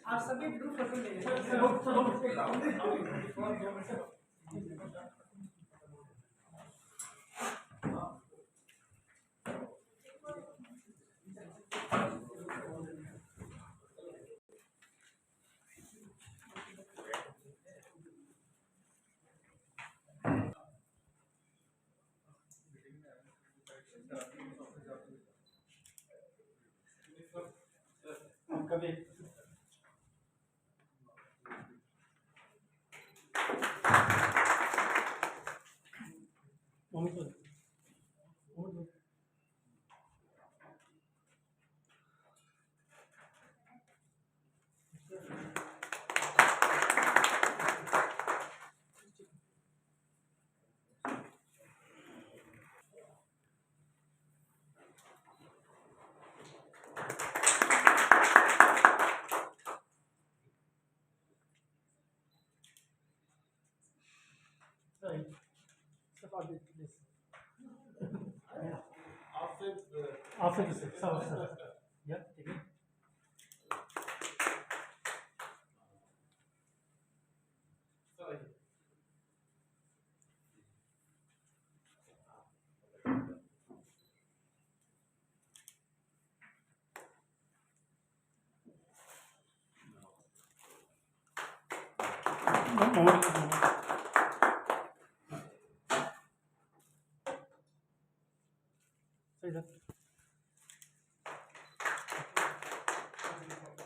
आप सभी ग्रुप फोटो ले कभी after this sir. Yeah, take it. Sorry.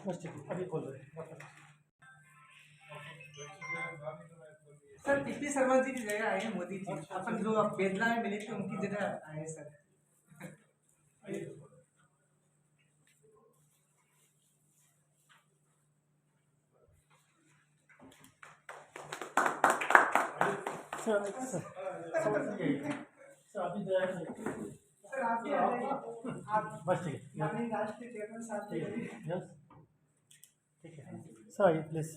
बस ठीक है, अभी खोल रहे हैं। सर पिछली शर्मा जी की जगह आए हैं मोदी जी, अपन जो बेदला में मिले थे उनकी जगह आए हैं सर। सर अभी सर आप ही आ जाइए, आप बस ठीक है, माननीय राष्ट्रीय चेयरमैन साहब जी यस ठीक है सर प्लीज।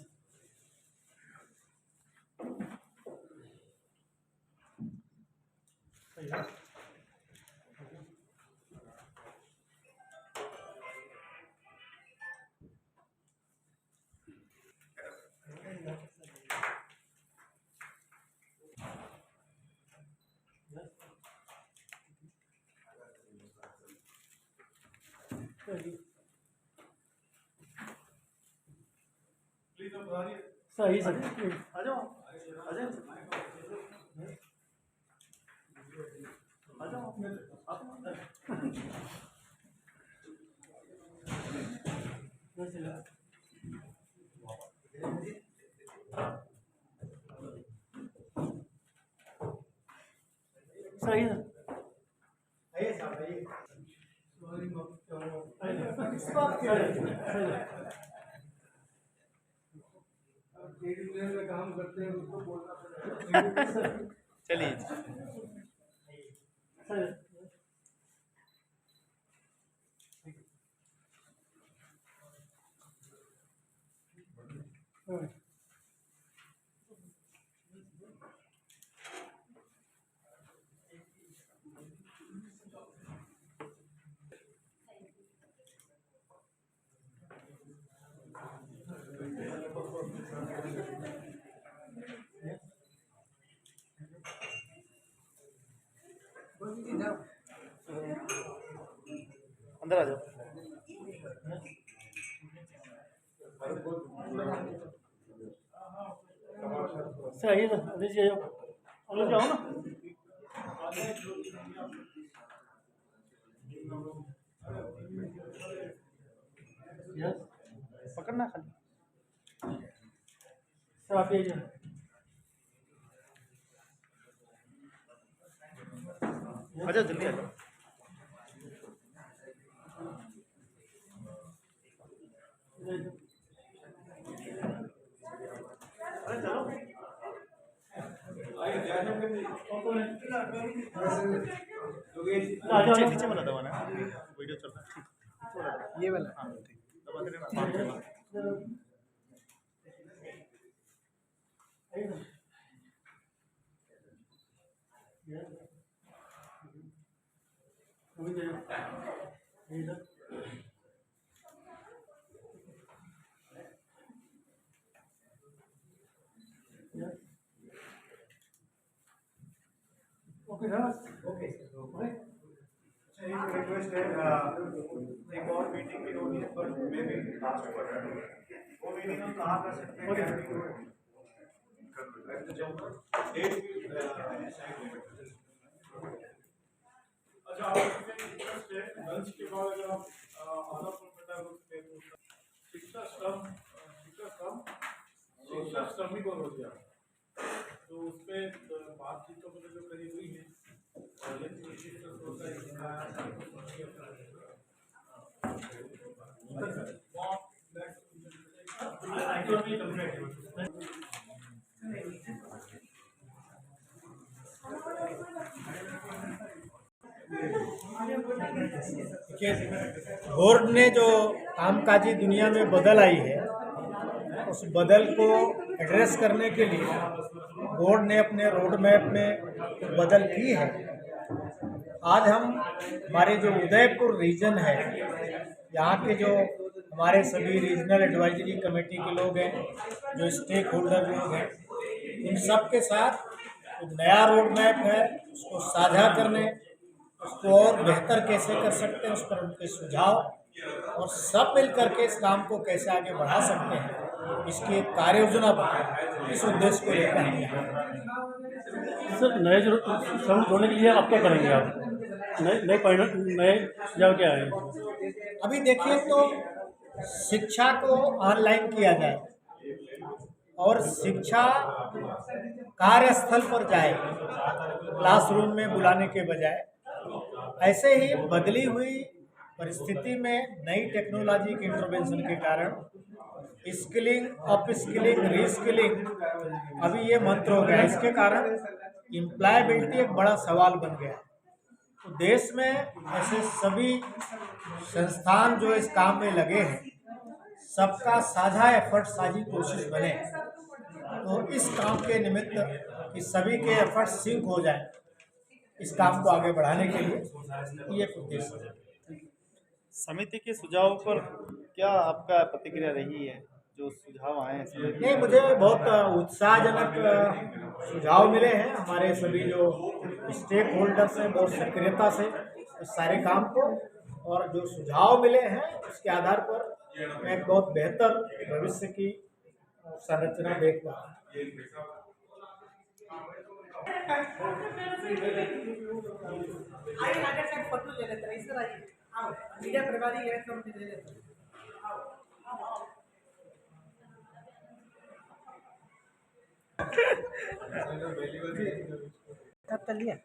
सही सर आ जाओ आ जाओ आ जाओ सही है आइए साहब आइए किस बात में काम करते हैं उसको बोलना पड़ेगा। चलिए अंदर आ जाओ। सही है अभी जाओ अलग जाओ ना पकड़ना खाली सर आप ये जाओ अच्छा जल्दी आ जाओ। अरे चलो नीचे वाला दबाना है वीडियो चल रहा है ये वाला हाँ ठीक दबा के देना ओके एक रिक्वेस्ट है एक और मीटिंग की नोटिस पर मे बी लास्ट क्वार्टर वो मीटिंग हम कहाँ कर सकते हैं डेट भी अच्छा आपको इंटरेस्ट है लंच के बाद अगर आप आधा घंटा शिक्षा श्रमिक और रोजगार तो उस पर बातचीत तो मतलब जो करी हुई है बोर्ड ने जो कामकाजी दुनिया में बदल आई है उस बदल को एड्रेस करने के लिए बोर्ड ने अपने रोड मैप में बदल की है। आज हम हमारे जो उदयपुर रीजन है यहाँ के जो हमारे सभी रीजनल एडवाइजरी कमेटी के लोग हैं जो स्टेक होल्डर लोग हैं इन सब के साथ एक नया रोड मैप है उसको साझा करने उसको और बेहतर कैसे कर सकते हैं उस पर उनके सुझाव और सब मिल करके इस काम को कैसे आगे बढ़ा सकते हैं इसकी एक कार्य योजना बनाए इस उद्देश्य को लेकर हम यहाँ सर नए जो श्रम जोड़ने के लिए आप क्या करेंगे आप नए सुझाव क्या है? अभी देखिए तो शिक्षा को ऑनलाइन किया जाए और शिक्षा कार्यस्थल पर जाए क्लासरूम में बुलाने के बजाय ऐसे ही बदली हुई परिस्थिति में नई टेक्नोलॉजी के इंटरवेंशन के कारण स्किलिंग अप स्किलिंग रीस्किलिंग अभी ये मंत्र हो गया। इसके कारण एम्प्लॉयबिलिटी एक बड़ा सवाल बन गया। तो देश में ऐसे सभी संस्थान जो इस काम में लगे हैं सबका साझा एफर्ट साझी कोशिश बने तो इस काम के निमित्त कि सभी के एफर्ट सिंक हो जाए इस काम को आगे बढ़ाने के लिए ये उद्देश्य है। समिति के सुझाव पर क्या आपका प्रतिक्रिया रही है जो सुझाव आए हैं? नहीं मुझे बहुत उत्साहजनक सुझाव मिले हैं हमारे सभी जो स्टेक होल्डर्स हैं बहुत सक्रियता से इस सारे काम को और जो सुझाव मिले हैं उसके आधार पर मैं एक बहुत बेहतर भविष्य की संरचना देख पा रहा हूं। आइए आगे से फोटो ले लेते हैं इस तरह ही आओ मीडिया प्रभारी ये सब ले लेते हैं आओ तब तक लिया